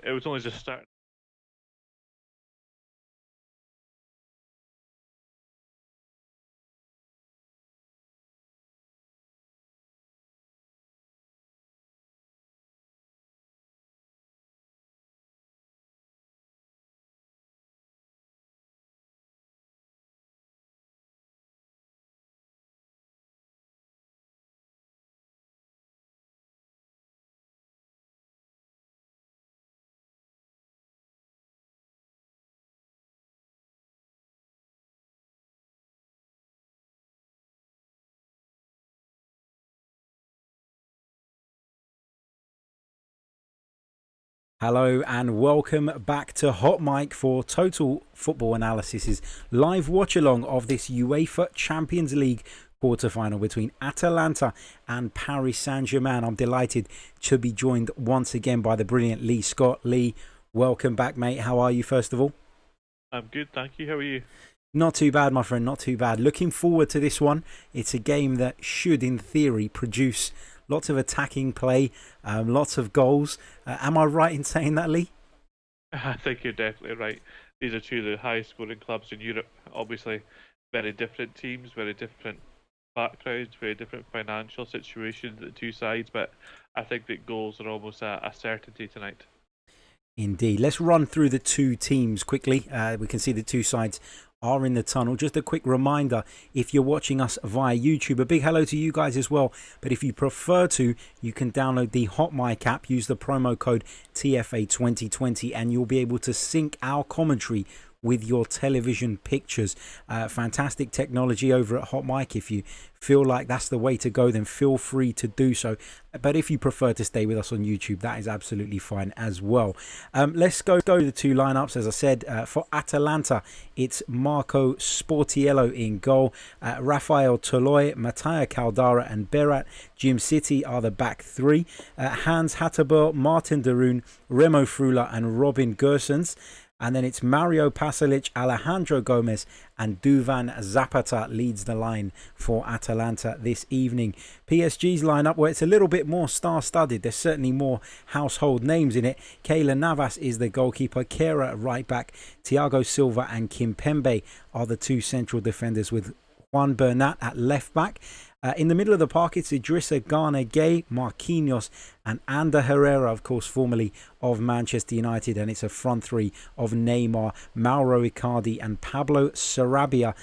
it was only just starting. Hello and welcome back to Hot Mic for Total Football Analysis's live watch along of this UEFA Champions League quarter-final between Atalanta and Paris Saint-Germain. I'm delighted to be joined once again by the brilliant Lee Scott. Lee, welcome back, mate. How are you, first of all? I'm good, thank you. How are you? Not too bad, my friend, not too bad. Looking forward to this one. It's a game that should, in theory, produce lots of attacking play, lots of goals. Am I right in saying that, Lee? I think you're definitely right. These are two of the highest scoring clubs in Europe. Obviously, very different teams, very different backgrounds, very different financial situations at the two sides, but I think that goals are almost a certainty tonight. Indeed. Let's run through the two teams quickly. We can see the two sides are in the tunnel. Just a quick reminder, if you're watching us via YouTube, a big hello to you guys as well. But if you prefer to, you can download the Hot Mic app, use the promo code TFA2020, and you'll be able to sync our commentary with your television pictures. Fantastic technology over at Hot Mic. If you feel like that's the way to go, then feel free to do so. But if you prefer to stay with us on YouTube, that is absolutely fine as well. Let's go to the two lineups. As I said, for Atalanta, it's Marco Sportiello in goal. Rafael Toloi, Mattia Caldara and Berat Jim City are the back three. Hans Hatterberg, Martin Darun, Remo Frula and Robin Gersons. And then it's Mario Pasalic, Alejandro Gomez and Duvan Zapata leads the line for Atalanta this evening. PSG's lineup, where it's a little bit more star-studded. There's certainly more household names in it. Keylor Navas is the goalkeeper. Kera at right back. Thiago Silva and Kimpembe are the two central defenders, with Juan Bernat at left back. In the middle of the park, it's Idrissa Gana Gueye, Marquinhos and Ander Herrera, of course, formerly of Manchester United. And it's a front three of Neymar, Mauro Icardi and Pablo Sarabia.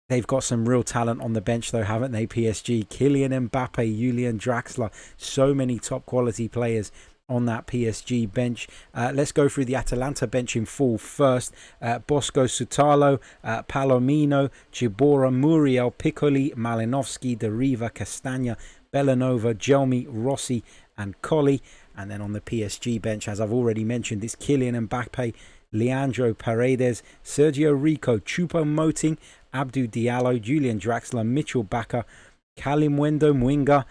They've got some real talent on the bench, though, haven't they, PSG? Kylian Mbappe, Julian Draxler, so many top quality players on that PSG bench. Let's go through the Atalanta bench in full first. Bosco Sutalo, Palomino, Chibora, Muriel, Piccoli, Malinovsky, Deriva, Castagna, Bellanova, Gelmi, Rossi and Colli. And then on the PSG bench, as I've already mentioned, it's Kylian Mbappe, Leandro Paredes, Sergio Rico, Choupo-Moting, Abdou Diallo, Julian Draxler, Mitchell Bakker, Kalimwendo Mwinga,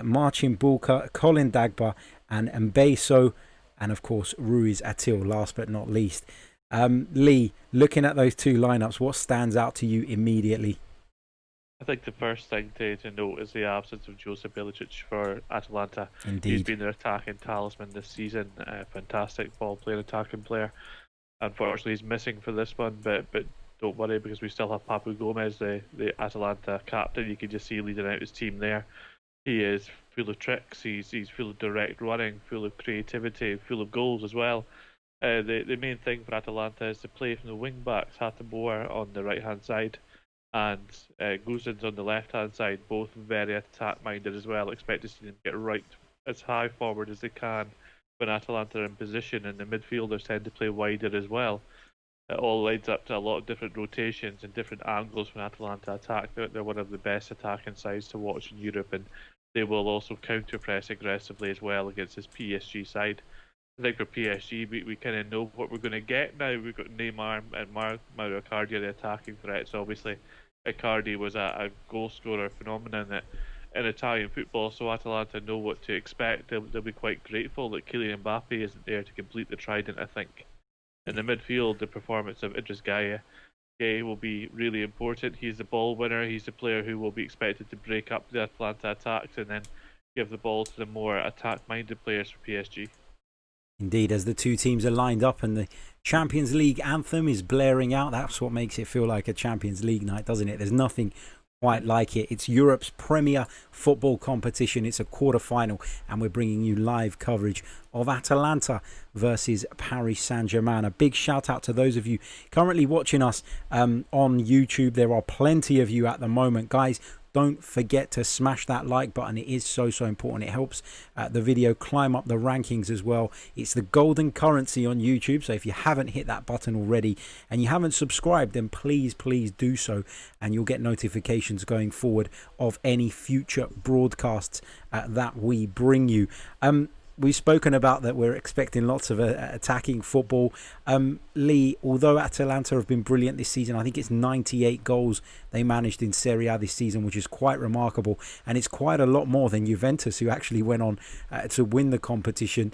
Marcin Bulka, Colin Dagba and Mbeso, and of course Ruiz Atil, last but not least. Lee, looking at those two lineups, what stands out to you immediately? I think the first thing to note is the absence of Josip Ilicic for Atalanta. Indeed. He's been their attacking talisman this season, a fantastic ball-playing attacking player. Unfortunately, he's missing for this one, but don't worry, because we still have Papu Gomez, the Atalanta captain. You can just see leading out his team there. He is full of tricks, he's full of direct running, full of creativity, full of goals as well. The main thing for Atalanta is to play from the wing backs, Hateboer on the right hand side and Guzans on the left hand side, both very attack minded as well. Expect to see them get right as high forward as they can when Atalanta are in position, and the midfielders tend to play wider as well. It all leads up to a lot of different rotations and different angles when Atalanta attack. They're one of the best attacking sides to watch in Europe, and they will also counter-press aggressively as well against this PSG side. I think for PSG, we kind of know what we're going to get now. We've got Neymar and Mauro Icardi are the attacking threats. Obviously, Icardi was a goal-scorer phenomenon in Italian football, so Atalanta know what to expect. They'll be quite grateful that Kylian Mbappe isn't there to complete the trident, I think. In the midfield, the performance of Idris Gueye will be really important. He's the ball winner. He's the player who will be expected to break up the Atalanta attacks and then give the ball to the more attack-minded players for PSG. Indeed, as the two teams are lined up and the Champions League anthem is blaring out, that's what makes it feel like a Champions League night, doesn't it? There's nothing quite like it. It's Europe's premier football competition. It's a quarter-final, and we're bringing you live coverage of Atalanta versus Paris Saint-Germain. A big shout out to those of you currently watching us on YouTube. There are plenty of you at the moment. Guys, don't forget to smash that like button. It is so important. It helps the video climb up the rankings as well. It's the golden currency on YouTube. So if you haven't hit that button already and you haven't subscribed, then please do so, and you'll get notifications going forward of any future broadcasts that we bring you. We've spoken about that we're expecting lots of attacking football. Lee, although Atalanta have been brilliant this season, I think it's 98 goals they managed in Serie A this season, which is quite remarkable. And it's quite a lot more than Juventus, who actually went on to win the competition.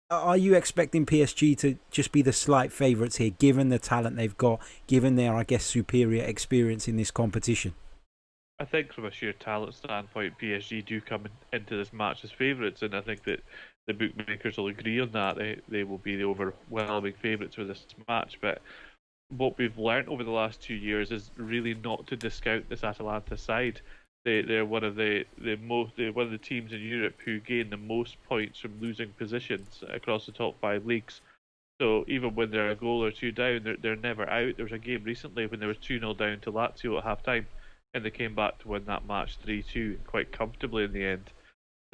Are you expecting PSG to just be the slight favourites here, given the talent they've got, given their, I guess, superior experience in this competition? I think from a sheer talent standpoint, PSG do come into this match as favourites, and I think that the bookmakers will agree on that. They will be the overwhelming favourites for this match. But what we've learnt over the last 2 years is really not to discount this Atalanta side. They're one of the teams in Europe who gain the most points from losing positions across the top 5 leagues. So even when they're a goal or two down, they're never out. There was a game recently when they were 2-0 down to Lazio at half time, and they came back to win that match 3-2 quite comfortably in the end.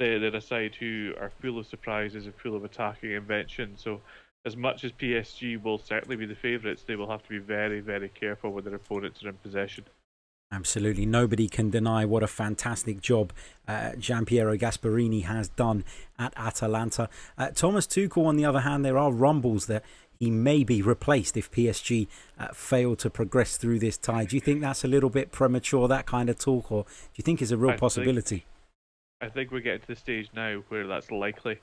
They're a side who are full of surprises and full of attacking invention. So as much as PSG will certainly be the favourites, they will have to be very careful when their opponents are in possession. Absolutely. Nobody can deny what a fantastic job Gianpiero Gasperini has done at Atalanta. Thomas Tuchel, on the other hand, there are rumbles that he may be replaced if PSG fail to progress through this tie. Do you think that's a little bit premature, that kind of talk, or do you think it's a real possibility? I think we're getting to the stage now where that's likely.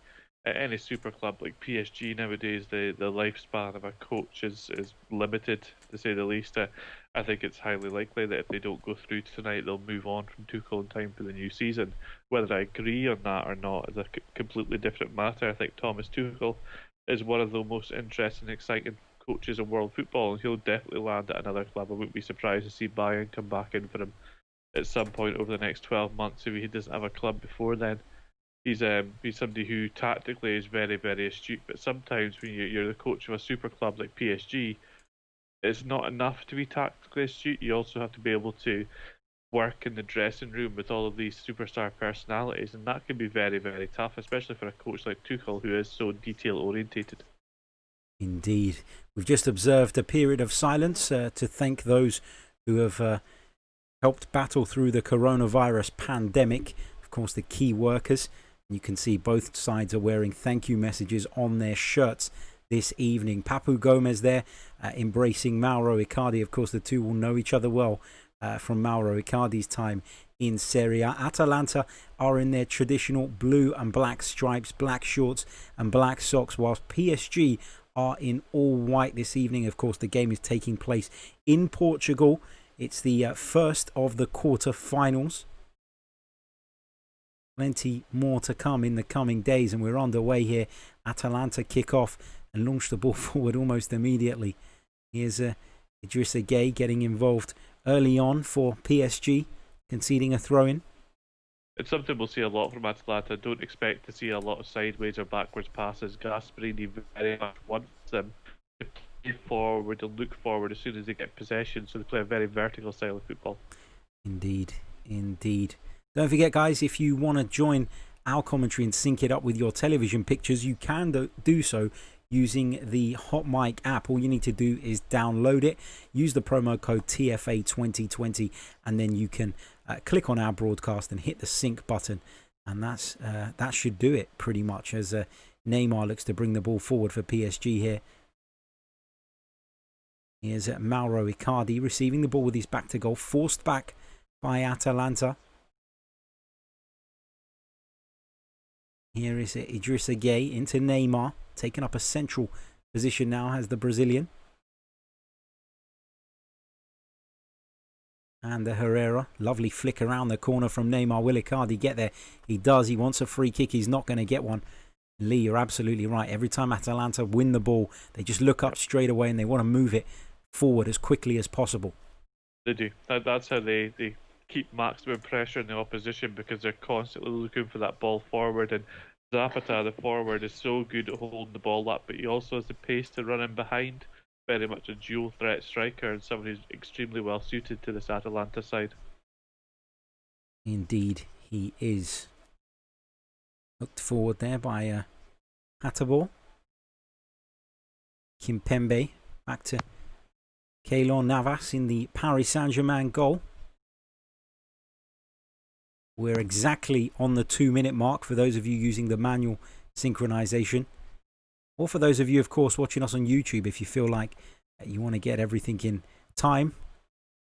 At any super club like PSG nowadays, the lifespan of a coach is limited, to say the least. I think it's highly likely that if they don't go through tonight, they'll move on from Tuchel in time for the new season. Whether I agree on that or not is a completely different matter. I think Thomas Tuchel is one of the most interesting, exciting coaches in world football, and he'll definitely land at another club. I wouldn't be surprised to see Bayern come back in for him at some point over the next 12 months if he doesn't have a club before then. He's somebody who tactically is very astute, but sometimes when you're the coach of a super club like PSG, it's not enough to be tactically astute. You also have to be able to work in the dressing room with all of these superstar personalities, and that can be very tough, especially for a coach like Tuchel, who is so detail orientated. Indeed. We've just observed a period of silence to thank those who have helped battle through the coronavirus pandemic. Of course, the key workers. You can see both sides are wearing thank you messages on their shirts this evening. Papu Gomez there embracing Mauro Icardi. Of course, the two will know each other well from Mauro Icardi's time in Serie A. Atalanta are in their traditional blue and black stripes, black shorts and black socks, whilst PSG are in all white this evening. Of course, the game is taking place in Portugal. It's the first of the quarter-finals. Plenty more to come in the coming days, and we're underway here. Atalanta kick off and launch the ball forward almost immediately. Here's Idrissa Gueye getting involved early on for PSG, conceding a throw-in. It's something we'll see a lot from Atalanta. Don't expect to see a lot of sideways or backwards passes. Gasperini very much wants them to play forward and look forward as soon as they get possession, so they play a very vertical style of football. Indeed. Don't forget, guys, if you want to join our commentary and sync it up with your television pictures, you can do so using the Hot Mic app. All you need to do is download it, use the promo code TFA2020, and then you can click on our broadcast and hit the sync button, and that should do it pretty much, as Neymar looks to bring the ball forward for PSG here. Here's Mauro Icardi receiving the ball with his back to goal, forced back by Atalanta. Here is Idrissa Gueye into Neymar, taking up a central position now as the Brazilian. And the Herrera, lovely flick around the corner from Neymar. Will Icardi get there? He does. He wants a free kick. He's not going to get one. Lee, you're absolutely right. Every time Atalanta win the ball, they just look up straight away and they want to move it forward as quickly as possible. They do. That's how they keep maximum pressure on the opposition, because they're constantly looking for that ball forward. And Zapata, the forward, is so good at holding the ball up, but he also has the pace to run in behind. Very much a dual threat striker, and someone who's extremely well suited to this Atalanta side. Indeed, he is. Looked forward there by Hattabor. Kimpembe back to Keylor Navas in the Paris Saint-Germain goal. We're exactly on the 2-minute mark for those of you using the manual synchronization. Or for those of you, of course, watching us on YouTube, if you feel like you want to get everything in time,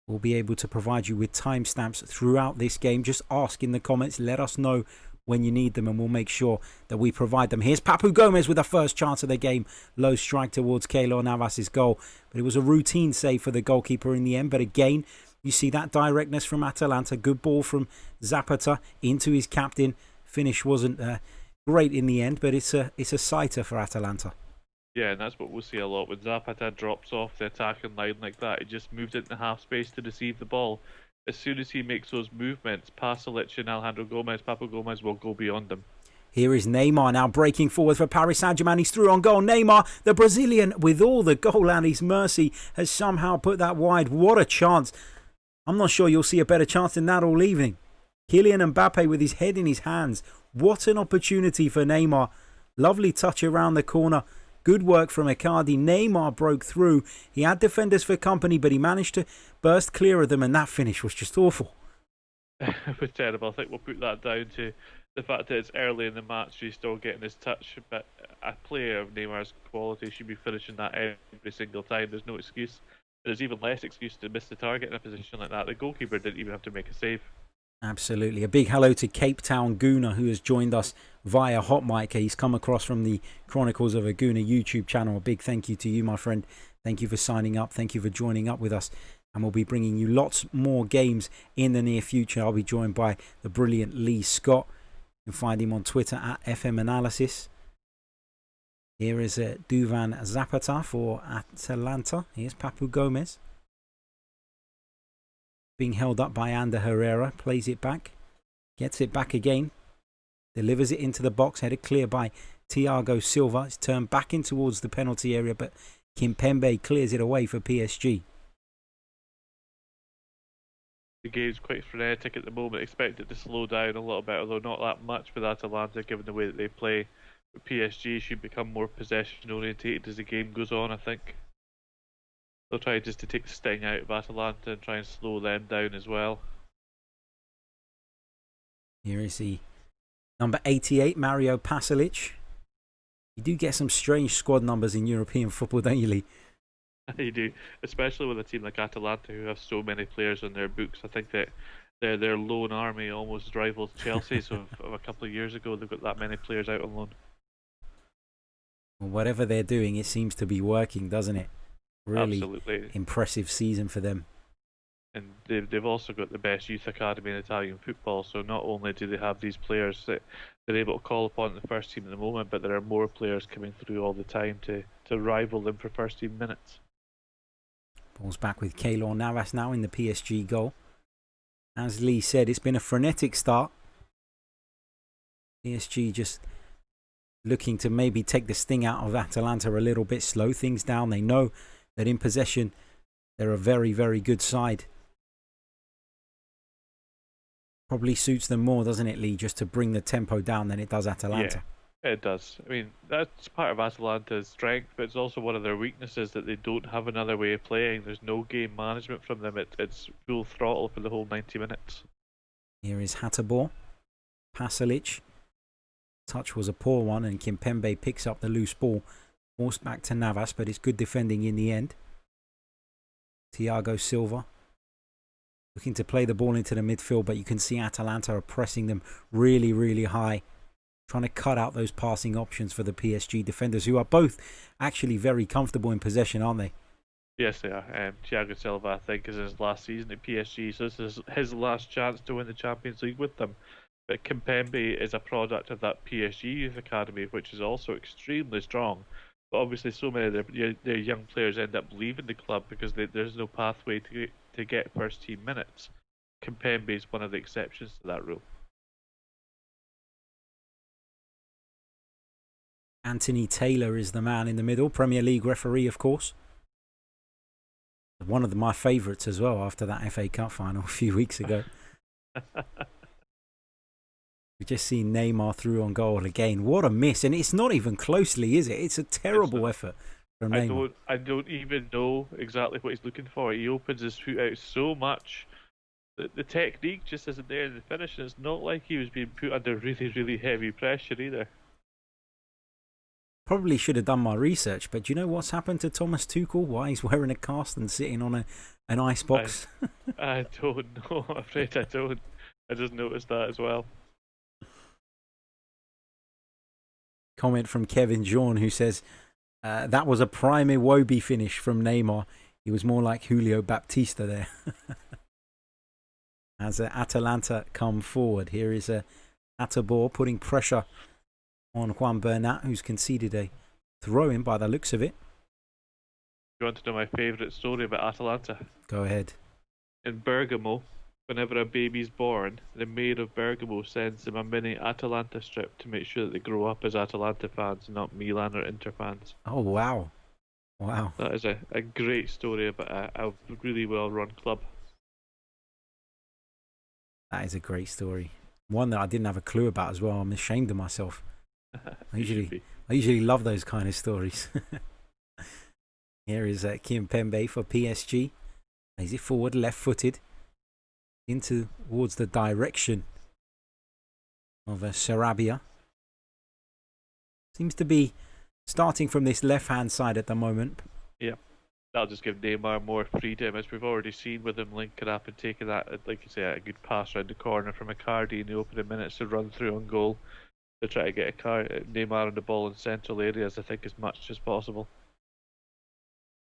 we'll be able to provide you with timestamps throughout this game. Just ask in the comments, let us know when you need them, and we'll make sure that we provide them. Here's Papu Gomez with the first chance of the game. Low strike towards Keylor Navas's goal, but it was a routine save for the goalkeeper in the end. But again, you see that directness from Atalanta. Good ball from Zapata into his captain. Finish wasn't great in the end, but it's a sighter for Atalanta. Yeah, and that's what we'll see a lot. When Zapata drops off the attacking line like that, he just moves into half space to receive the ball. As soon as he makes those movements, Pasalic and Alejandro Gomez, Papu Gomez will go beyond him. Here is Neymar now breaking forward for Paris Saint-Germain. He's through on goal. Neymar, the Brazilian, with all the goal at his mercy, has somehow put that wide. What a chance. I'm not sure you'll see a better chance than that all evening. Kylian Mbappe with his head in his hands. What an opportunity for Neymar. Lovely touch around the corner. Good work from Icardi. Neymar broke through. He had defenders for company, but he managed to burst clear of them, and that finish was just awful. It was terrible. I think we'll put that down to the fact that it's early in the match. He's still getting his touch, but a player of Neymar's quality should be finishing that every single time. There's no excuse. There's even less excuse to miss the target in a position like that. The goalkeeper didn't even have to make a save. Absolutely. A big hello to Cape Town Gooner, who has joined us via Hot Mic. He's come across from the Chronicles of a Gooner YouTube channel. A big thank you to you, my friend. Thank you for signing up. Thank you for joining up with us. And we'll be bringing you lots more games in the near future. I'll be joined by the brilliant Lee Scott. You can find him on Twitter at FM Analysis. Here is Duvan Zapata for Atalanta. Here's Papu Gomez. Being held up by Ander Herrera. Plays it back. Gets it back again. Delivers it into the box. Headed clear by Thiago Silva. It's turned back in towards the penalty area, but Kimpembe clears it away for PSG. The game's quite frenetic at the moment. Expect it to slow down a little bit, although not that much with Atalanta, given the way that they play. But PSG should become more possession orientated as the game goes on, I think. They'll try just to take the sting out of Atalanta and try and slow them down as well. Here is the number 88, Mario Pasalic. You do get some strange squad numbers in European football, don't you, Lee? You do, especially with a team like Atalanta who have so many players on their books. I think that their loan army almost rivals Chelsea's of a couple of years ago. They've got that many players out on loan. Well, whatever they're doing, it seems to be working, doesn't it? Really Absolutely. Impressive season for them. And they've also got the best youth academy in Italian football, so not only do they have these players that they're able to call upon in the first team at the moment, but there are more players coming through all the time to rival them for first team minutes. Ball's back with Keylor Navas now in the PSG goal. As Lee said, it's been a frenetic start. PSG just looking to maybe take the sting out of Atalanta a little bit, slow things down. They know that in possession, they're a very, very good side. Probably suits them more, doesn't it, Lee, just to bring the tempo down than it does Atalanta. Yeah, it does. I mean, that's part of Atalanta's strength, but it's also one of their weaknesses that they don't have another way of playing. There's no game management from them. It's full throttle for the whole 90 minutes. Here is Hattabor. Pasalic. Touch was a poor one, and Kimpembe picks up the loose ball. Forced back to Navas, but it's good defending in the end. Thiago Silva looking to play the ball into the midfield, but you can see Atalanta are pressing them really, really high. Trying to cut out those passing options for the PSG defenders, who are both actually very comfortable in possession, aren't they? Yes, they are. Thiago Silva, I think, is his last season at PSG, so this is his last chance to win the Champions League with them. But Kimpembe is a product of that PSG youth academy, which is also extremely strong. But obviously, so many of their young players end up leaving the club because there's no pathway to get first team minutes. Kimpembe is one of the exceptions to that rule. Anthony Taylor is the man in the middle, Premier League referee, of course. One of my favourites as well after that FA Cup final a few weeks ago. We just seen Neymar through on goal again. What a miss. And it's not even closely, is it? It's a terrible effort from Neymar. I don't even know exactly what he's looking for. He opens his foot out so much. The technique just isn't there in the finish, and it's not like he was being put under really, really heavy pressure either. Probably should have done my research, but do you know what's happened to Thomas Tuchel? Why he's wearing a cast and sitting on an ice box? I don't know. I'm afraid I don't. I just noticed that as well. Comment from Kevin Jean, who says, that was a prime Iwobi finish from Neymar. He was more like Julio Baptista there. As Atalanta come forward, here is Atabor putting pressure on Juan Bernat, who's conceded a throw-in by the looks of it. You want to know my favourite story about Atalanta? Go ahead. In Bergamo, whenever a baby's born, the mayor of Bergamo sends them a mini Atalanta strip to make sure that they grow up as Atalanta fans, not Milan or Inter fans. Oh, wow. Wow. That is a great story about a really well-run club. That is a great story. One that I didn't have a clue about as well. I'm ashamed of myself. I usually love those kind of stories. Here is Kimpembe for PSG. Lays it forward, left-footed, towards the direction of Sarabia. Seems to be starting from this left-hand side at the moment. Yeah, that'll just give Neymar more freedom, as we've already seen with him linking up and taking that, like you say, a good pass around the corner from Icardi in the opening minutes to run through on goal. To try to get Neymar on the ball in central areas, I think, as much as possible.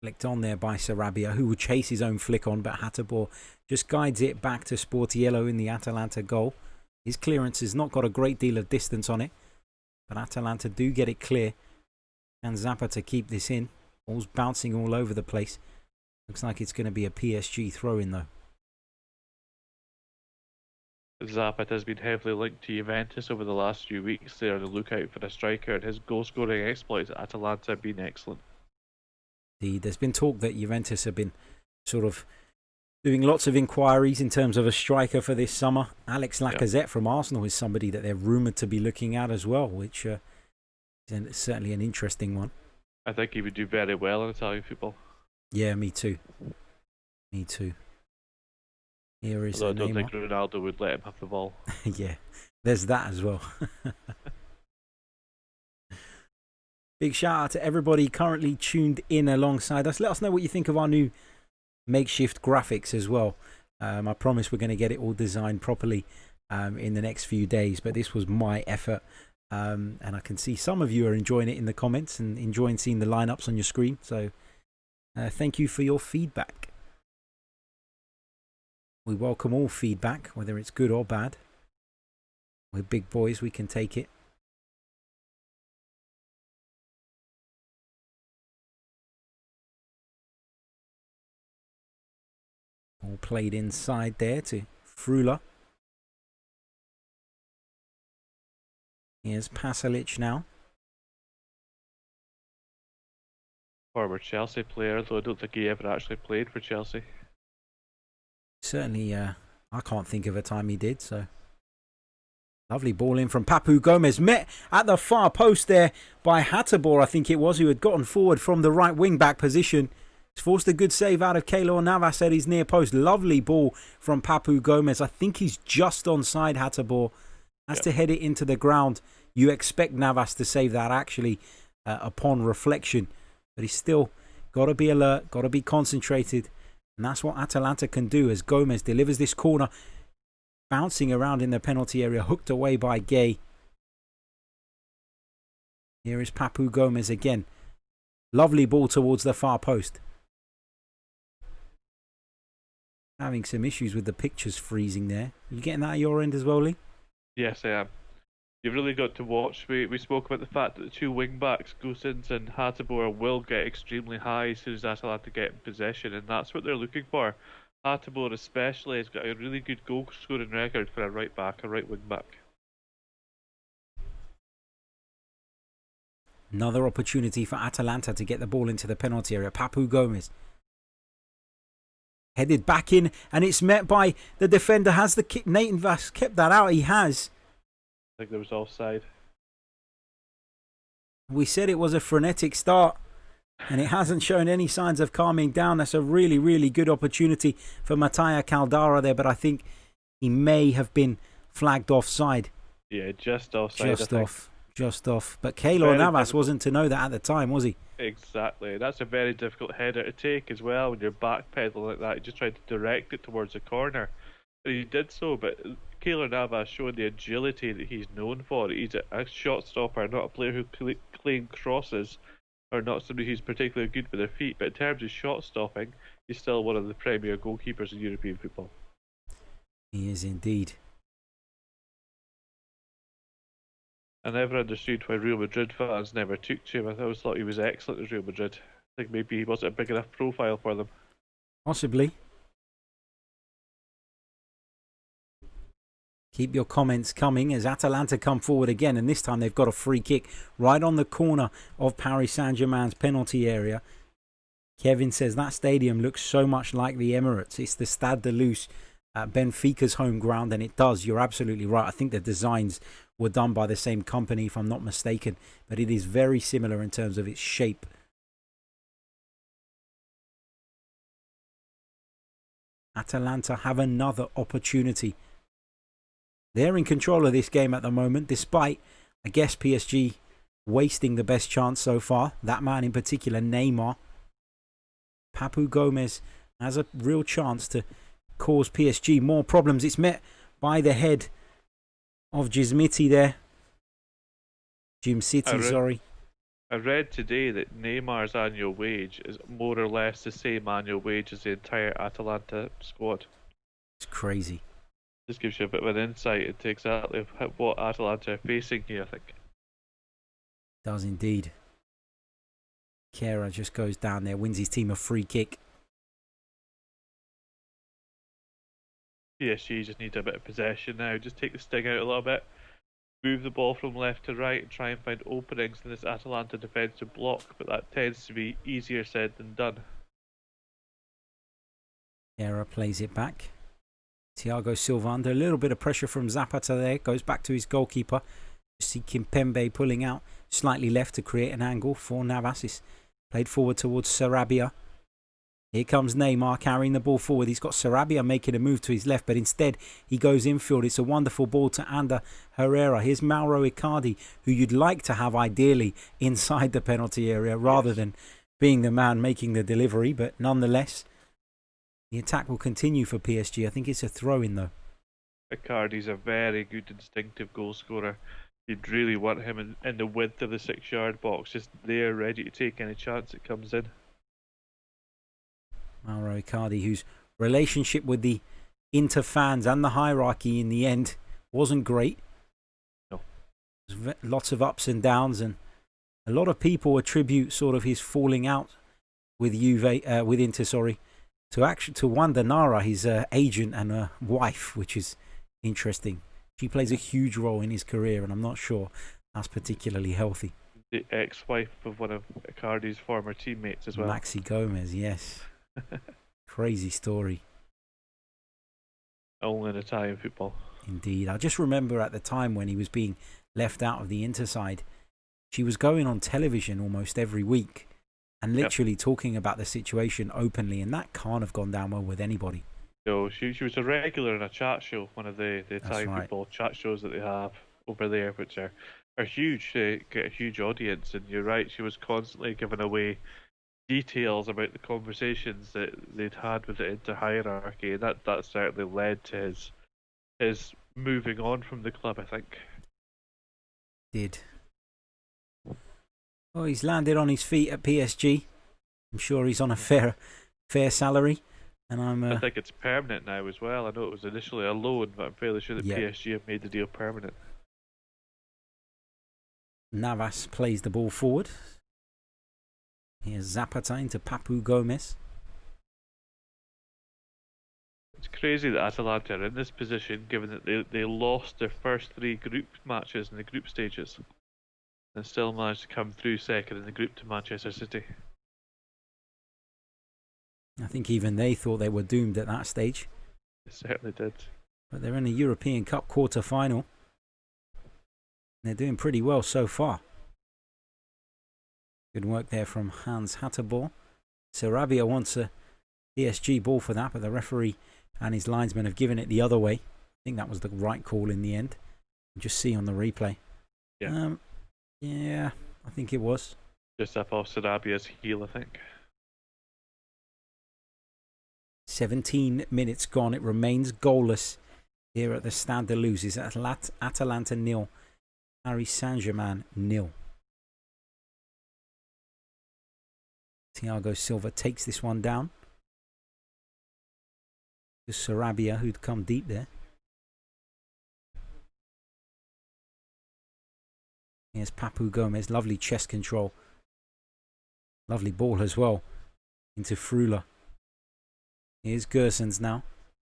Flicked on there by Sarabia, who will chase his own flick on, but Hatabor just guides it back to Sportiello in the Atalanta goal. His clearance has not got a great deal of distance on it, but Atalanta do get it clear. And Zappa to keep this in. Ball's bouncing all over the place. Looks like it's going to be a PSG throw-in though. Zappa has been heavily linked to Juventus over the last few weeks. They're on the lookout for a striker, and his goal-scoring exploits at Atalanta have been excellent. There's been talk that Juventus have been sort of doing lots of inquiries in terms of a striker for this summer. Alex Lacazette from Arsenal is somebody that they're rumoured to be looking at as well, which is certainly an interesting one. I think he would do very well in Italian football. Yeah, me too. Me too. Here is Although I don't think Ronaldo would let him have the ball. Yeah, there's that as well. Big shout out to everybody currently tuned in alongside us. Let us know what you think of our new makeshift graphics as well. I promise we're going to get it all designed properly in the next few days, but this was my effort. And I can see some of you are enjoying it in the comments and enjoying seeing the lineups on your screen. So thank you for your feedback. We welcome all feedback, whether it's good or bad. We're big boys, we can take it. All played inside there to Frula. Here's Pasalic now. Former Chelsea player, though I don't think he ever actually played for Chelsea. Certainly, I can't think of a time he did, so. Lovely ball in from Papu Gomez. Met at the far post there by Hatabor, I think it was, who had gotten forward from the right wing-back position. He's forced a good save out of Keylor Navas at his near post. Lovely ball from Papu Gomez. I think he's just onside Hatabor. Has to head it into the ground. You expect Navas to save that, actually, upon reflection. But he's still got to be alert, got to be concentrated. And that's what Atalanta can do as Gomez delivers this corner. Bouncing around in the penalty area, hooked away by Gay. Here is Papu Gomez again. Lovely ball towards the far post. Having some issues with the pictures freezing there. You getting that at your end as well, Lee? Yes, I am. You've really got to watch. We spoke about the fact that the two wing backs, Gosens and Hateboer, will get extremely high as soon as Atalanta get in possession, and that's what they're looking for. Hateboer especially has got a really good goal scoring record for a right back, a right wing back. Another opportunity for Atalanta to get the ball into the penalty area. Papu Gomez headed back in, and it's met by the defender. Has the kick? Nathan Vass kept that out. He has. I think there was offside. We said it was a frenetic start, and it hasn't shown any signs of calming down. That's a really, really good opportunity for Mattia Caldara there, but I think he may have been flagged offside. Yeah, just offside. Just off. But Keylor Navas wasn't to know that at the time, was he? Exactly. That's a very difficult header to take as well when you're backpedaling like that. You just tried to direct it towards the corner. And he did so, but Keylor Navas showed the agility that he's known for. He's a shot stopper, not a player who clean crosses, or not somebody who's particularly good with their feet. But in terms of shot stopping, he's still one of the premier goalkeepers in European football. He is indeed. I never understood why Real Madrid fans never took to him. I always thought he was excellent at Real Madrid. I think maybe he wasn't a big enough profile for them. Possibly. Keep your comments coming as Atalanta come forward again, and this time they've got a free kick right on the corner of Paris Saint-Germain's penalty area. Kevin says that stadium looks so much like the Emirates. It's the Stade de Luce at Benfica's home ground, and it does. You're absolutely right. I think the designs were done by the same company, if I'm not mistaken, but it is very similar in terms of its shape. Atalanta have another opportunity. They're in control of this game at the moment, despite, I guess, PSG wasting the best chance so far. That man in particular, Neymar. Papu Gomez has a real chance to cause PSG more problems. It's met by the head of Jim City, sorry. I read today that Neymar's annual wage is more or less the same annual wage as the entire Atalanta squad. It's crazy. This gives you a bit of an insight into exactly what Atalanta are facing here, I think. It does indeed. Kera just goes down there, wins his team a free kick. PSG just need a bit of possession now. Just take the sting out a little bit. Move the ball from left to right and try and find openings in this Atalanta defensive block, but that tends to be easier said than done. Kera plays it back. Thiago Silva under a little bit of pressure from Zapata there. Goes back to his goalkeeper. See Kimpembe pulling out slightly left to create an angle for Navas. It's played forward towards Sarabia. Here comes Neymar carrying the ball forward. He's got Sarabia making a move to his left, but instead he goes infield. It's a wonderful ball to Ander Herrera. Here's Mauro Icardi, who you'd like to have ideally inside the penalty area rather than being the man making the delivery. But nonetheless, the attack will continue for PSG. I think it's a throw-in though. Icardi's a very good instinctive goal scorer. You'd really want him in the width of the 6-yard box, just there ready to take any chance it comes in. Mauro Icardi, whose relationship with the Inter fans and the hierarchy in the end wasn't great. No. Lots of ups and downs, and a lot of people attribute sort of his falling out with with Inter, to Wanda Nara, his agent and wife, which is interesting. She plays a huge role in his career, and I'm not sure that's particularly healthy. The ex-wife of one of Icardi's former teammates as well. Maxi Gomez, yes. Crazy story. Only in Italian football. Indeed. I just remember at the time when he was being left out of the Inter side, she was going on television almost every week and literally talking about the situation openly, and that can't have gone down well with anybody. No, she was a regular in a chat show, one of the Italian football chat shows that they have over there, which are huge. They get a huge audience, and you're right, she was constantly giving away details about the conversations that they'd had with the Inter hierarchy, and that certainly led to his moving on from the club, I think. Did. Oh, he's landed on his feet at PSG. I'm sure he's on a fair salary. And I'm I think it's permanent now as well. I know it was initially a loan, but I'm fairly sure that yeah. PSG have made the deal permanent. Navas plays the ball forward. Here's Zapata into Papu Gomez. It's crazy that Atalanta are in this position, given that they lost their first 3 group matches in the group stages, and still managed to come through second in the group to Manchester City. I think even they thought they were doomed at that stage. They certainly did. But they're in a European Cup quarter-final. They're doing pretty well so far. Good work there from Hans Hatterborn. Sarabia wants a PSG ball for that, but the referee and his linesman have given it the other way. I think that was the right call in the end. Just see on the replay. Yeah. Yeah, I think it was. Just up off Sarabia's heel, I think. 17 minutes gone. It remains goalless here at the Stade de Luz. It's Atalanta 0. Paris Saint-Germain 0. Thiago Silva takes this one down. To Sarabia, who'd come deep there. Here's Papu Gomez. Lovely chest control. Lovely ball as well. Into Frula. Here's Gersons now.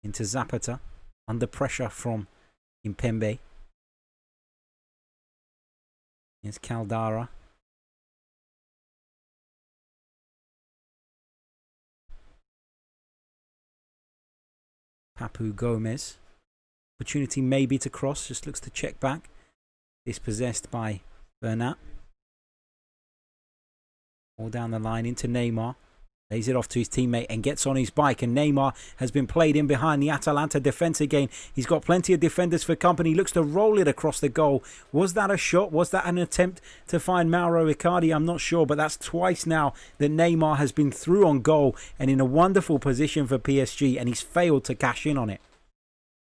Into Zapata. Under pressure from Impembe. Here's Caldara. Papu Gomez. Opportunity maybe to cross. Just looks to check back. Dispossessed by Bernat. All down the line into Neymar. Lays it off to his teammate and gets on his bike. And Neymar has been played in behind the Atalanta defence again. He's got plenty of defenders for company. Looks to roll it across the goal. Was that a shot? Was that an attempt to find Mauro Icardi? I'm not sure. But that's twice now that Neymar has been through on goal and in a wonderful position for PSG. And he's failed to cash in on it.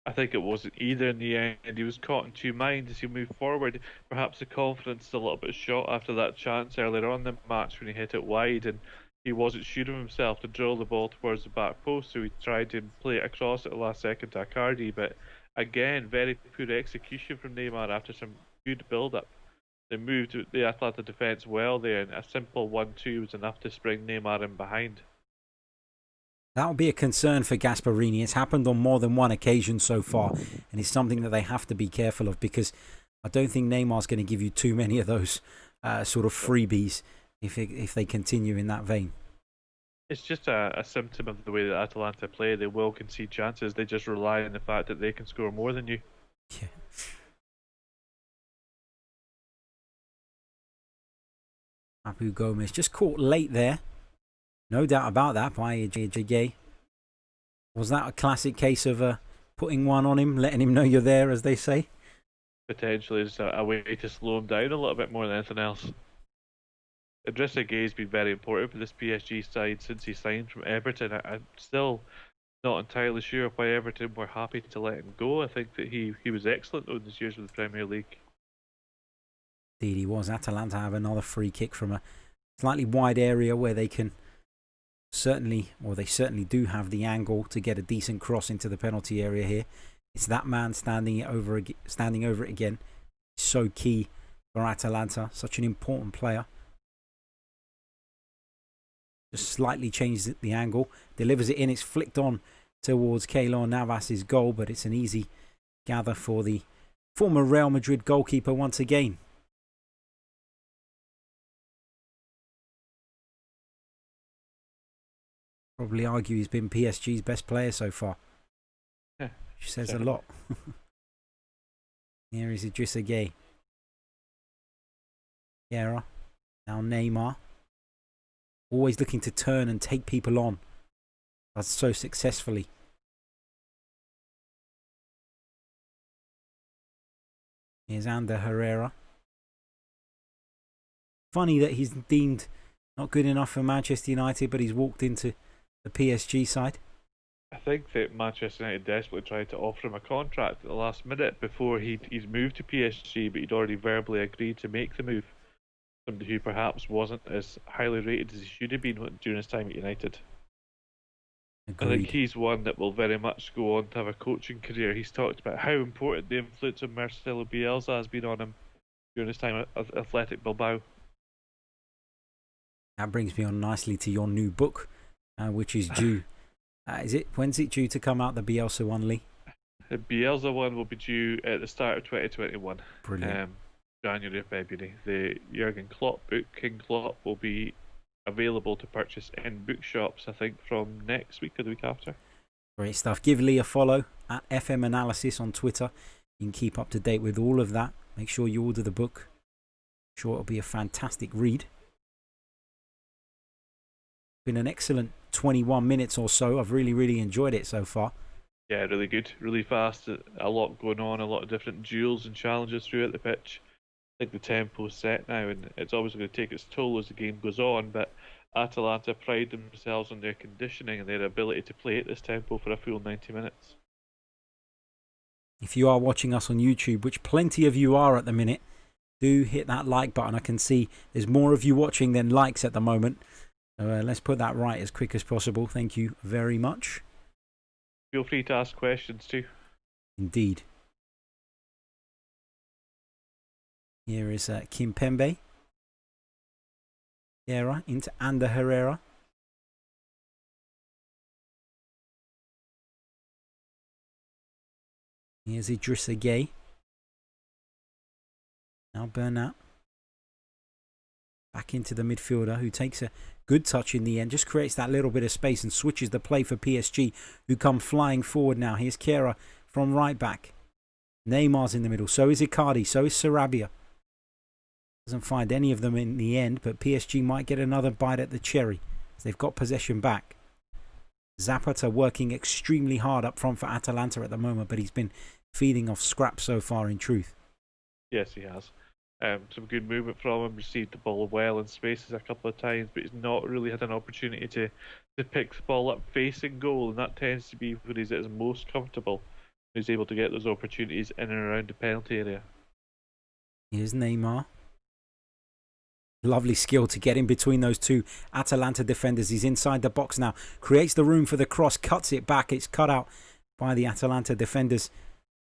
I think it wasn't either in the end. He was caught in 2 minds as he moved forward. Perhaps the confidence is a little bit shot after that chance earlier on in the match when he hit it wide, and he wasn't sure of himself to drill the ball towards the back post, so he tried to play it across at the last second to Icardi. But again, very poor execution from Neymar after some good build-up. They moved the Atalanta defence well there, and a simple 1-2 was enough to spring Neymar in behind. That'll be a concern for Gasperini. It's happened on more than one occasion so far, and it's something that they have to be careful of, because I don't think Neymar's going to give you too many of those sort of freebies if they continue in that vein. It's just a symptom of the way that Atalanta play. They will concede chances. They just rely on the fact that they can score more than you. Yeah. Papu Gomez just caught late there. No doubt about that by Ejigay. Was that a classic case of putting one on him, letting him know you're there, as they say? Potentially it's a way to slow him down a little bit more than anything else. Idrissa Gueye been very important for this PSG side since he signed from Everton. I'm still not entirely sure why Everton were happy to let him go. I think that he was excellent over his years with the Premier League. Indeed he was. Atalanta have another free kick from a slightly wide area where they can certainly do have the angle to get a decent cross into the penalty area here. It's that man standing over it again. So key for Atalanta. Such an important player. Just slightly changes the angle. Delivers it in. It's flicked on towards Keylor Navas' goal, but it's an easy gather for the former Real Madrid goalkeeper once again. Probably argue he's been PSG's best player so far. Yeah, which says a lot. Here is Idrissa Gueye. Guerra. Now Neymar. Always looking to turn and take people on. Does so successfully. Here's Ander Herrera. Funny that he's deemed not good enough for Manchester United, but he's walked into the PSG side. I think that Manchester United desperately tried to offer him a contract at the last minute before he's moved to PSG, but he'd already verbally agreed to make the move. Somebody who perhaps wasn't as highly rated as he should have been during his time at United. I think Agreed. he's one that will very much go on to have a coaching career. He's talked about how important the influence of Marcelo Bielsa has been on him during his time at Athletic Bilbao. That brings me on nicely to your new book, which is due. When's it due to come out? The Bielsa one, Lee? The Bielsa one will be due at the start of 2021. Brilliant. January or February. The Jurgen Klopp book, King Klopp, will be available to purchase in bookshops, I think, from next week or the week after. Great stuff. Give Lee a follow at FM Analysis on Twitter. You can keep up to date with all of that. Make sure you order the book. I'm sure it'll be a fantastic read. Been an excellent 21 minutes or so. I've really enjoyed it so far. Yeah, really good, really fast. A lot going on, a lot of different duels and challenges throughout the pitch. I think the tempo's set now, and it's obviously going to take its toll as the game goes on, but Atalanta pride themselves on their conditioning and their ability to play at this tempo for a full 90 minutes. If you are watching us on YouTube, which plenty of you are at the minute, do hit that like button. I can see there's more of you watching than likes at the moment. So let's put that right as quick as possible. Thank you very much. Feel free to ask questions too. Indeed. Here is Kimpembe. Herrera into Ander Herrera. Here's Idrissa Gueye. Now Bernat. Back into the midfielder who takes a good touch in the end. Just creates that little bit of space and switches the play for PSG, who come flying forward now. Here's Kehrer from right back. Neymar's in the middle. So is Icardi. So is Sarabia. Doesn't find any of them in the end, but PSG might get another bite at the cherry as they've got possession back. Zapata working extremely hard up front for Atalanta at the moment, but he's been feeding off scraps so far in truth. Yes, he has. Some good movement from him, received the ball well in spaces a couple of times, but he's not really had an opportunity to pick the ball up facing goal, and that tends to be where he's at his most comfortable. He's able to get those opportunities in and around the penalty area. Here's Neymar. Lovely skill to get in between those two Atalanta defenders. He's inside the box now. Creates the room for the cross. Cuts it back. It's cut out by the Atalanta defenders.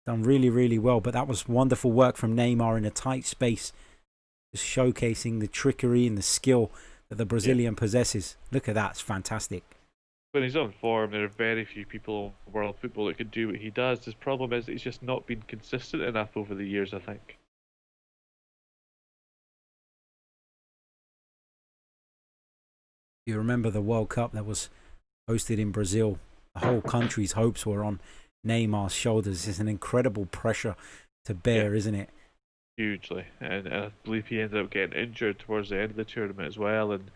Done really well. But that was wonderful work from Neymar in a tight space. Just showcasing the trickery and the skill that the Brazilian possesses. Look at that. It's fantastic. When he's on form, there are very few people in world football that could do what he does. His problem is that he's just not been consistent enough over the years, I think. You remember the World Cup that was hosted in Brazil. The whole country's hopes were on Neymar's shoulders. It's an incredible pressure to bear, isn't it? Hugely. And I believe he ended up getting injured towards the end of the tournament as well, and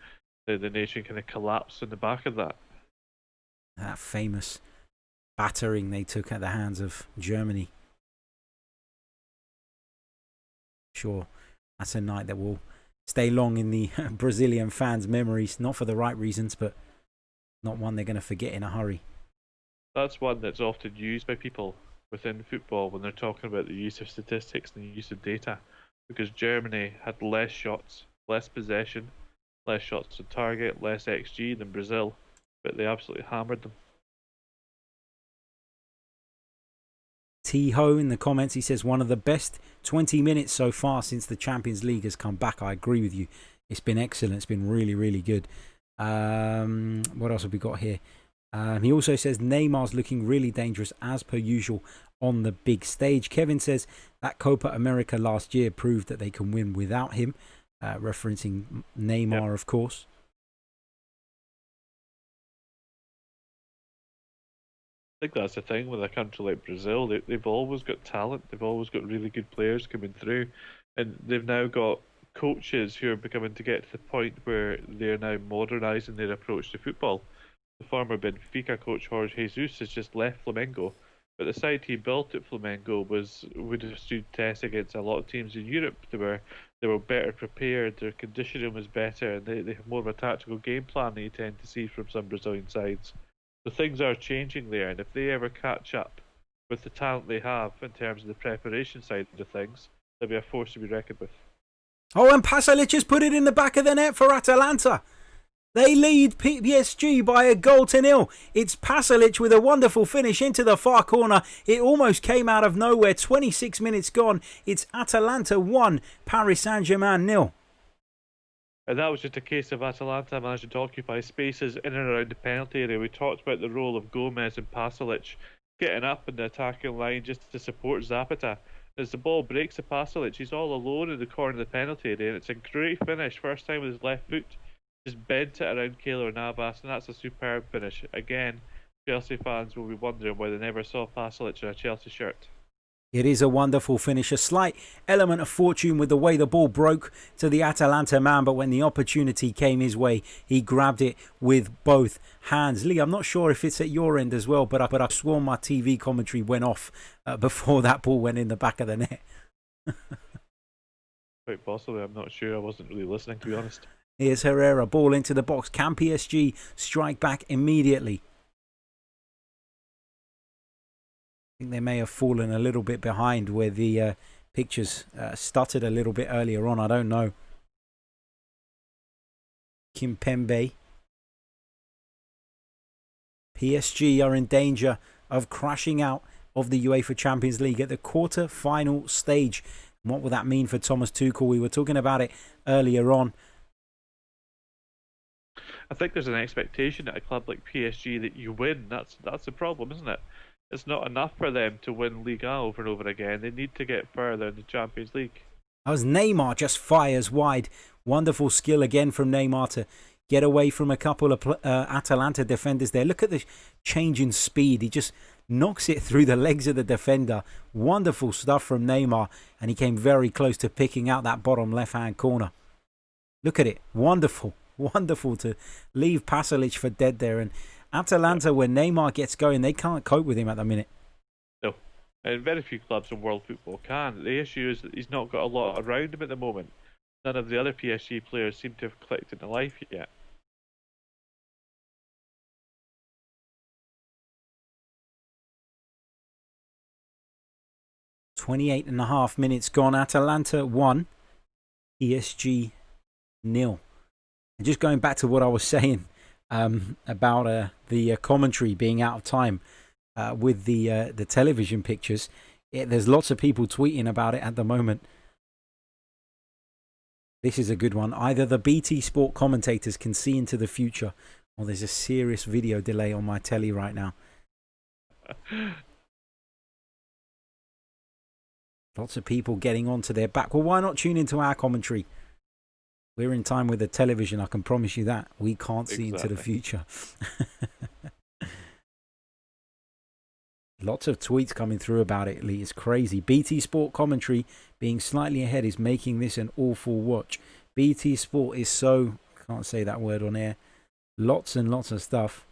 the nation kind of collapsed on the back of that. That famous battering they took at the hands of Germany. Sure, that's a night that will stay long in the Brazilian fans' memories. Not for the right reasons, but not one they're going to forget in a hurry. That's one that's often used by people within football when they're talking about the use of statistics and the use of data, because Germany had less shots, less possession, less shots on target, less XG than Brazil, but they absolutely hammered them. T-Ho in the comments, he says, one of the best 20 minutes so far since the Champions League has come back. I agree with you. It's been excellent. It's been really good. What else have we got here? He also says Neymar's looking really dangerous as per usual on the big stage. Kevin says that Copa America last year proved that they can win without him, referencing Neymar, of course. I think that's the thing with a country like Brazil. They've always got talent. They've always got really good players coming through, and they've now got coaches who are becoming to get to the point where they're now modernising their approach to football. The former Benfica coach Jorge Jesus has just left Flamengo, but the side he built at Flamengo would have stood test against a lot of teams in Europe. They were better prepared. Their conditioning was better, and they have more of a tactical game plan than you tend to see from some Brazilian sides. So things are changing there, and if they ever catch up with the talent they have in terms of the preparation side of things, they'll be a force to be reckoned with. Oh, and Pasalic has put it in the back of the net for Atalanta. They lead PSG by a goal to nil. It's Pasalic with a wonderful finish into the far corner. It almost came out of nowhere. 26 minutes gone. It's Atalanta 1, Paris Saint-Germain 0. And that was just a case of Atalanta managing to occupy spaces in and around the penalty area. We talked about the role of Gomez and Pasalic getting up in the attacking line just to support Zapata. As the ball breaks to Pasalic, he's all alone in the corner of the penalty area, and it's a great finish. First time with his left foot. Just bent it around Keylor Navas, and that's a superb finish. Again, Chelsea fans will be wondering why they never saw Pasalic in a Chelsea shirt. It is a wonderful finish. A slight element of fortune with the way the ball broke to the Atalanta man, but when the opportunity came his way, he grabbed it with both hands. Lee, I'm not sure if it's at your end as well, but I've sworn my TV commentary went off before that ball went in the back of the net. Quite possibly, I'm not sure. I wasn't really listening, to be honest. Here's Herrera, ball into the box. Can PSG strike back immediately? I think they may have fallen a little bit behind where the pictures stuttered a little bit earlier on. I don't know. Kimpembe. PSG are in danger of crashing out of the UEFA Champions League at the quarter-final stage. What will that mean for Thomas Tuchel? We were talking about it earlier on. I think there's an expectation at a club like PSG that you win. That's the problem, isn't it? It's not enough for them to win Liga over and over again. They need to get further in the Champions League. As Neymar just fires wide. Wonderful skill again from Neymar to get away from a couple of Atalanta defenders there. Look at the change in speed. He just knocks it through the legs of the defender. Wonderful stuff from Neymar. And he came very close to picking out that bottom left-hand corner. Look at it. Wonderful. Wonderful to leave Pasalic for dead there. And Atalanta, when Neymar gets going, they can't cope with him at the minute. No. And very few clubs in world football can. The issue is that he's not got a lot around him at the moment. None of the other PSG players seem to have clicked into life yet. .5 minutes gone. Atalanta 1, PSG 0. And just going back to what I was saying about the commentary being out of time with the television pictures, there's lots of people tweeting about it at the moment. This is a good one. Either the BT Sport commentators can see into the future, or there's a serious video delay on my telly right now. Lots of people getting onto their back. Well, why not tune into our commentary? We're in time with the television, I can promise you that. We can't see into the future. Lots of tweets coming through about it, Lee. It's crazy. BT Sport commentary being slightly ahead is making this an awful watch. BT Sport is so... can't say that word on air. Lots and lots of stuff.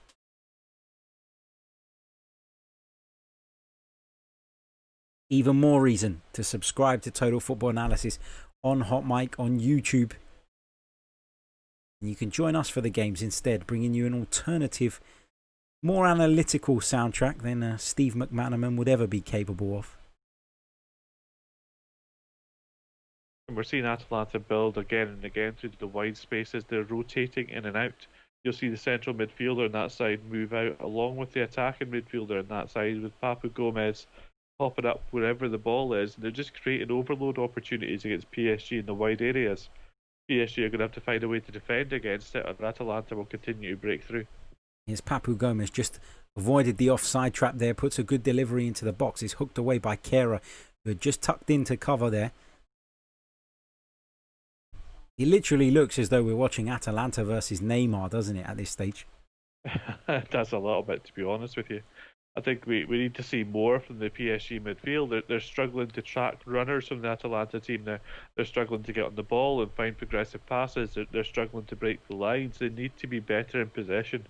Even more reason to subscribe to Total Football Analysis on Hot Mic on YouTube. And you can join us for the games instead, bringing you an alternative, more analytical soundtrack than Steve McManaman would ever be capable of. And we're seeing Atalanta build again and again through the wide spaces. They're rotating in and out. You'll see the central midfielder on that side move out, along with the attacking midfielder on that side, with Papu Gomez popping up wherever the ball is. And they're just creating overload opportunities against PSG in the wide areas. PSG are going to have to find a way to defend against it, or Atalanta will continue to break through. Here's Papu Gomez, just avoided the offside trap there, puts a good delivery into the box. It's hooked away by Kera, who had just tucked into cover there. He literally looks as though we're watching Atalanta versus Neymar, doesn't it, at this stage? It does a little bit, to be honest with you. I think we need to see more from the PSG midfield. They're struggling to track runners from the Atalanta team. They're struggling to get on the ball and find progressive passes. They're struggling to break the lines. They need to be better in possession.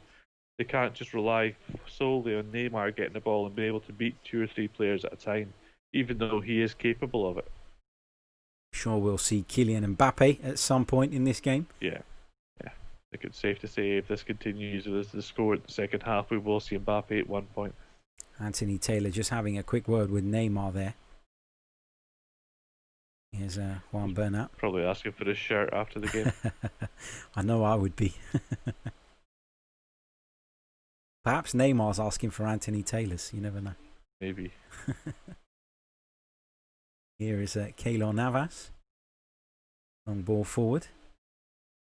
They can't just rely solely on Neymar getting the ball and being able to beat 2 or 3 players at a time, even though he is capable of it. Sure, we'll see Kylian Mbappe at some point in this game. Yeah. I think it's safe to say if this continues with the score in the second half, we will see Mbappe at one point. Anthony Taylor just having a quick word with Neymar there. Here's Juan Bernat. Probably asking for his shirt after the game. I know I would be. Perhaps Neymar's asking for Anthony Taylor's. You never know. Maybe. Here is Keylor Navas. Long ball forward.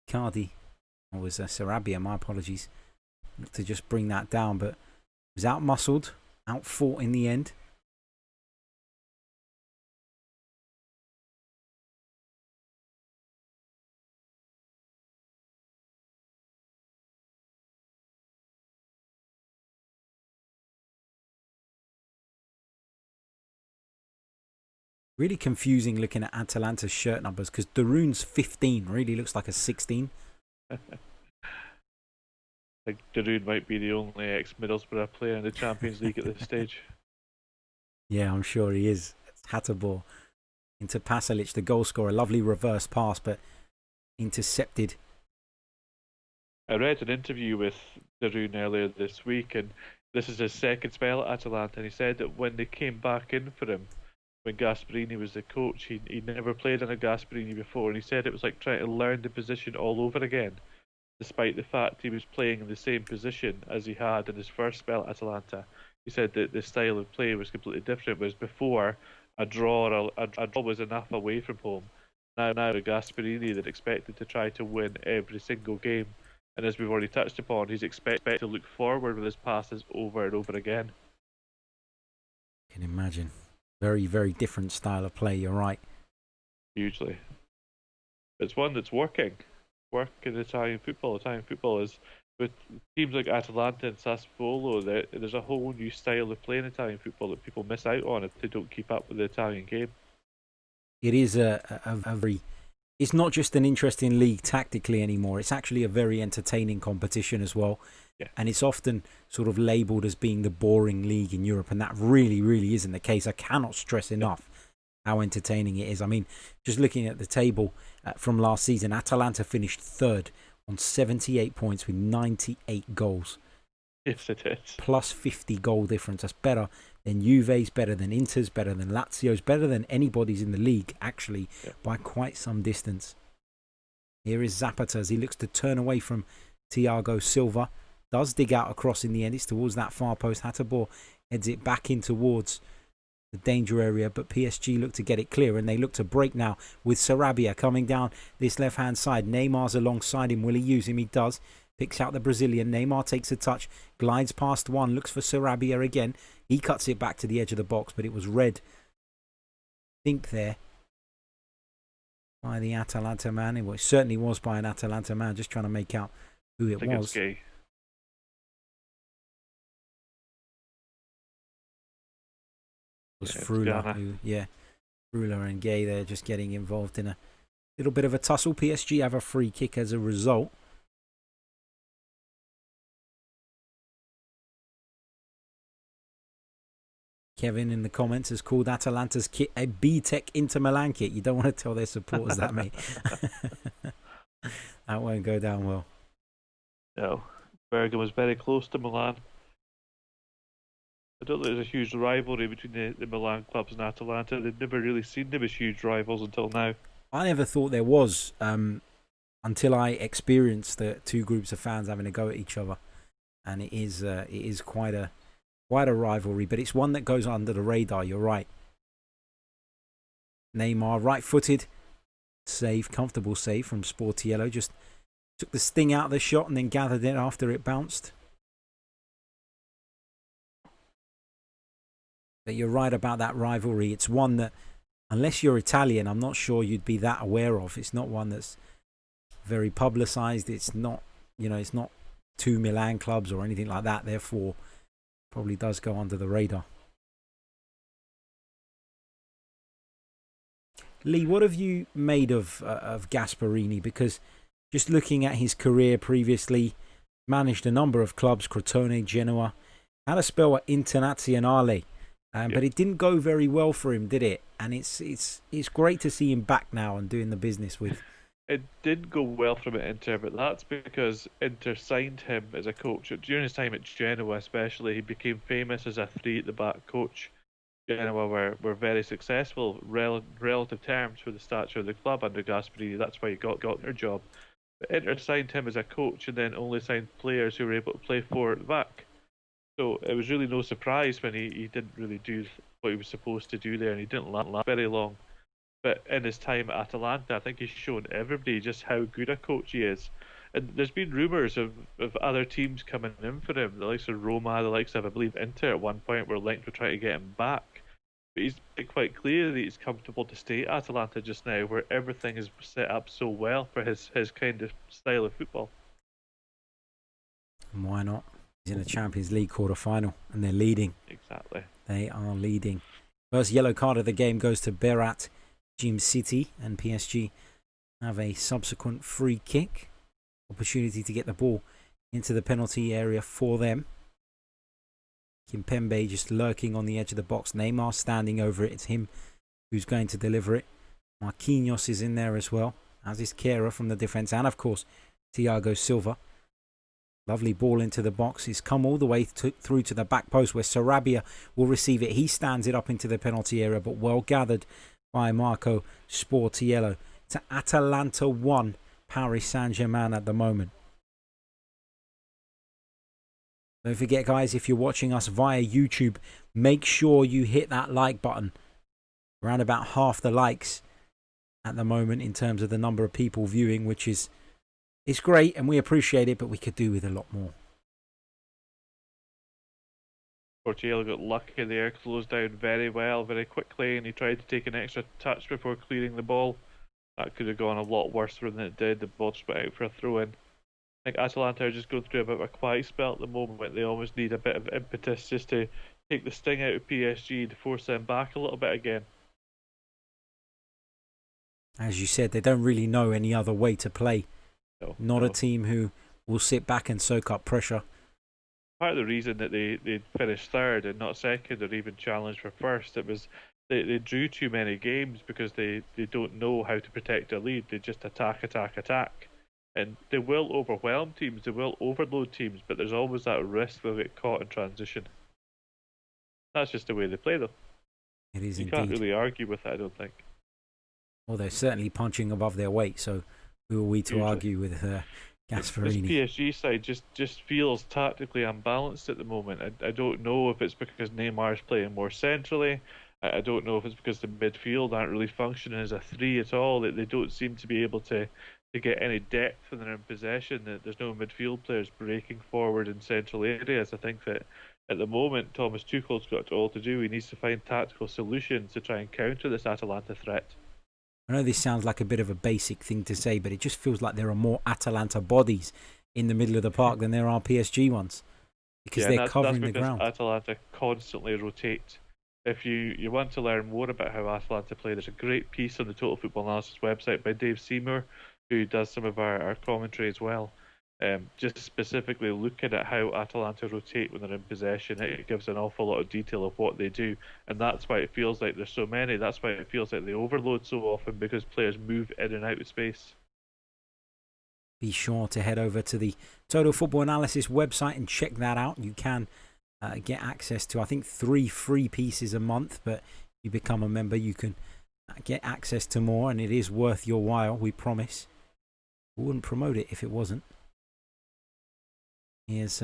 Cardi. Or was Sarabia, my apologies. Looked to just bring that down, but was out-muscled, out-fought in the end. Really confusing looking at Atalanta's shirt numbers because Darun's 15 really looks like a 16. I think Darun might be the only ex-Middlesbrough player in the Champions League at this stage. Yeah, I'm sure he is. It's Hatterbaugh into Pasalic, the goal scorer. Lovely reverse pass, but intercepted. I read an interview with Darun earlier this week, and this is his second spell at Atalanta, and he said that when they came back in for him, when Gasperini was the coach, he never played under Gasperini before, and he said it was like trying to learn the position all over again, despite the fact he was playing in the same position as he had in his first spell at Atalanta. He said that the style of play was completely different, whereas before a draw was enough away from home. Now a Gasperini that expected to try to win every single game, and as we've already touched upon, he's expected to look forward with his passes over and over again. I can imagine. Very, very different style of play, you're right. Hugely. It's one that's working in Italian football. Italian football is, with teams like Atalanta and Sassuolo, there's a whole new style of playing Italian football that people miss out on if they don't keep up with the Italian game. It is a very... It's not just an interesting league tactically anymore. It's actually a very entertaining competition as well. Yeah. And it's often sort of labelled as being the boring league in Europe, and that really, really isn't the case. I cannot stress enough how entertaining it is. I mean, just looking at the table from last season, Atalanta finished third on 78 points with 98 goals. Yes, it is. Plus 50 goal difference. That's better than Juve's, better than Inter's, better than Lazio's, better than anybody's in the league, actually, by quite some distance. Here is Zapata as he looks to turn away from Thiago Silva. Does dig out across in the end. It's towards that far post. Hatterbaugh heads it back in towards the danger area, but PSG look to get it clear, and they look to break now with Sarabia coming down this left-hand side. Neymar's alongside him. Will he use him? He does. Picks out the Brazilian. Neymar takes a touch, glides past one, looks for Sarabia again. He cuts it back to the edge of the box, but it was red, I think, there by the Atalanta man. It certainly was by an Atalanta man, just trying to make out who it was. It's gay. It was Frula, Frula and Gay there just getting involved in a little bit of a tussle. PSG have a free kick as a result. Kevin in the comments has called Atalanta's kit a B-Tech Inter Milan kit. You don't want to tell their supporters that, mate. That won't go down well. No. Bergamo was very close to Milan. I don't think there's a huge rivalry between the Milan clubs and Atalanta. They've never really seen them as huge rivals until now. I never thought there was until I experienced the two groups of fans having a go at each other. And it is quite a rivalry, but it's one that goes under the radar. You're right. Neymar, right-footed save, comfortable save from Sportiello. Just took the sting out of the shot and then gathered it after it bounced. But you're right about that rivalry. It's one that, unless you're Italian, I'm not sure you'd be that aware of. It's not one that's very publicised. It's not, it's not two Milan clubs or anything like that. Therefore, probably does go under the radar. Lee, what have you made of Gasperini? Because just looking at his career previously, managed a number of clubs, Crotone, Genoa, had a spell at Internazionale, but it didn't go very well for him, did it? And it's great to see him back now and doing the business with. It did go well for him at Inter, but that's because Inter signed him as a coach. During his time at Genoa especially, he became famous as a three-at-the-back coach. Genoa were very successful, relative terms for the stature of the club under Gasperini. That's why he got their job. But Inter signed him as a coach and then only signed players who were able to play forward at the back. So it was really no surprise when he didn't really do what he was supposed to do there, and he didn't last very long. But in his time at Atalanta, I think he's shown everybody just how good a coach he is. And there's been rumours of other teams coming in for him. The likes of Roma, the likes of, I believe, Inter at one point were linked with trying to get him back. But he's made quite clear that he's comfortable to stay at Atalanta just now, where everything is set up so well for his kind of style of football. And why not? He's in a Champions League quarter-final, and they're leading. Exactly. They are leading. First yellow card of the game goes to Berat Jimsiti, and PSG have a subsequent free kick. Opportunity to get the ball into the penalty area for them. Kimpembe just lurking on the edge of the box. Neymar standing over it. It's him who's going to deliver it. Marquinhos is in there as well, as is Kehrer from the defence, and of course Thiago Silva. Lovely ball into the box. He's come all the way through to the back post where Sarabia will receive it. He stands it up into the penalty area, but well gathered by Marco Sportiello. It's Atalanta 1, Paris Saint-Germain at the moment. Don't forget, guys, if you're watching us via YouTube, make sure you hit that like button. Around about half the likes at the moment in terms of the number of people viewing, which is it's great and we appreciate it, but we could do with a lot more. Portiello got lucky there, closed down very well, very quickly, and he tried to take an extra touch before clearing the ball. That could have gone a lot worse than it did. The ball just went out for a throw-in. I think Atalanta are just going through a bit of a quiet spell at the moment. They almost need a bit of impetus just to take the sting out of PSG to force them back a little bit again. As you said, they don't really know any other way to play. Not a team who will sit back and soak up pressure. Part of the reason that they finished third and not second or even challenged for first, it was they drew too many games because they don't know how to protect a lead. They just attack. And they will overwhelm teams, they will overload teams, but there's always that risk they'll get caught in transition. That's just the way they play, though. It is indeed. You can't really argue with that, I don't think. Well, they're certainly punching above their weight, so who are we to argue with Gasperini? This PSG side just feels tactically unbalanced at the moment. I don't know if it's because Neymar is playing more centrally. I don't know if it's because the midfield aren't really functioning as a three at all. They don't seem to be able to get any depth when they're in possession. There's no midfield players breaking forward in central areas. I think that at the moment Thomas Tuchel's got all to do. He needs to find tactical solutions to try and counter this Atalanta threat. I know this sounds like a bit of a basic thing to say, but it just feels like there are more Atalanta bodies in the middle of the park than there are PSG ones, because they're covering the ground. Atalanta constantly rotate. If you want to learn more about how Atalanta play, there's a great piece on the Total Football Analysis website by Dave Seymour, who does some of our commentary as well. Just specifically looking at how Atalanta rotate when they're in possession, it gives an awful lot of detail of what they do, and that's why it feels like there's so many. That's why it feels like they overload so often, because players move in and out of space. Be sure to head over to the Total Football Analysis website and check that out. You can get access to, I think, 3 free pieces a month, but if you become a member, you can get access to more, and it is worth your while, we promise. We wouldn't promote it if it wasn't. Here's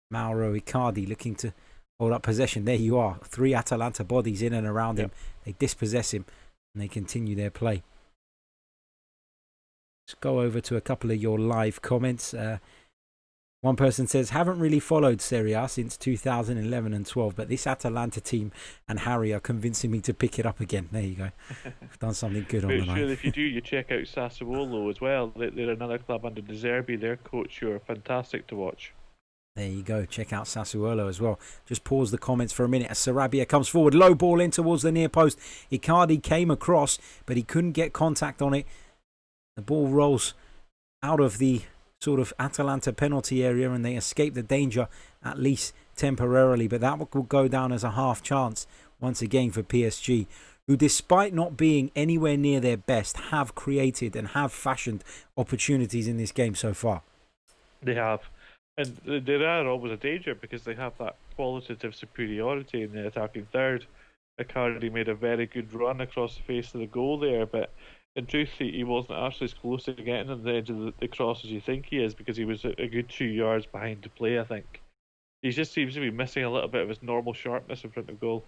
Mauro Icardi looking to hold up possession. There you are. 3 Atalanta bodies in and around him. They dispossess him and they continue their play. Let's go over to a couple of your live comments. One person says, haven't really followed Serie A since 2011 and 12, but this Atalanta team and Harry are convincing me to pick it up again. There you go. I've done something good on the night. If you do, you check out Sassuolo as well. They're another club under De Zerbi, their coach, who are fantastic to watch. There you go. Check out Sassuolo as well. Just pause the comments for a minute as Sarabia comes forward. Low ball in towards the near post. Icardi came across, but he couldn't get contact on it. The ball rolls out of the sort of Atalanta penalty area and they escape the danger, at least temporarily, but that will go down as a half chance once again for PSG, who, despite not being anywhere near their best, have created and have fashioned opportunities in this game so far. They have, and there are always a danger because they have that qualitative superiority in the attacking third. Icardi made a very good run across the face of the goal there, but in truth, he wasn't actually as close to getting on the edge of the cross as you think he is, because he was a good 2 yards behind the play, I think. He just seems to be missing a little bit of his normal sharpness in front of goal.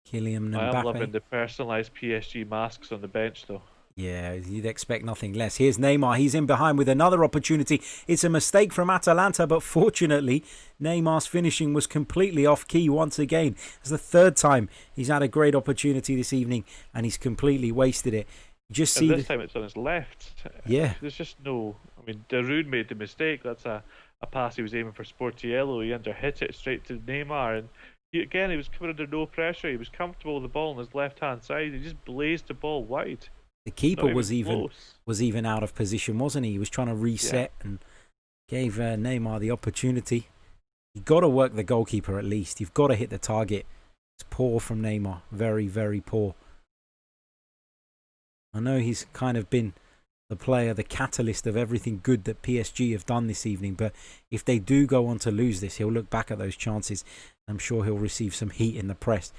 Kylian I am loving Mbappe. the personalised PSG masks on the bench, though. Yeah, you'd expect nothing less. Here's Neymar. He's in behind with another opportunity. It's a mistake from Atalanta, but fortunately, Neymar's finishing was completely off key once again. It's the third time he's had a great opportunity this evening, and he's completely wasted it. Just see and this time it's on his left. Yeah. There's just no... I mean, Daroon made the mistake. That's a pass he was aiming for Sportiello. He underhit it straight to Neymar, and he was coming under no pressure. He was comfortable with the ball on his left-hand side. He just blazed the ball wide. The keeper was even out of position, wasn't he? He was trying to reset and gave Neymar the opportunity. You've got to work the goalkeeper at least. You've got to hit the target. It's poor from Neymar. Very, very poor. I know he's kind of been the player, the catalyst of everything good that PSG have done this evening, but if they do go on to lose this, he'll look back at those chances. I'm sure he'll receive some heat in the press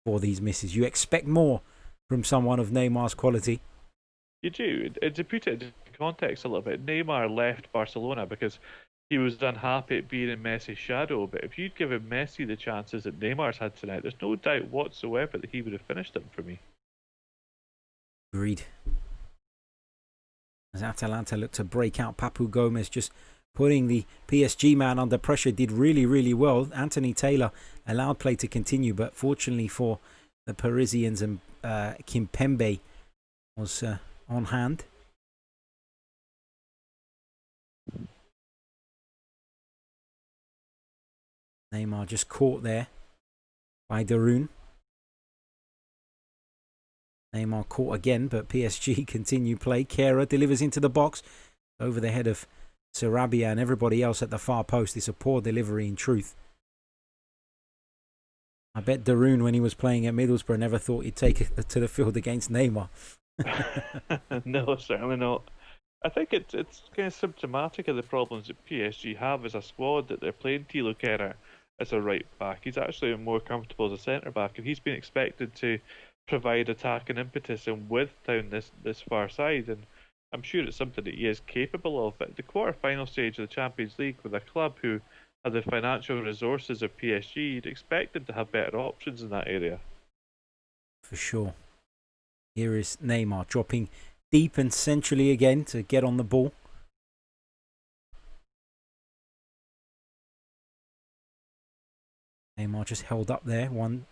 for these misses. You expect more from someone of Neymar's quality. You do. To put it in context a little bit, Neymar left Barcelona because he was unhappy at being in Messi's shadow. But if you'd given Messi the chances that Neymar's had tonight, there's no doubt whatsoever that he would have finished them for me. Agreed. As Atalanta look to break out, Papu Gomez just putting the PSG man under pressure, did really, really well. Anthony Taylor allowed play to continue, but fortunately for the Parisians, and Kimpembe was on hand. Neymar just caught there by Daroon. Neymar caught again, but PSG continue play. Kehrer delivers into the box over the head of Sarabia and everybody else at the far post. It's a poor delivery in truth. I bet Daroon, when he was playing at Middlesbrough, never thought he'd take it to the field against Neymar. No, certainly not. I think it's kind of symptomatic of the problems that PSG have as a squad, that they're playing Thilo Kehrer as a right back. He's actually more comfortable as a centre back, and he's been expected to provide attack and impetus and width down this far side, and I'm sure it's something that he is capable of. But at the quarter-final stage of the Champions League, with a club who have the financial resources of PSG, you'd expect them to have better options in that area. For sure. Here is Neymar dropping deep and centrally again to get on the ball. Neymar just held up there, won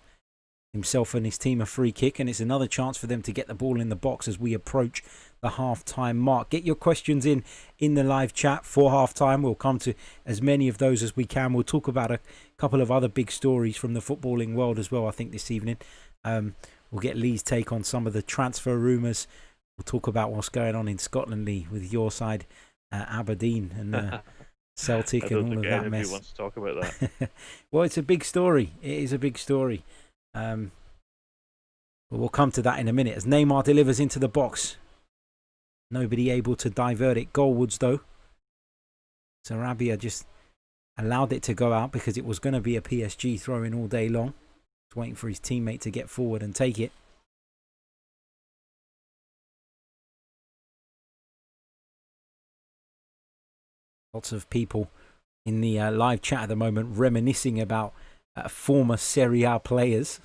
himself and his team a free kick, and it's another chance for them to get the ball in the box as we approach the half-time mark. Get your questions in the live chat for half-time. We'll come to as many of those as we can. We'll talk about a couple of other big stories from the footballing world as well, I think, this evening. We'll get Lee's take on some of the transfer rumours. We'll talk about what's going on in Scotland, Lee, with your side, Aberdeen and Celtic and all of that mess. Wants to talk about that. Well, it's a big story. It is a big story. But we'll come to that in a minute as Neymar delivers into the box. Nobody able to divert it goalwards, though. Sarabia just allowed it to go out because it was going to be a PSG throw-in all day long. He's waiting for his teammate to get forward and take it. Lots of people in the live chat at the moment reminiscing about former Serie A players.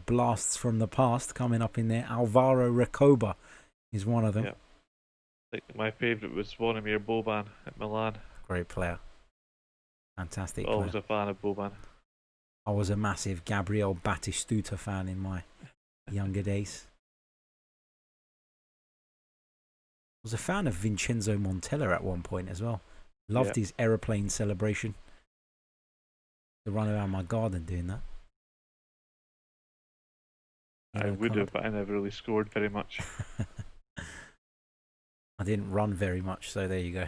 Blasts from the past coming up in there. Alvaro Recoba is one of them. Yeah. I think my favourite was Zvonimir Boban at Milan. Great player. Fantastic player. Always a fan of Boban. I was a massive Gabriel Batistuta fan in my younger days. I was a fan of Vincenzo Montella at one point as well. Loved his aeroplane celebration. To run around my garden doing that. I would have, but I never really scored very much. I didn't run very much, so there you go.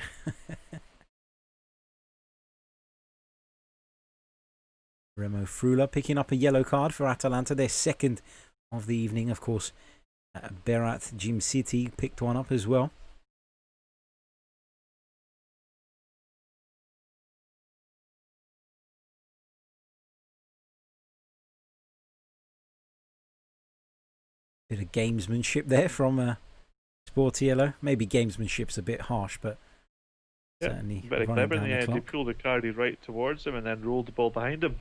Remo Frula picking up a yellow card for Atalanta, their second of the evening. Of course, Berat Jim City picked one up as well. Bit of gamesmanship there from Sportiello. Maybe gamesmanship's a bit harsh, but certainly Very running clever. down the They clock. pulled the Cardi right towards him and then rolled the ball behind him.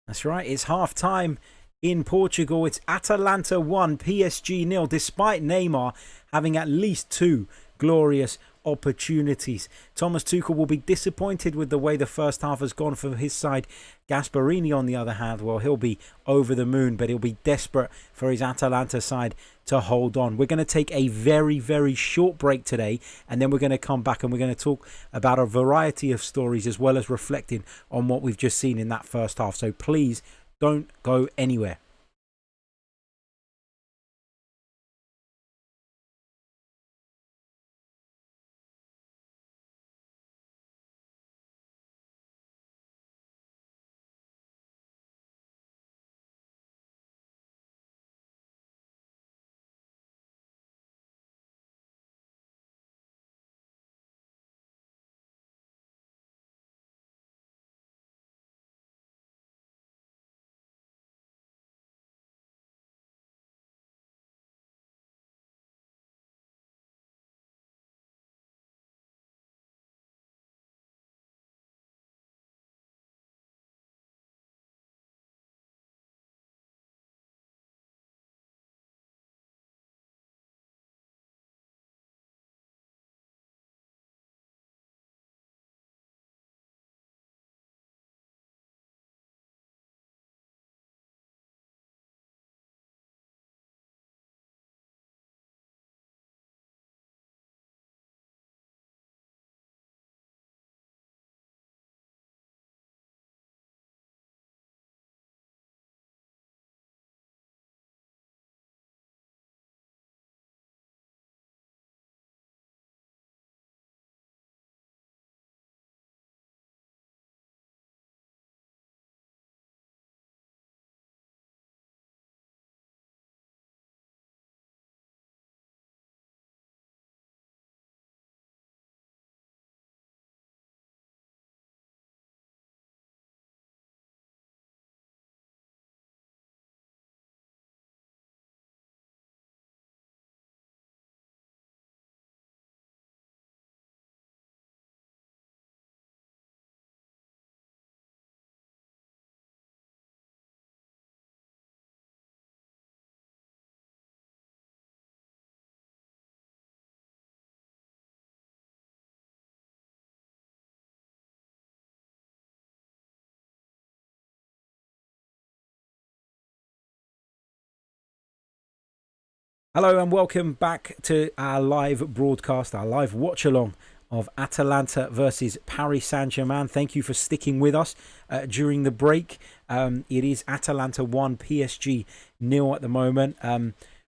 That's right. It's half time in Portugal. It's Atalanta 1, PSG 0, despite Neymar having at least 2 glorious opportunities. Thomas Tuchel will be disappointed with the way the first half has gone for his side. Gasperini, on the other hand, well, he'll be over the moon, but he'll be desperate for his Atalanta side to hold on. We're going to take a very, very short break today, and then we're going to come back and we're going to talk about a variety of stories as well as reflecting on what we've just seen in that first half. So please don't go anywhere. Hello and welcome back to our live broadcast, our live watch along of Atalanta versus Paris Saint-Germain. Thank you for sticking with us during the break. It is Atalanta 1, PSG 0 at the moment.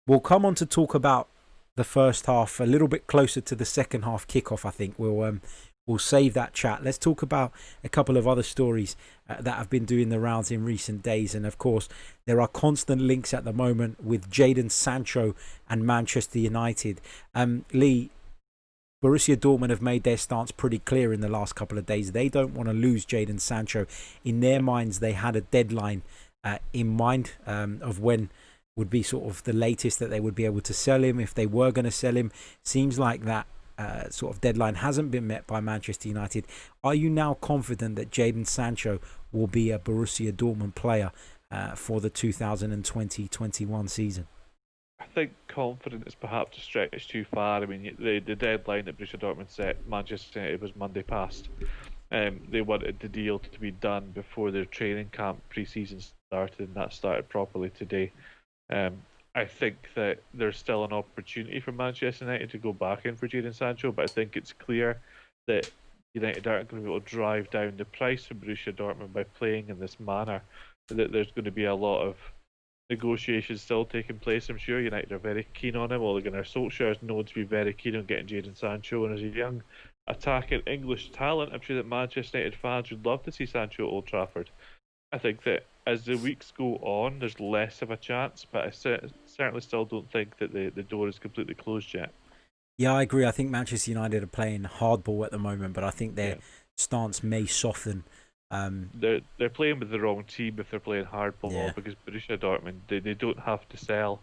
We'll come on to talk about the first half a little bit closer to the second half kickoff. I think we'll save that chat. Let's talk about a couple of other stories that have been doing the rounds in recent days. And of course, there are constant links at the moment with Jadon Sancho and Manchester United. Lee, Borussia Dortmund have made their stance pretty clear in the last couple of days. They don't want to lose Jadon Sancho. In their minds, they had a deadline in mind of when would be sort of the latest that they would be able to sell him if they were going to sell him. Seems like that sort of deadline hasn't been met by Manchester United. Are you now confident that Jadon Sancho will be a Borussia Dortmund player for the 2020-21 season? I think confident is perhaps a stretch too far. I mean, the deadline that Borussia Dortmund set Manchester United was Monday past. They wanted the deal to be done before their training camp pre-season started, and that started properly today. I think that there's still an opportunity for Manchester United to go back in for Jadon Sancho, but I think it's clear that United aren't going to be able to drive down the price for Borussia Dortmund by playing in this manner. That there's going to be a lot of negotiations still taking place. I'm sure United are very keen on him. Ole Gunnar Solskjaer is known to be very keen on getting Jadon Sancho, and as a young attacking English talent, I'm sure that Manchester United fans would love to see Sancho at Old Trafford. I think that as the weeks go on, there's less of a chance, but I certainly still don't think that the door is completely closed yet. Yeah, I agree. I think Manchester United are playing hardball at the moment, but I think their stance may soften. They're playing with the wrong team if they're playing hardball, because Borussia Dortmund, they don't have to sell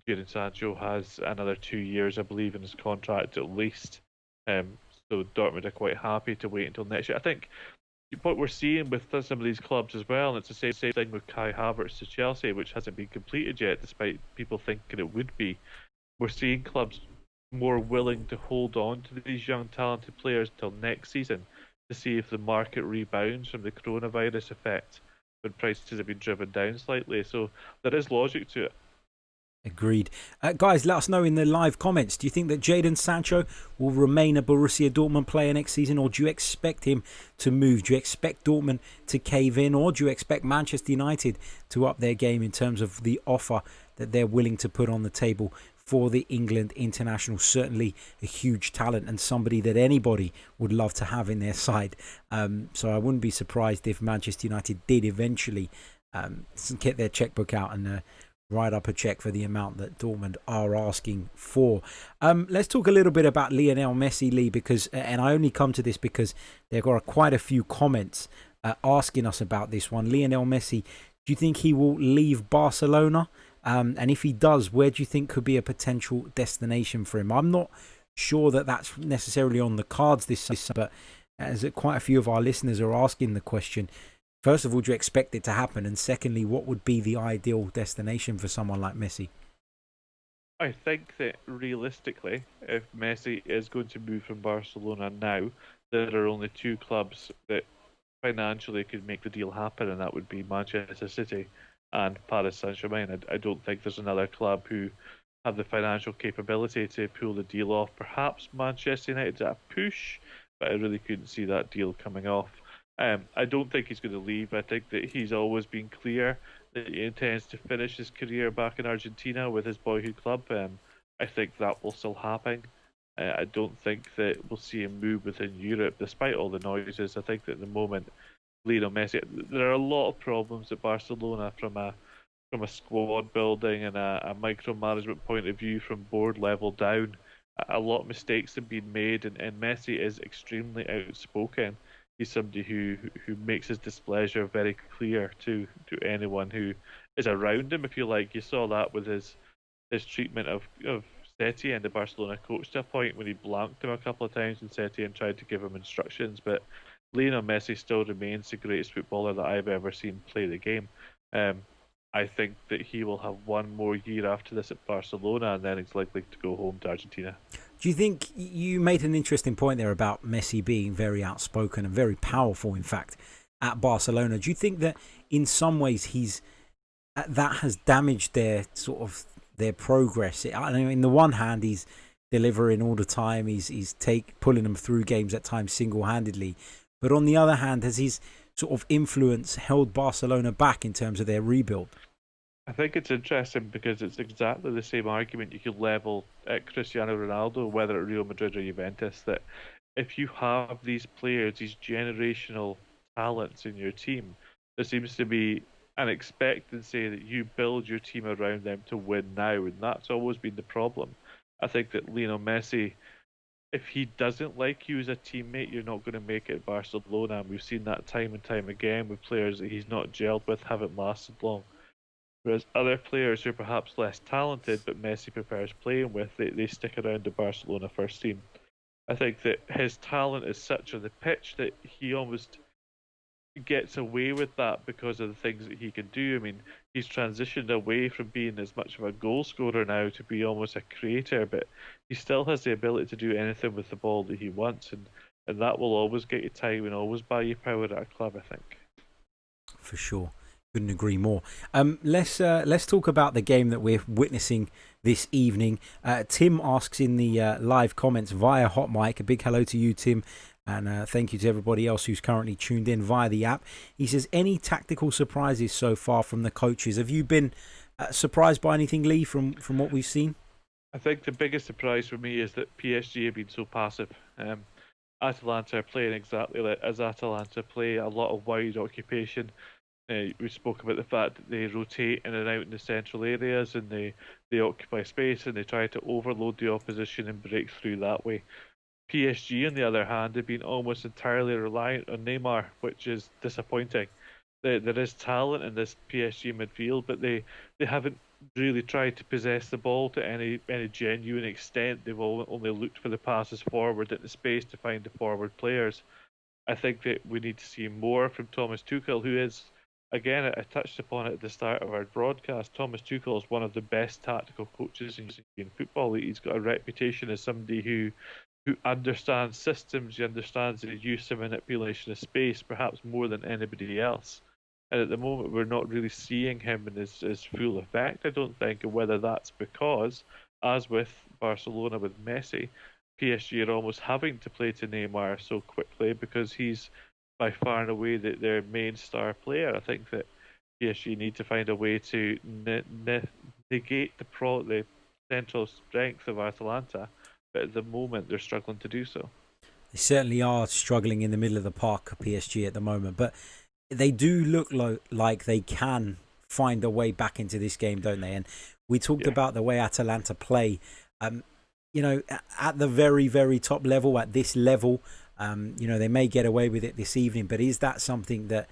Jadon Sancho has another 2 years, I believe, in his contract at least. So Dortmund are quite happy to wait until next year. I think what we're seeing with some of these clubs as well, and it's the same thing with Kai Havertz to Chelsea, which hasn't been completed yet, despite people thinking it would be. We're seeing clubs more willing to hold on to these young talented players till next season to see if the market rebounds from the coronavirus effect when prices have been driven down slightly. So there is logic to it. Agreed. Guys, let us know in the live comments. Do you think that Jadon Sancho will remain a Borussia Dortmund player next season, or do you expect him to move? Do you expect Dortmund to cave in, or do you expect Manchester United to up their game in terms of the offer that they're willing to put on the table for the England international? Certainly a huge talent and somebody that anybody would love to have in their side. So I wouldn't be surprised if Manchester United did eventually get their checkbook out and write up a check for the amount that Dortmund are asking for. Let's talk a little bit about Lionel Messi, Lee, because, and I only come to this because there are quite a few comments asking us about this one. Lionel Messi, do you think he will leave Barcelona? And if he does, where do you think could be a potential destination for him? I'm not sure that that's necessarily on the cards this summer, but as quite a few of our listeners are asking the question, first of all, do you expect it to happen? And secondly, what would be the ideal destination for someone like Messi? I think that realistically, if Messi is going to move from Barcelona now, there are only two clubs that financially could make the deal happen, and that would be Manchester City and Paris Saint-Germain. I don't think there's another club who have the financial capability to pull the deal off. Perhaps Manchester United at a push, but I really couldn't see that deal coming off. I don't think he's going to leave. I think that he's always been clear that he intends to finish his career back in Argentina with his boyhood club. I think that will still happen. I don't think that we'll see him move within Europe, despite all the noises. I think that at the moment, Lionel Messi, there are a lot of problems at Barcelona from a squad building and a micromanagement point of view from board level down. A lot of mistakes have been made, and Messi is extremely outspoken. He's somebody who makes his displeasure very clear to anyone who is around him, if you like. You saw that with his treatment of Setien, the Barcelona coach, to a point when he blanked him a couple of times and Setien tried to give him instructions. But Lionel Messi still remains the greatest footballer that I've ever seen play the game. I think that he will have one more year after this at Barcelona, and then he's likely to go home to Argentina. Do you think you made an interesting point there about Messi being very outspoken and very powerful, in fact, at Barcelona? Do you think that in some ways that has damaged their progress? I mean, in the one hand, he's delivering all the time. He's pulling them through games at times single-handedly. But on the other hand, has his sort of influence held Barcelona back in terms of their rebuild? I think it's interesting because it's exactly the same argument you could level at Cristiano Ronaldo, whether at Real Madrid or Juventus, that if you have these players, these generational talents in your team, there seems to be an expectancy that you build your team around them to win now, and that's always been the problem. I think that Lionel Messi, if he doesn't like you as a teammate, you're not going to make it at Barcelona, and we've seen that time and time again with players that he's not gelled with, haven't lasted long. Whereas other players who are perhaps less talented, but Messi prefers playing with, they stick around the Barcelona first team. I think that his talent is such on the pitch that he almost gets away with that because of the things that he can do. I mean, he's transitioned away from being as much of a goal scorer now to be almost a creator, but he still has the ability to do anything with the ball that he wants, and that will always get you time and always buy you power at a club, I think. For sure. Couldn't agree more. Let's talk about the game that we're witnessing this evening. Tim asks in the live comments via Hot Mic. A big hello to you, Tim, and thank you to everybody else who's currently tuned in via the app. He says, any tactical surprises so far from the coaches? Have you been surprised by anything, Lee, from what we've seen? I think the biggest surprise for me is that PSG have been so passive. Atalanta are playing exactly as Atalanta play, a lot of wide occupation. We spoke about the fact that they rotate in and out in the central areas, and they occupy space, and they try to overload the opposition and break through that way. PSG, on the other hand, have been almost entirely reliant on Neymar, which is disappointing. there is talent in this PSG midfield, but they haven't really tried to possess the ball to any genuine extent. They've only looked for the passes forward into space to find the forward players. I think that we need to see more from Thomas Tuchel, who is, again, I touched upon it at the start of our broadcast. Thomas Tuchel is one of the best tactical coaches in football. He's got a reputation as somebody who understands systems, he understands the use and manipulation of space, perhaps more than anybody else. And at the moment, we're not really seeing him in his full effect, I don't think, and whether that's because, as with Barcelona with Messi, PSG are almost having to play to Neymar so quickly because he's by far and away their main star player. I think that PSG need to find a way to negate the central strength of Atalanta, but at the moment they're struggling to do so. They certainly are struggling in the middle of the park, PSG, at the moment, but they do look like they can find a way back into this game, don't they? And we talked about the way Atalanta play. You know, at the very, very top level, at this level, you know, they may get away with it this evening, but is that something that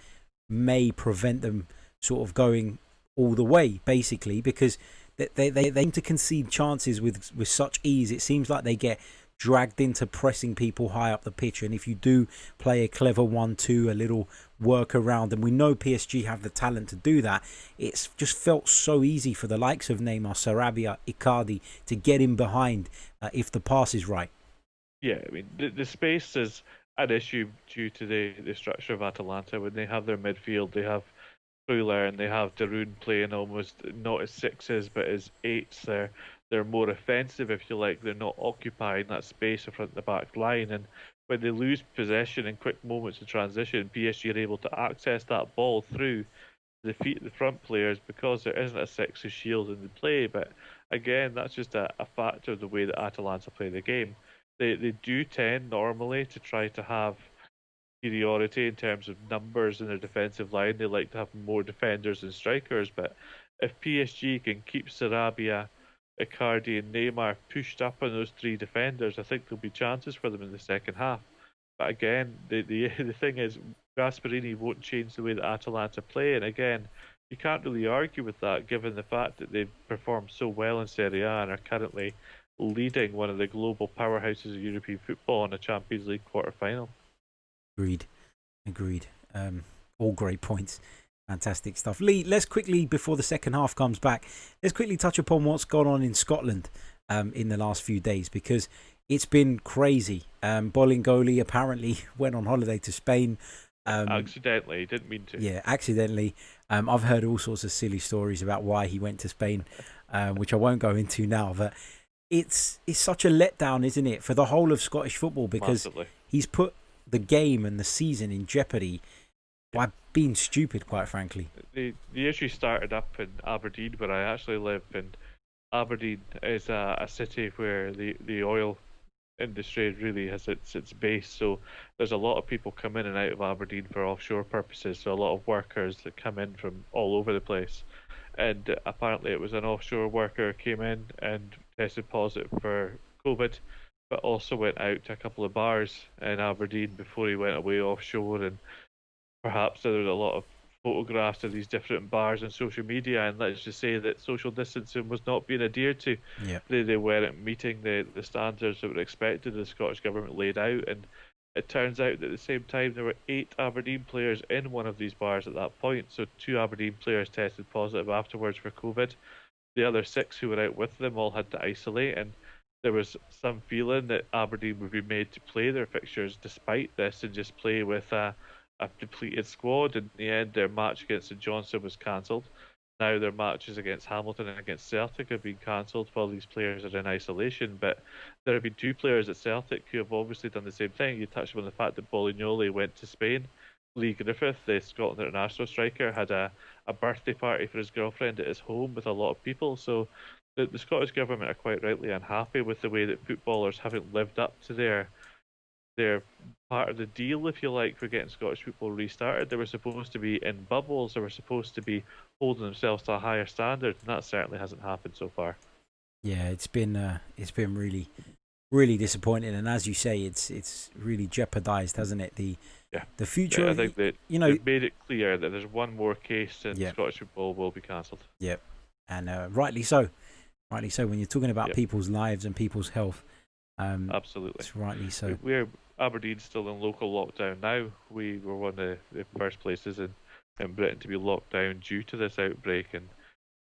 may prevent them sort of going all the way, basically? Because they aim to concede chances with such ease. It seems like they get dragged into pressing people high up the pitch, and if you do play a clever 1-2, a little work around, and we know PSG have the talent to do that, it's just felt so easy for the likes of Neymar, Sarabia, Icardi to get in behind if the pass is right. Yeah, I mean, the space is an issue due to the structure of Atalanta. When they have their midfield, they have Fuller and they have Darun playing almost not as sixes but as eights. They're more offensive, if you like. They're not occupying that space in front of the back line. And when they lose possession in quick moments of transition, PSG are able to access that ball through the feet of the front players because there isn't a six who's shielding the play. But again, that's just a factor of the way that Atalanta play the game. They do tend normally to try to have superiority in terms of numbers in their defensive line. They like to have more defenders than strikers, but if PSG can keep Sarabia, Icardi and Neymar pushed up on those three defenders, I think there'll be chances for them in the second half. But again, the thing is, Gasperini won't change the way that Atalanta play, and again, you can't really argue with that given the fact that they've performed so well in Serie A and are currently leading one of the global powerhouses of European football in a Champions League quarter-final. Agreed. All great points. Fantastic stuff. Lee, let's quickly, before the second half comes back, let's quickly touch upon what's gone on in Scotland in the last few days, because it's been crazy. Bolingoli apparently went on holiday to Spain. Accidentally, didn't mean to. Yeah, accidentally. I've heard all sorts of silly stories about why he went to Spain, which I won't go into now, but it's such a letdown, isn't it, for the whole of Scottish football, because Massively. He's put the game and the season in jeopardy by being stupid, quite frankly. The issue started up in Aberdeen, where I actually live, and Aberdeen is a city where the oil industry really has its base. So there's a lot of people come in and out of Aberdeen for offshore purposes. So a lot of workers that come in from all over the place. And apparently it was an offshore worker came in and tested positive for COVID, but also went out to a couple of bars in Aberdeen before he went away offshore. And perhaps there was a lot of photographs of these different bars on social media, and let's just say that social distancing was not being adhered to. Yeah. They weren't meeting the standards that were expected, the Scottish Government laid out, and it turns out that at the same time there were 8 Aberdeen players in one of these bars at that point, so 2 Aberdeen players tested positive afterwards for COVID. The other 6 who were out with them all had to isolate, and there was some feeling that Aberdeen would be made to play their fixtures despite this and just play with a depleted squad. In the end, their match against St Johnstone was cancelled. Now their matches against Hamilton and against Celtic have been cancelled while these players are in isolation. But there have been 2 players at Celtic who have obviously done the same thing. You touched on the fact that Bolignoli went to Spain. Lee Griffith, the Scotland international striker, had a birthday party for his girlfriend at his home with a lot of people. So the Scottish Government are quite rightly unhappy with the way that footballers haven't lived up to their part of the deal, if you like, for getting Scottish football restarted. They were supposed to be in bubbles, they were supposed to be holding themselves to a higher standard, and that certainly hasn't happened so far. Yeah, it's been really, really disappointing. And as you say, it's really jeopardised, hasn't it? The future. Yeah, I think that they've made it clear that there's one more case and Scottish football will be cancelled. Yep, and rightly so. Rightly so. When you're talking about people's lives and people's health, absolutely, it's rightly so. Aberdeen's still in local lockdown now. We were one of the first places in Britain to be locked down due to this outbreak, and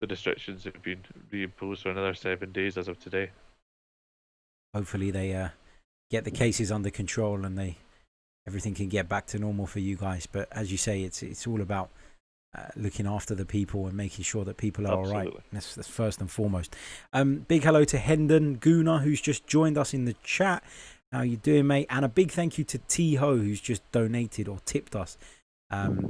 the restrictions have been reimposed for another 7 days as of today. Hopefully they get the cases under control and everything can get back to normal for you guys. But as you say, it's all about looking after the people and making sure that people are all right. That's first and foremost. Big hello to Hendon Guna, who's just joined us in the chat. How you doing, mate? And a big thank you to T-Ho, who's just donated or tipped us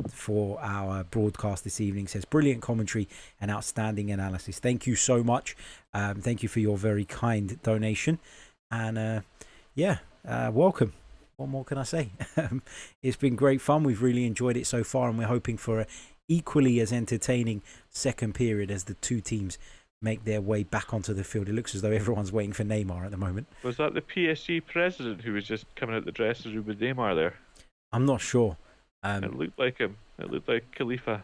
for our broadcast this evening. Says brilliant commentary and outstanding analysis. Thank you so much. Thank you for your very kind donation. And welcome. What more can I say? It's been great fun. We've really enjoyed it so far, and we're hoping for an equally as entertaining second period as the two teams make their way back onto the field. It looks as though everyone's waiting for Neymar at the moment. Was that the PSG president who was just coming out the dressing room with Neymar there? I'm not sure. It looked like him. It looked like Khalifa.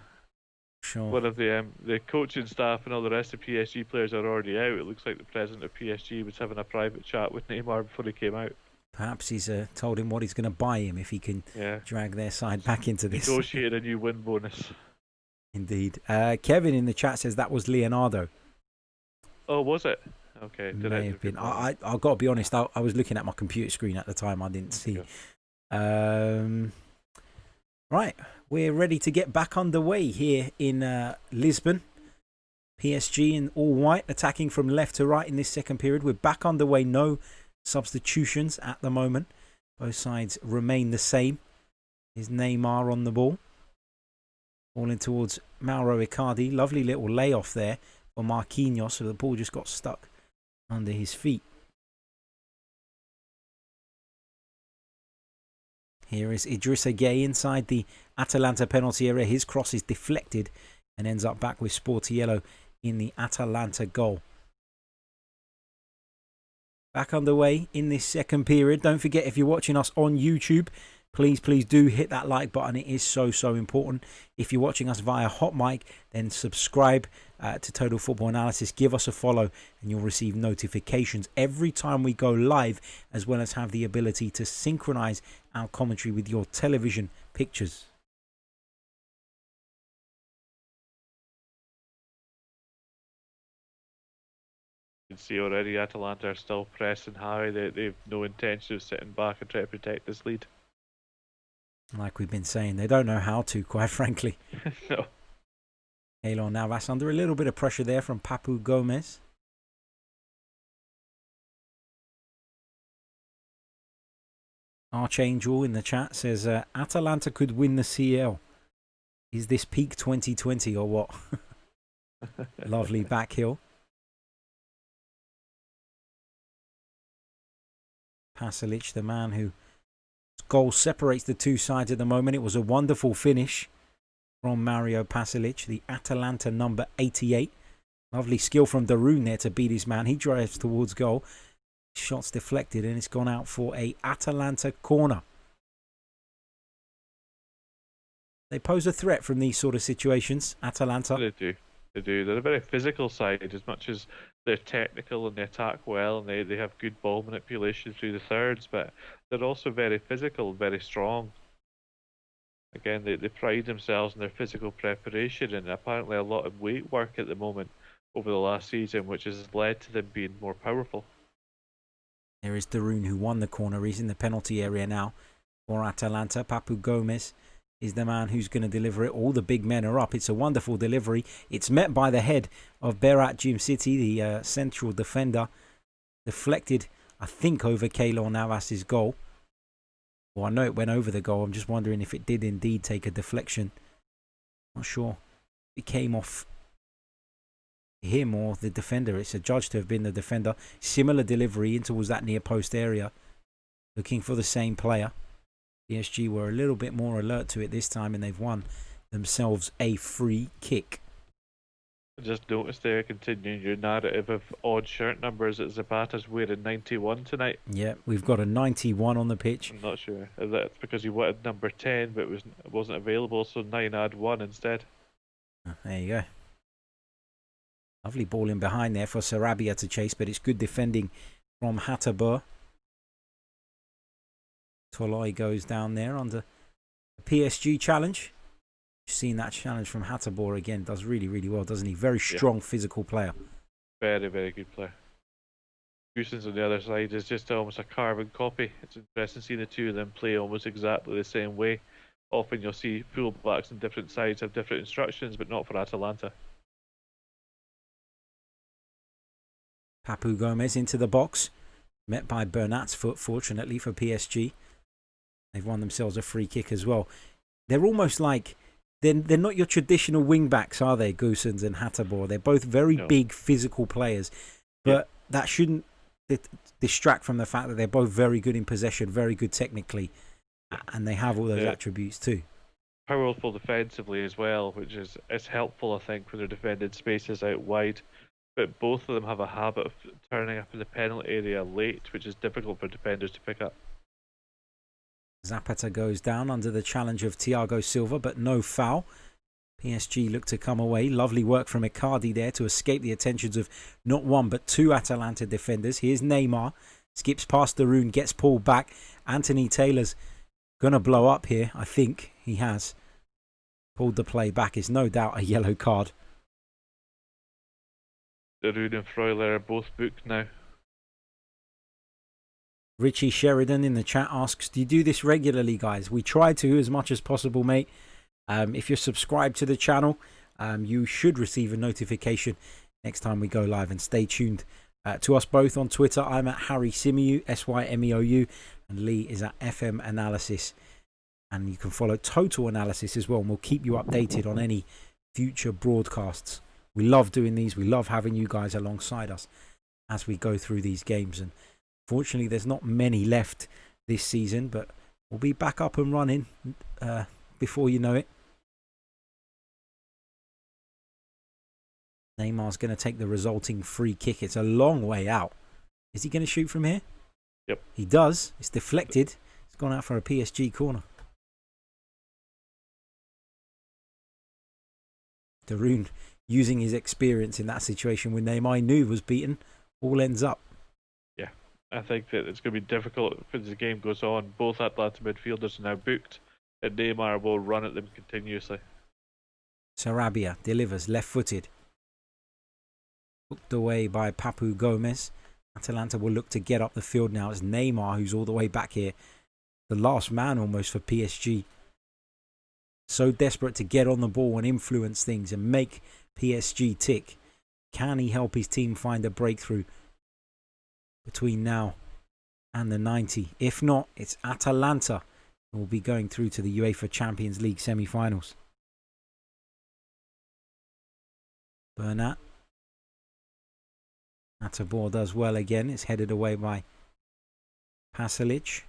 Sure. One of the coaching staff and all the rest of PSG players are already out. It looks like the president of PSG was having a private chat with Neymar before he came out. Perhaps he's told him what he's going to buy him if he can drag their side back into this. Negotiate a new win bonus. Indeed. Kevin in the chat says that was Leonardo. Oh, was it? Okay. May have been. I've got to be honest, I was looking at my computer screen at the time. I didn't see. Right. We're ready to get back underway here in Lisbon. PSG in all white, attacking from left to right in this second period. We're back underway. No substitutions at the moment. Both sides remain the same. Is Neymar on the ball. Ball in towards Mauro Icardi. Lovely little layoff there for Marquinhos. So the ball just got stuck under his feet. Here is Idrissa Gueye inside the Atalanta penalty area. His cross is deflected and ends up back with Sportiello in the Atalanta goal. Back underway in this second period. Don't forget, if you're watching us on YouTube, please do hit that like button. It is so important. If you're watching us via Hot Mic, then subscribe to Total Football Analysis. Give us a follow and you'll receive notifications every time we go live, as well as have the ability to synchronize our commentary with your television pictures. You can see already Atalanta are still pressing high. They've no intention of sitting back and trying to protect this lead. Like we've been saying, they don't know how to, quite frankly. No. Keylor Navas under a little bit of pressure there from Papu Gomez. Archangel in the chat says Atalanta could win the CL. Is this peak 2020 or what? Lovely back heel. Pasalic, the man whose goal separates the two sides at the moment. It was a wonderful finish from Mario Pasalic, the Atalanta number 88. Lovely skill from Darun there to beat his man. He drives towards goal. Shots deflected and it's gone out for a Atalanta corner. They pose a threat from these sort of situations, Atalanta. They do. They're a very physical side, as much as they're technical and they attack well and they have good ball manipulation through the thirds, but they're also very physical, very strong. Again, they pride themselves in their physical preparation and apparently a lot of weight work at the moment over the last season, which has led to them being more powerful. There is Darun, who won the corner. He's in the penalty area now for Atalanta. Papu Gomez is the man who's going to deliver it. All the big men are up. It's a wonderful delivery. It's met by the head of Berat Jimsiti, the central defender. Deflected, I think, over Keylor Navas' goal. Well, I know it went over the goal. I'm just wondering if it did indeed take a deflection. Not sure. It came off him or the defender. It's adjudged to have been the defender. Similar delivery in towards that near post area. Looking for the same player. PSG were a little bit more alert to it this time and they've won themselves a free kick. I just noticed there, continuing your narrative of odd shirt numbers, that Zapata's wearing 91 tonight. Yeah, we've got a 91 on the pitch. I'm not sure if that's because he wanted number 10, but it wasn't available, so 9 add 1 instead. There you go. Lovely ball in behind there for Sarabia to chase, but it's good defending from Hateboer. Toloi goes down there under the PSG challenge. You've seen that challenge from Hateboer again. Does really, really well, doesn't he? Very strong physical player. Very, very good player. Goossens on the other side is just almost a carbon copy. It's interesting seeing the two of them play almost exactly the same way. Often you'll see full-backs on different sides have different instructions, but not for Atalanta. Papu Gomez into the box. Met by Bernat's foot, fortunately for PSG. They've won themselves a free kick as well. They're almost like, they're not your traditional wing-backs, are they, Goossens and Hateboer? They're both very big physical players. But that shouldn't distract from the fact that they're both very good in possession, very good technically. And they have all those attributes too. Powerful defensively as well, which is helpful, I think, when they're defending spaces out wide. But both of them have a habit of turning up in the penalty area late, which is difficult for defenders to pick up. Zapata goes down under the challenge of Thiago Silva, but no foul. PSG look to come away. Lovely work from Icardi there to escape the attentions of not one but two Atalanta defenders. Here's Neymar. Skips past the Rune, gets pulled back. Anthony Taylor's going to blow up here. I think he has. Pulled the play back. It's no doubt a yellow card. De Rune and Freuler are both booked now. Richie Sheridan in the chat asks, do you do this regularly, guys? We try to as much as possible, mate. If you're subscribed to the channel, you should receive a notification next time we go live. And stay tuned to us both on Twitter. I'm at Harry Symeou, Symeou, and Lee is at FM Analysis. And you can follow Total Analysis as well, and we'll keep you updated on any future broadcasts. We love doing these. We love having you guys alongside us as we go through these games. And fortunately, there's not many left this season, but we'll be back up and running before you know it. Neymar's going to take the resulting free kick. It's a long way out. Is he going to shoot from here? Yep. He does. It's deflected. It's gone out for a PSG corner. De Rune using his experience in that situation when Neymar knew was beaten. All ends up. Yeah, I think that it's going to be difficult as the game goes on. Both Atlanta midfielders are now booked, and Neymar will run at them continuously. Sarabia delivers left-footed. Hooked away by Papu Gomez. Atalanta will look to get up the field now. It's Neymar who's all the way back here. The last man almost for PSG. So desperate to get on the ball and influence things and make PSG tick. Can he help his team find a breakthrough between now and the 90? If not, it's Atalanta who will be going through to the UEFA Champions League semi-finals. Bernat. Hateboer does well again. It's headed away by Pasalic.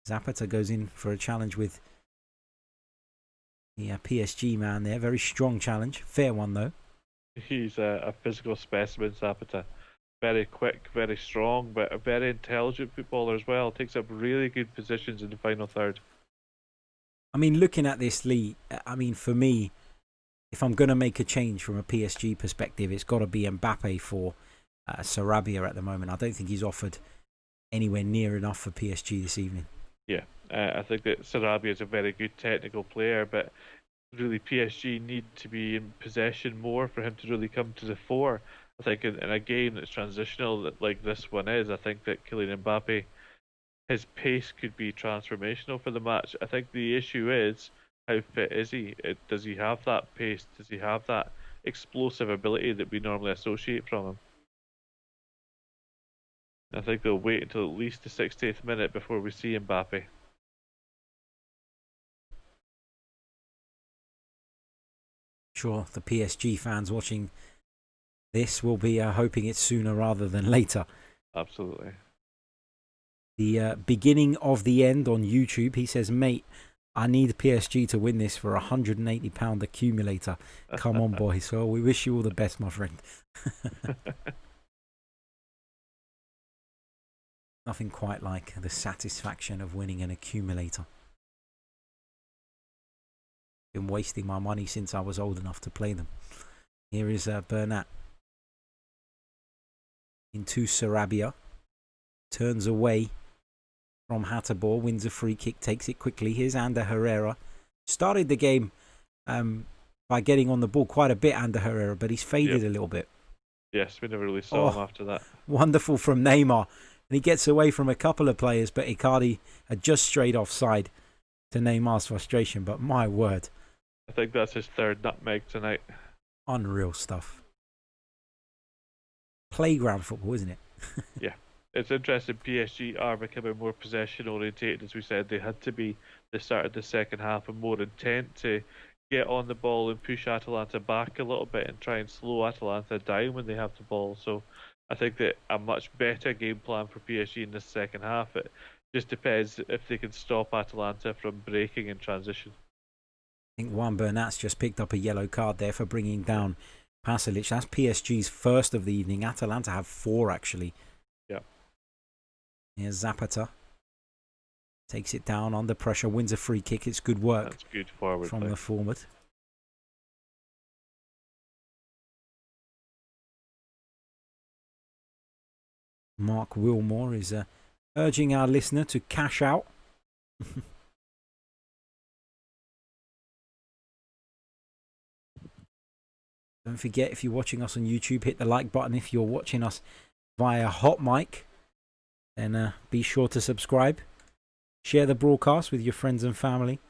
Zapata goes in for a challenge with the PSG man there. Very strong challenge. Fair one, though. He's a physical specimen, Zapata. Very quick, very strong, but a very intelligent footballer as well. Takes up really good positions in the final third. I mean, looking at this, Lee, I mean, for me, if I'm going to make a change from a PSG perspective, it's got to be Mbappe for Sarabia at the moment. I don't think he's offered anywhere near enough for PSG this evening. Yeah, I think that Sarabia is a very good technical player, but really PSG need to be in possession more for him to really come to the fore. I think in a game that's transitional like this one is, I think that Kylian Mbappe, his pace could be transformational for the match. I think the issue is, how fit is he? Does he have that pace? Does he have that explosive ability that we normally associate from him? I think they'll wait until at least the 60th minute before we see Mbappe. Sure, the PSG fans watching this will be hoping it's sooner rather than later. Absolutely. The beginning of the end on YouTube. He says, mate, I need PSG to win this for a £180 accumulator. Come on, boys. So we wish you all the best, my friend. Nothing quite like the satisfaction of winning an accumulator. Been wasting my money since I was old enough to play them. Here is Bernat into Sarabia. Turns away from Hatterbaugh, wins a free kick, takes it quickly. Here's Ander Herrera. Started the game by getting on the ball quite a bit, Ander Herrera, but he's faded a little bit. Yes, we never really saw him after that. Wonderful from Neymar. And he gets away from a couple of players, but Icardi had just strayed offside to Neymar's frustration. But my word. I think that's his third nutmeg tonight. Unreal stuff. Playground football, isn't it? Yeah. It's interesting, PSG are becoming more possession orientated, as we said. They had to be the start of the second half and more intent to get on the ball and push Atalanta back a little bit and try and slow Atalanta down when they have the ball. So I think that a much better game plan for PSG in the second half. It just depends if they can stop Atalanta from breaking in transition. I think Juan Bernat's just picked up a yellow card there for bringing down Pasalic. That's PSG's first of the evening. Atalanta have 4 actually. Yeah. Here's Zapata. Takes it down under pressure, wins a free kick. It's good work. That's good forward from play. The forward. Mark Wilmore is urging our listener to cash out. Don't forget, if you're watching us on YouTube, hit the like button. If you're watching us via Hot Mic, then be sure to subscribe. Share the broadcast with your friends and family.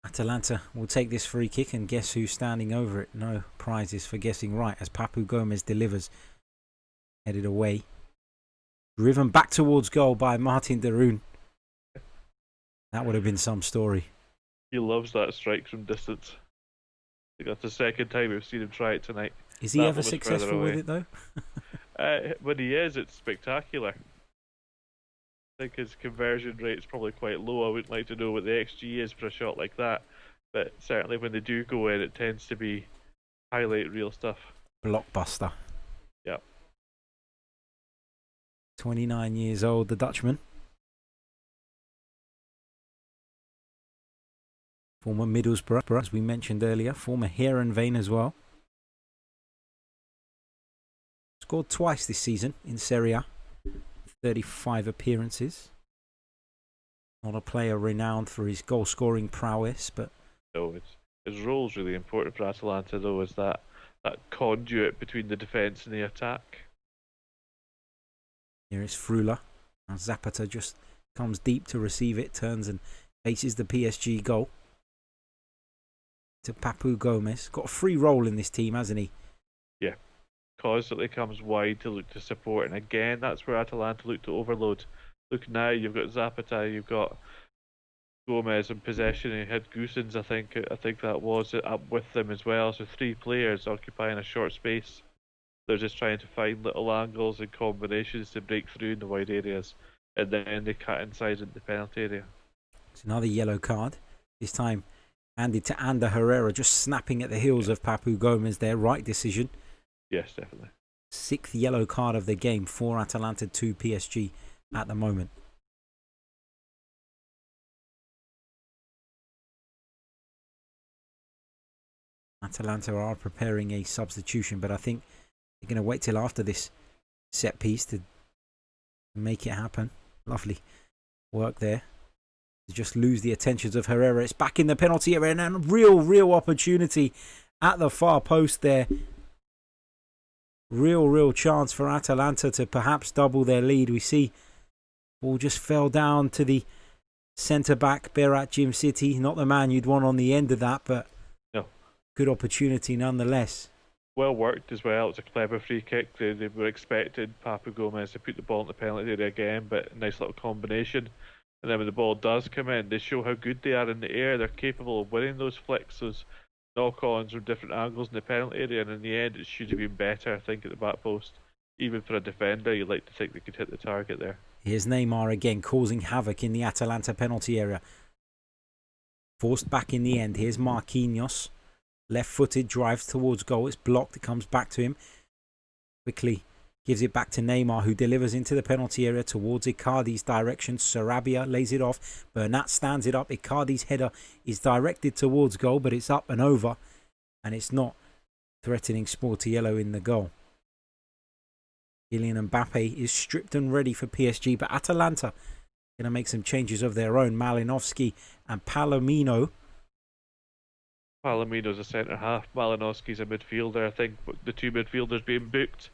Atalanta will take this free kick, and guess who's standing over it? No prizes for guessing right as Papu Gomez delivers. Headed away. Driven back towards goal by Martin de Roon. That would have been some story. He loves that strike from distance. I think that's the second time we've seen him try it tonight. Is he ever successful with it though? When he is, it's spectacular. I think his conversion rate's probably quite low. I wouldn't like to know what the XG is for a shot like that, but certainly when they do go in, it tends to be highlight reel stuff. Blockbuster. Yep. 29 years old, the Dutchman. Former Middlesbrough, as we mentioned earlier. Former Heerenveen as well. Scored twice this season in Serie A. 35 appearances. Not a player renowned for his goal-scoring prowess, but... No, his role's really important for Atalanta, though, is that conduit between the defence and the attack. Here is Frula. Now Zapata just comes deep to receive it, turns and faces the PSG goal. To Papu Gomez. Got a free role in this team, hasn't he? Yeah. Constantly comes wide to look to support, and again, that's where Atalanta look to overload. Look now, you've got Zapata, you've got Gomez in possession, and you had Goossens, I think that was it, up with them as well. So 3 players occupying a short space. They're just trying to find little angles and combinations to break through in the wide areas, and then they cut inside into the penalty area. It's another yellow card. This time handed to Ander Herrera, just snapping at the heels of Papu Gomez there. Right decision. Yes, definitely. 6th yellow card of the game for Atalanta 2 PSG at the moment. Atalanta are preparing a substitution, but I think they're going to wait till after this set piece to make it happen. Lovely work there. To just lose the attentions of Herrera. It's back in the penalty area, and a real opportunity at the far post there. Real chance for Atalanta to perhaps double their lead. We see ball just fell down to the centre-back, Berat Jimsiti. Not the man you'd want on the end of that, but no. Good opportunity nonetheless. Well worked as well. It's a clever free kick. They were expecting Papu Gomez to put the ball in the penalty area again, but a nice little combination. And then when the ball does come in, they show how good they are in the air. They're capable of winning those flicks, those knock-ons from different angles in the penalty area, and in the end, it should have been better, I think, at the back post. Even for a defender, you'd like to think they could hit the target there. Here's Neymar again, causing havoc in the Atalanta penalty area. Forced back in the end. Here's Marquinhos. Left-footed, drives towards goal. It's blocked. It comes back to him. Quickly gives it back to Neymar, who delivers into the penalty area towards Icardi's direction. Sarabia lays it off. Bernat stands it up. Icardi's header is directed towards goal, but it's up and over. And it's not threatening Sportiello in the goal. Kylian Mbappe is stripped and ready for PSG, but Atalanta going to make some changes of their own. Malinowski and Palomino. Palomino's a centre-half. Malinowski's a midfielder, I think. But the two midfielders being booked.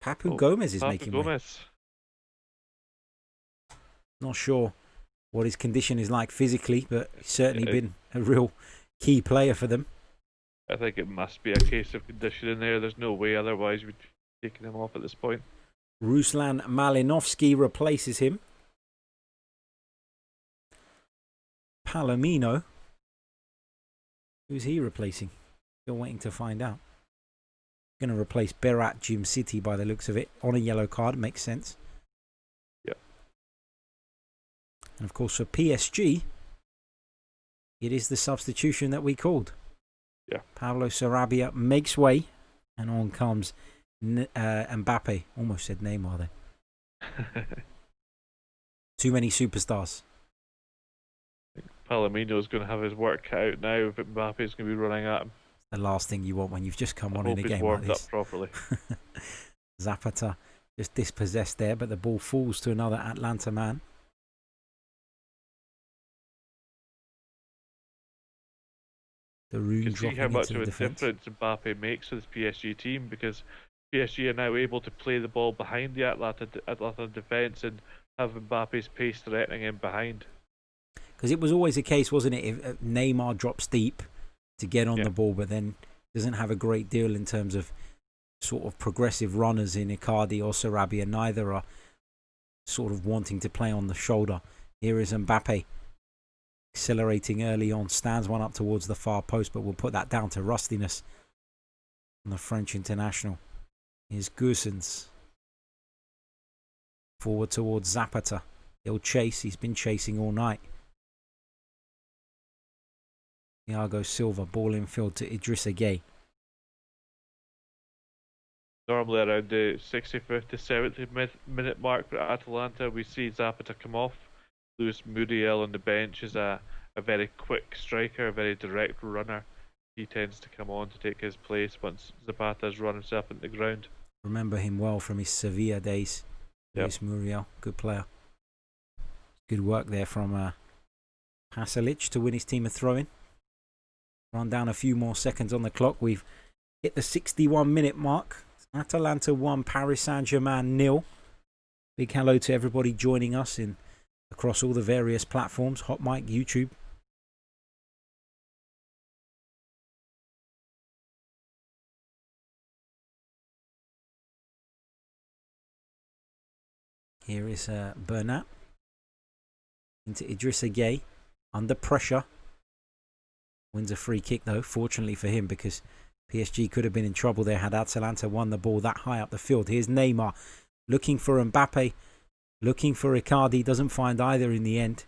Papu Gomez is making way. Not sure what his condition is like physically, but he's certainly been a real key player for them. I think it must be a case of condition in there. There's no way otherwise we'd be taking him off at this point. Ruslan Malinovsky replaces him. Palomino. Who's he replacing? Still waiting to find out. Going to replace Berat Jim City by the looks of it. On a yellow card, makes sense. Yeah. And of course for PSG, it is the substitution that we called. Yeah. Pablo Sarabia makes way, and on comes Mbappe. Almost said Neymar there. Too many superstars. Palomino's going to have his work cut out now if Mbappe's going to be running at him. The last thing you want when you've just come on in a game warmed like this. Up properly. Zapata just dispossessed there, but the ball falls to another Atlanta man. The Rune you can see how much of a difference Mbappe makes to this PSG team, because PSG are now able to play the ball behind the Atlanta defence and have Mbappe's pace threatening him behind. Because it was always the case, wasn't it? If Neymar drops deep to get on the ball, but then doesn't have a great deal in terms of sort of progressive runners in Icardi or Sarabia. Neither are sort of wanting to play on the shoulder. Here is Mbappe accelerating early on, stands one up towards the far post, but we'll put that down to rustiness on the French international. Here's Goossens forward towards Zapata. He'll chase. He's been chasing all night. Thiago Silva, ball in field to Idrissa Gueye. Normally around the 65th to 70th minute mark for Atalanta, we see Zapata come off. Luis Muriel on the bench is a very quick striker, a very direct runner. He tends to come on to take his place once Zapata's run himself into the ground. Remember him well from his Sevilla days. Luis Muriel, good player. Good work there from Pasalic to win his team a throw-in. Run down a few more seconds on the clock. We've hit the 61-minute mark. Atalanta 1, Paris Saint-Germain 0. Big hello to everybody joining us across all the various platforms. Hot Mic, YouTube. Here is Bernat. Into Idrissa Gueye. Under pressure. Wins a free kick though, fortunately for him, because PSG could have been in trouble there had Atalanta won the ball that high up the field. Here's Neymar looking for Mbappe, looking for Icardi, doesn't find either in the end.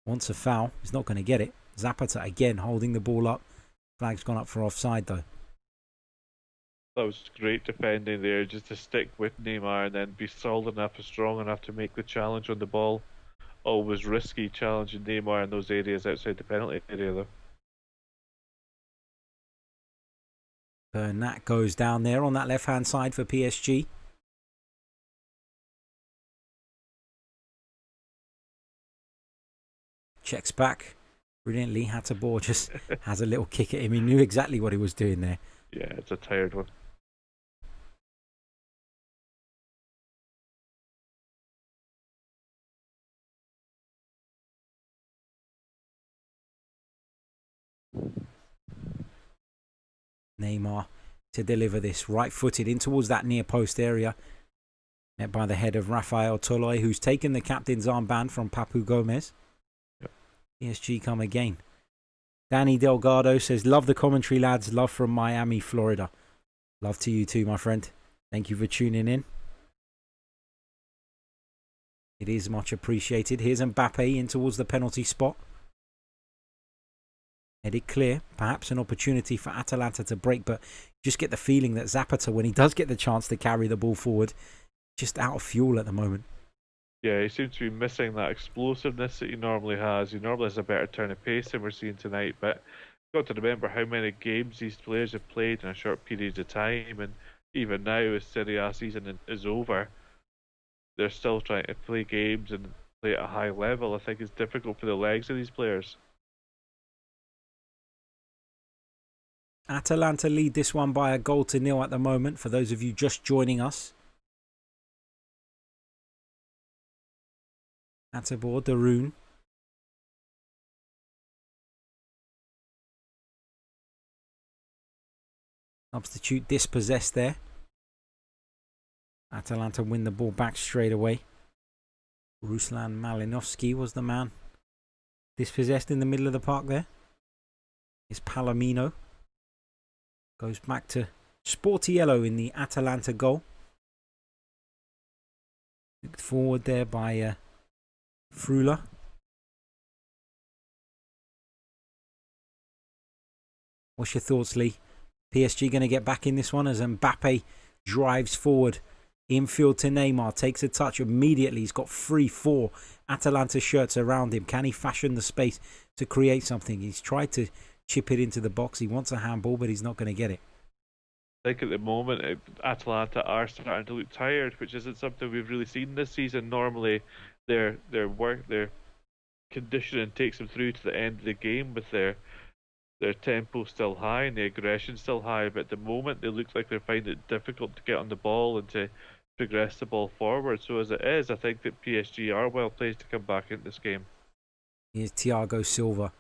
Wants a foul, he's not going to get it. Zapata again holding the ball up. Flag's gone up for offside though. That was great defending there, just to stick with Neymar and then be solid enough and strong enough to make the challenge on the ball. Always risky challenging Neymar in those areas outside the penalty area though. Bernat goes down there on that left-hand side for PSG. Checks back. Brilliantly, Hateboer just has a little kick at him. He knew exactly what he was doing there. Yeah, it's a tired one. Neymar to deliver this right-footed in towards that near post area. Met by the head of Rafael Toloi, who's taken the captain's armband from Papu Gomez. Yep. PSG come again. Danny Delgado says, love the commentary, lads. Love from Miami, Florida. Love to you too, my friend. Thank you for tuning in. It is much appreciated. Here's Mbappe in towards the penalty spot. Headed clear. Perhaps an opportunity for Atalanta to break, but just get the feeling that Zapata, when he does get the chance to carry the ball forward, just out of fuel at the moment. Yeah, he seems to be missing that explosiveness that he normally has. He normally has a better turn of pace than we're seeing tonight, but you've got to remember how many games these players have played in a short period of time, and even now as Serie A season is over, they're still trying to play games and play at a high level. I think it's difficult for the legs of these players. Atalanta lead this one by 1-0 at the moment, for those of you just joining us. Atabor Darun. Substitute dispossessed there. Atalanta win the ball back straight away. Ruslan Malinovsky was the man dispossessed in the middle of the park there. It's Palomino. Goes back to Sportiello in the Atalanta goal. Looked forward there by Frula. What's your thoughts, Lee? PSG going to get back in this one as Mbappe drives forward. Infield to Neymar. Takes a touch immediately. He's got 3-4 Atalanta shirts around him. Can he fashion the space to create something? He's tried to chip it into the box. He wants a handball, but he's not going to get it. I think at the moment Atalanta are starting to look tired, which isn't something we've really seen this season. Normally their conditioning takes them through to the end of the game with their tempo still high and the aggression still high, but at the moment they look like they're finding it difficult to get on the ball and to progress the ball forward. So as it is, I think that PSG are well placed to come back into this game. Here's Thiago Silva.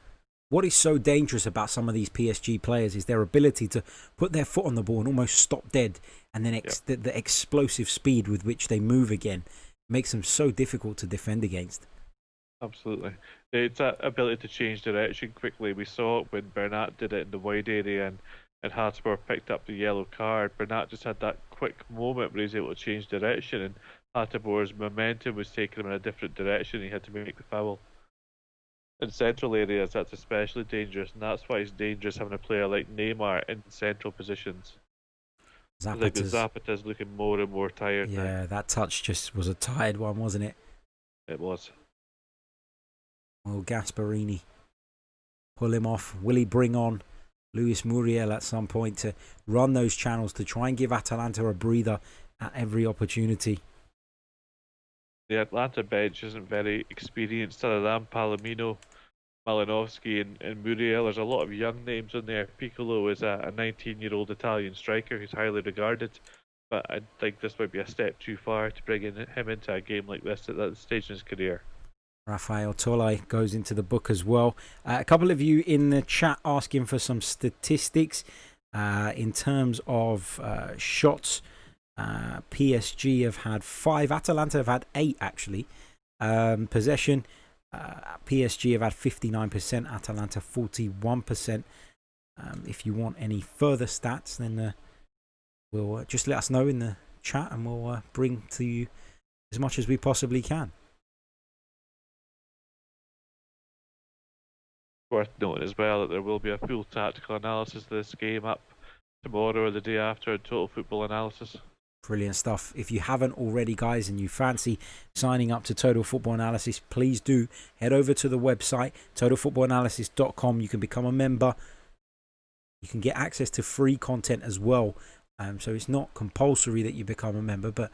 What is so dangerous about some of these PSG players is their ability to put their foot on the ball and almost stop dead, and then the explosive speed with which they move again makes them so difficult to defend against. Absolutely. It's that ability to change direction quickly. We saw it when Bernat did it in the wide area and Hotspur picked up the yellow card. Bernat just had that quick moment where he was able to change direction, and Hotspur's momentum was taking him in a different direction. He had to make the foul. In central areas, that's especially dangerous, and that's why it's dangerous having a player like Neymar in central positions. I think the Zapata's looking more and more tired now. Yeah, that touch just was a tired one, wasn't it? It was. Well, Gasparini pull him off. Will he bring on Luis Muriel at some point to run those channels to try and give Atalanta a breather at every opportunity? The Atlanta bench isn't very experienced other than Palomino, Malinovsky and Muriel. There's a lot of young names in there. Piccolo is a 19-year-old Italian striker who's highly regarded, but I think this might be a step too far to bring him into a game like this at that stage in his career. Rafael Tolai goes into the book as well. A couple of you in the chat asking for some statistics in terms of shots. PSG have had 5. Atalanta have had 8 actually. Possession. PSG have had 59%. Atalanta 41%. If you want any further stats, then we'll just let us know in the chat, and we'll bring to you as much as we possibly can. Worth noting as well that there will be a full tactical analysis of this game up tomorrow or the day after, and total football analysis. Brilliant stuff. If you haven't already, guys, and you fancy signing up to Total Football Analysis, please do head over to the website, totalfootballanalysis.com. You can become a member. You can get access to free content as well. So it's not compulsory that you become a member, but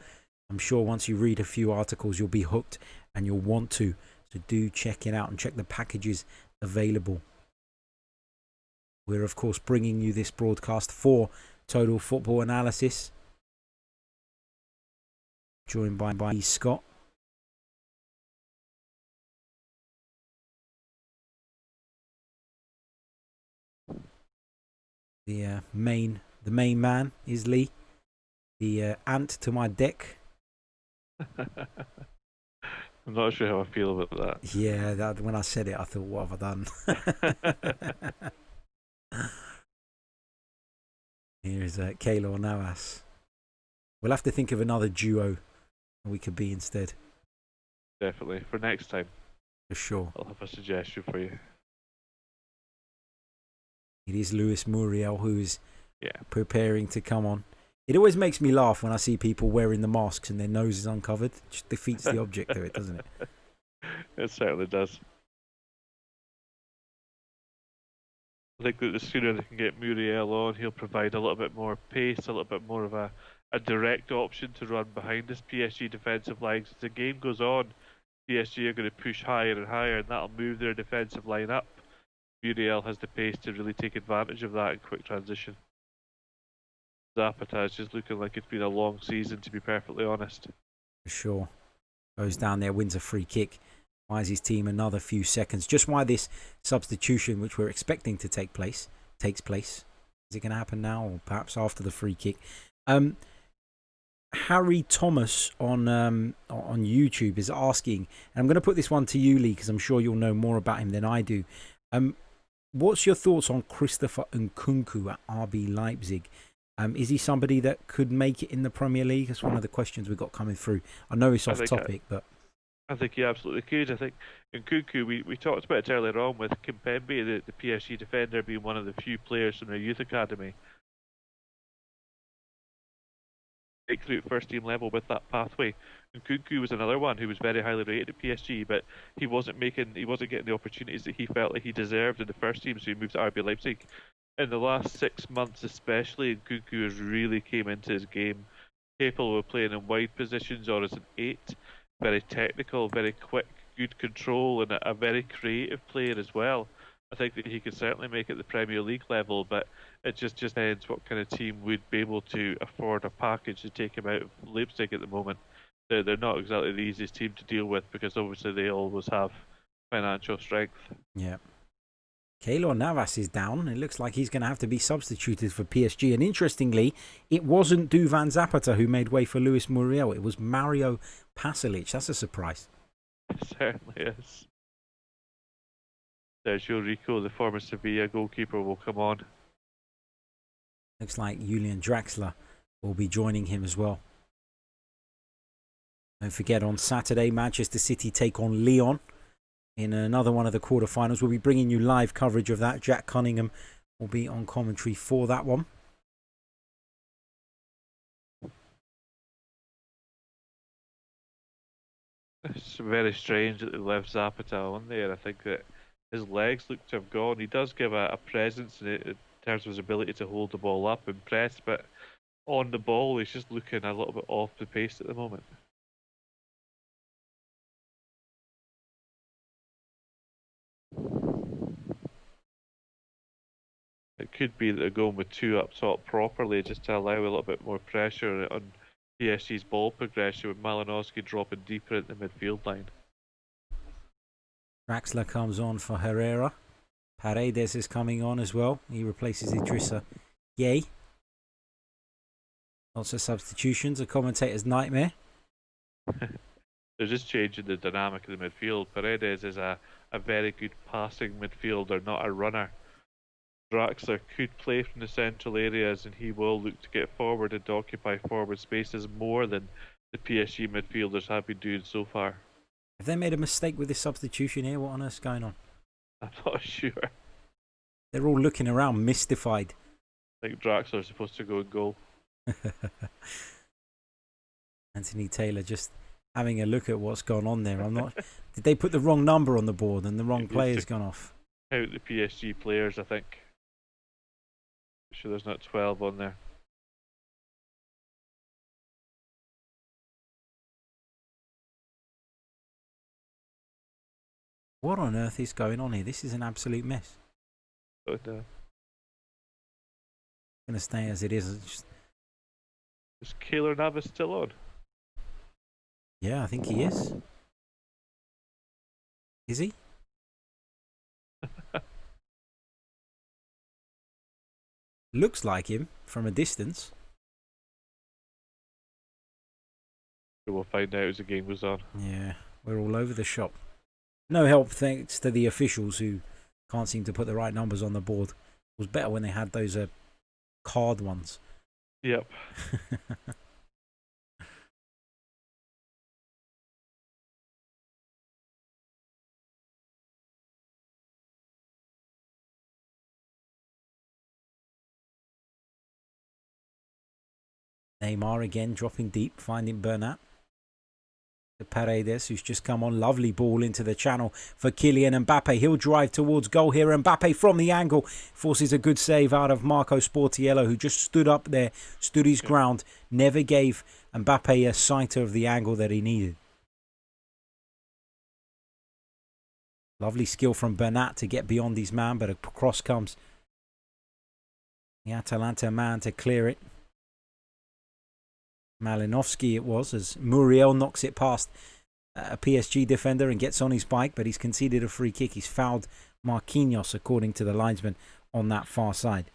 I'm sure once you read a few articles, you'll be hooked and you'll want to. So do check it out and check the packages available. We're, of course, bringing you this broadcast for Total Football Analysis. Joined by Lee Scott. The main man is Lee. The ant to my deck. I'm not sure how I feel about Yeah, that, when I said it, I thought, what have I done? that. Here's Keylor Navas. We'll have to think of another duo we could be instead. Definitely. For next time, For sure. I'll have a suggestion for you. It is Luis Muriel who's Yeah. preparing to come on. It always makes me laugh when I see people wearing the masks and their nose is uncovered. It just defeats the object of it, doesn't it? It certainly does. I think that the sooner they can get Muriel on, he'll provide a little bit more pace, a little bit more of a direct option to run behind this PSG defensive line. As the game goes on, PSG are going to push higher and higher, and that'll move their defensive line up. Muriel has the pace to really take advantage of that in quick transition. Zapata is just looking like it's been a long season, to be perfectly honest. For sure. Goes down there, wins a free kick. Buys his team another few seconds. Just why this substitution, which we're expecting to take place, takes place. Is it going to happen now or perhaps after the free kick? Harry Thomas on YouTube is asking, and I'm going to put this one to you, Lee, because I'm sure you'll know more about him than I do. What's your thoughts on Christopher Nkunku at RB Leipzig? Is he somebody that could make it in the Premier League? That's one of the questions we've got coming through. I know it's off topic, but I think he absolutely could. I think Nkunku, we talked about it earlier on with Kimpembe, the PSG defender, being one of the few players from their youth academy through first team level with that pathway. Nkunku was another one who was very highly rated at PSG, but he wasn't getting the opportunities that he felt like he deserved in the first team, so he moved to RB Leipzig. In the last 6 months especially, Nkunku has really came into his game, capable of playing in wide positions or as an 8, very technical, very quick, good control, and a very creative player as well. I think that he could certainly make it the Premier League level, but it just depends what kind of team would be able to afford a package to take him out of Leipzig at the moment. They're not exactly the easiest team to deal with because obviously they always have financial strength. Yeah. Keylor Navas is down. It looks like he's going to have to be substituted for PSG. And interestingly, it wasn't Duvan Zapata who made way for Luis Muriel. It was Mario Pasalic. That's a surprise. It certainly is. Sergio Rico, the former Sevilla goalkeeper, will come on. Looks like Julian Draxler will be joining him as well. Don't forget, on Saturday, Manchester City take on Lyon in another one of the quarterfinals. We'll be bringing you live coverage of that. Jack Cunningham will be on commentary for that one. It's very strange that they left Zapata on there. I think that his legs look to have gone. He does give a presence in terms of his ability to hold the ball up and press, but on the ball he's just looking a little bit off the pace at the moment. It could be that they're going with 2 up top properly just to allow a little bit more pressure on PSG's ball progression, with Malinowski dropping deeper at the midfield line. Draxler comes on for Herrera. Paredes is coming on as well. He replaces Idrissa Gueye. Lots of substitutions. A commentator's nightmare. They're just changing the dynamic of the midfield. Paredes is a very good passing midfielder, not a runner. Draxler could play from the central areas, and he will look to get forward and to occupy forward spaces more than the PSG midfielders have been doing so far. Have they made a mistake with this substitution here? What on earth's going on? I'm not sure. They're all looking around, mystified. I think Draxler's supposed to go in goal. Anthony Taylor just having a look at what's gone on there. I'm not. Did they put the wrong number on the board and the wrong player's gone off? Out the PSG players, I think. Sure, there's not 12 on there. What on earth is going on here? This is an absolute mess. But, going to stay as it is. is Keylor Navas still on? Yeah, I think he is. Is he? Looks like him from a distance. We'll find out as the game goes on. Yeah, We're all over the shop. No help thanks to the officials who can't seem to put the right numbers on the board. It was better when they had those card ones. Yep. Neymar again dropping deep, finding Bernat. The Paredes, who's just come on. Lovely ball into the channel for Kylian Mbappe. He'll drive towards goal here. Mbappe from the angle forces a good save out of Marco Sportiello, who just stood up there, stood his ground, never gave Mbappe a sight of the angle that he needed. Lovely skill from Bernat to get beyond his man, but a cross comes. The Atalanta man to clear it. Malinovsky it was, as Muriel knocks it past a PSG defender and gets on his bike, but he's conceded a free kick. He's fouled Marquinhos, according to the linesman, on that far side.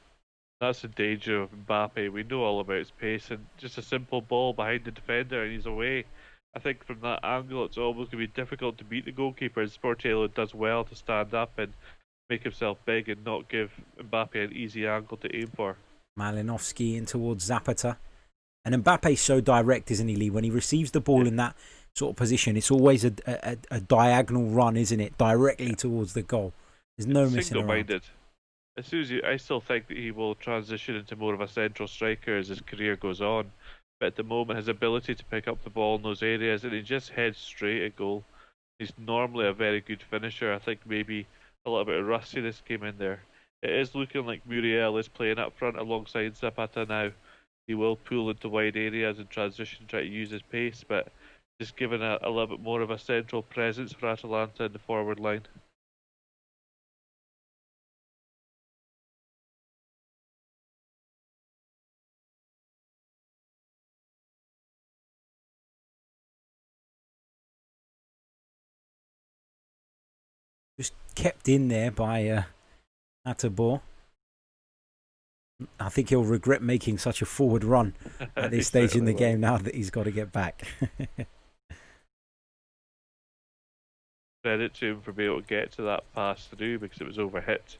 That's the danger of Mbappe. We know all about his pace, and just a simple ball behind the defender and he's away. I think from that angle it's almost going to be difficult to beat the goalkeeper, and Sportiello does well to stand up and make himself big and not give Mbappe an easy angle to aim for. Malinovsky in towards Zapata. And Mbappe's so direct, isn't he, Lee? When he receives the ball in that sort of position, it's always a diagonal run, isn't it? Directly towards the goal. There's no missing around. As soon as I still think that he will transition into more of a central striker as his career goes on. But at the moment, his ability to pick up the ball in those areas, and he just heads straight at goal. He's normally a very good finisher. I think maybe a little bit of rustiness came in there. It is looking like Muriel is playing up front alongside Zapata now. He will pull into wide areas and transition, try to use his pace, but just giving a little bit more of a central presence for Atalanta in the forward line. Just kept in there by Atabor. I think he'll regret making such a forward run at this stage in the game now that he's got to get back. Credit to him for being able to get to that pass through because it was overhit.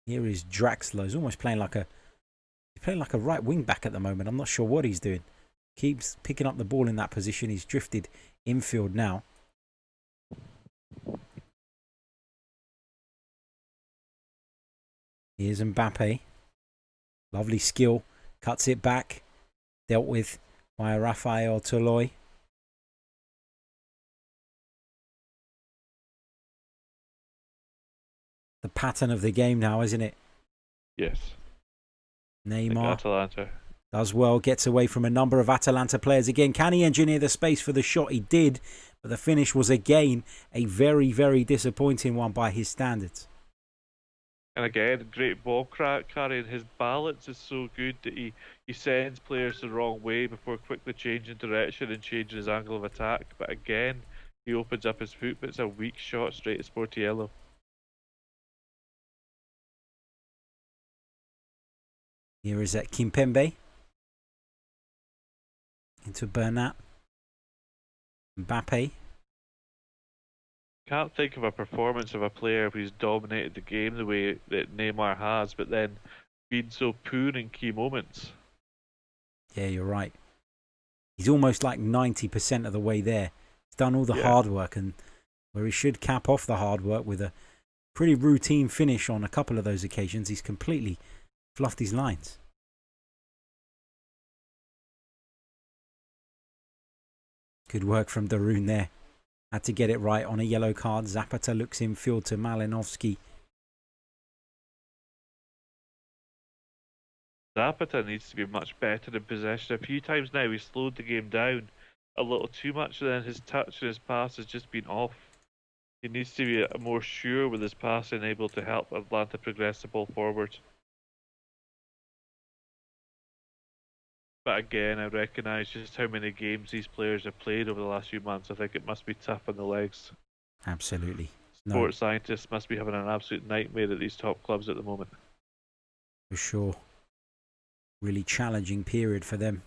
Here is Draxler. He's almost playing like a right wing back at the moment. I'm not sure what he's doing. Keeps picking up the ball in that position. He's drifted infield now. Here's Mbappe. Lovely skill. Cuts it back. Dealt with by Rafael Toloi. The pattern of the game now, isn't it? Yes. Neymar Atalanta does well. Gets away from a number of Atalanta players again. Can he engineer the space for the shot? He did. But the finish was again a very, very disappointing one by his standards. And again, great ball carrying. His balance is so good that he sends players the wrong way before quickly changing direction and changing his angle of attack. But again, he opens up his foot, but it's a weak shot straight at Sportiello. Here is Kimpembe. Into Bernat. Mbappe. Can't think of a performance of a player who's dominated the game the way that Neymar has, but then been so poor in key moments. Yeah, you're right. He's almost like 90% of the way there. He's done all the hard work, and where he should cap off the hard work with a pretty routine finish on a couple of those occasions, he's completely fluffed his lines. Good work from Darun there. Had to get it right on a yellow card. Zapata looks infield to Malinovsky. Zapata needs to be much better in possession. A few times now he's slowed the game down a little too much, and then his touch and his pass has just been off. He needs to be more sure with his passing, able to help Atalanta progress the ball forward. But again, I recognise just how many games these players have played over the last few months. I think it must be tough on the legs. Absolutely. Sports scientists must be having an absolute nightmare at these top clubs at the moment. For sure. Really challenging period for them.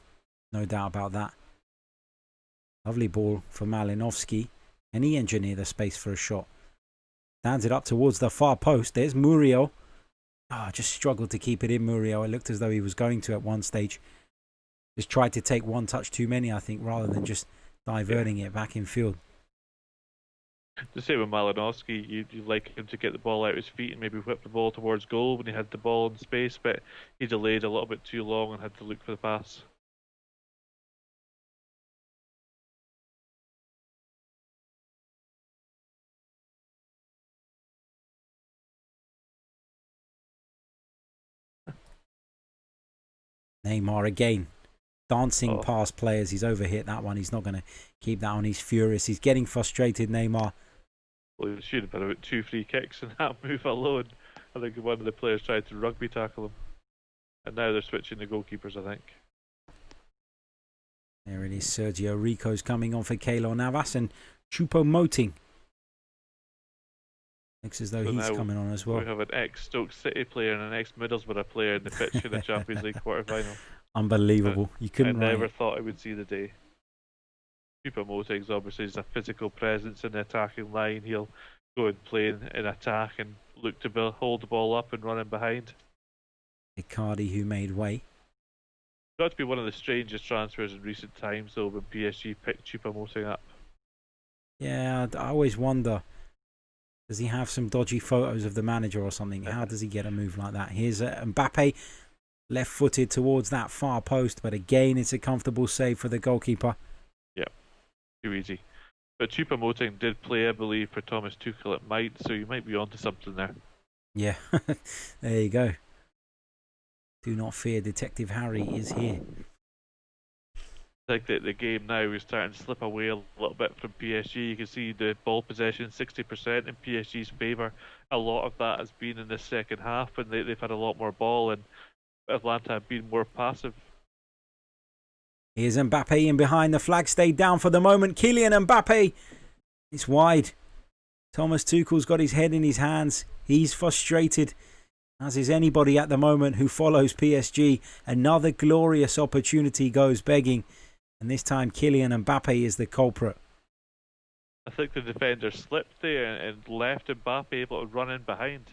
No doubt about that. Lovely ball for Malinovsky. And he engineered the space for a shot. Stands it up towards the far post. There's Muriel. Just struggled to keep it in, Muriel. It looked as though he was going to at one stage. Just tried to take one touch too many, I think, rather than just diverting it back in field. The same with Malinovsky. You'd like him to get the ball out his feet and maybe whip the ball towards goal when he had the ball in space, but he delayed a little bit too long and had to look for the pass. Neymar again. Dancing past players. He's overhit that one. He's not going to keep that on. He's furious. He's getting frustrated, Neymar. Well, he should have been about 2 free kicks in that move alone. I think one of the players tried to rugby tackle him. And now they're switching the goalkeepers, I think. There it is. Sergio Rico's coming on for Keylor Navas and Choupo-Moting. Looks as though he's coming on as well. We have an ex-Stoke City player and an ex-Middlesbrough player in the pitch in the Champions League quarter-final. Unbelievable. You couldn't I never thought I would see the day. Choupo-Moting's obviously is a physical presence in the attacking line. He'll go and play in attack and look to hold the ball up and run in behind. Icardi, who made way. Got to be one of the strangest transfers in recent times, though, when PSG picked Choupo-Moting up. Yeah, I always wonder, does he have some dodgy photos of the manager or something? How does he get a move like that? Here's Mbappe, left-footed towards that far post, but again, it's a comfortable save for the goalkeeper. Yeah, too easy. But Choupo-Moting did play, I believe, for Thomas Tuchel at Mainz, so you might be onto something there. Yeah, there you go. Do not fear, Detective Harry is here. I think that the game now is starting to slip away a little bit from PSG. You can see the ball possession 60% in PSG's favour. A lot of that has been in the second half when they've had a lot more ball, and Atalanta have been more passive. Here's Mbappe in behind. The flag stayed down for the moment. Kylian Mbappe. It's wide. Thomas Tuchel's got his head in his hands. He's frustrated, as is anybody at the moment who follows PSG. Another glorious opportunity goes begging. And this time Kylian Mbappe is the culprit. I think the defender slipped there and left Mbappe able to run in behind.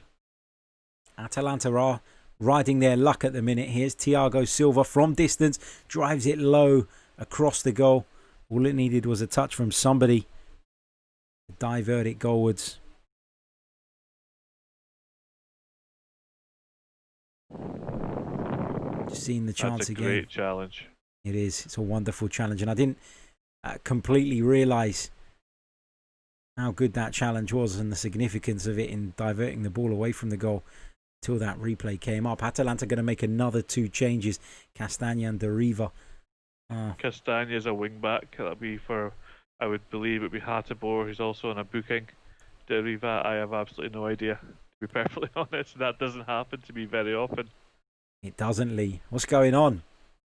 Atalanta are riding their luck at the minute. Here's Thiago Silva from distance. Drives it low across the goal. All it needed was a touch from somebody to divert it goalwards. Just seeing the chance again. That's a great challenge. It is. It's a wonderful challenge. And I didn't completely realise how good that challenge was and the significance of it in diverting the ball away from the goal until that replay came up. Atalanta going to make another 2 changes. Castagna and Deriva. Castagna is a wing back. That'll be for, I would believe, it would be Hateboer, who's also on a booking. Deriva, I have absolutely no idea. To be perfectly honest, that doesn't happen to me very often. It doesn't, Lee. What's going on?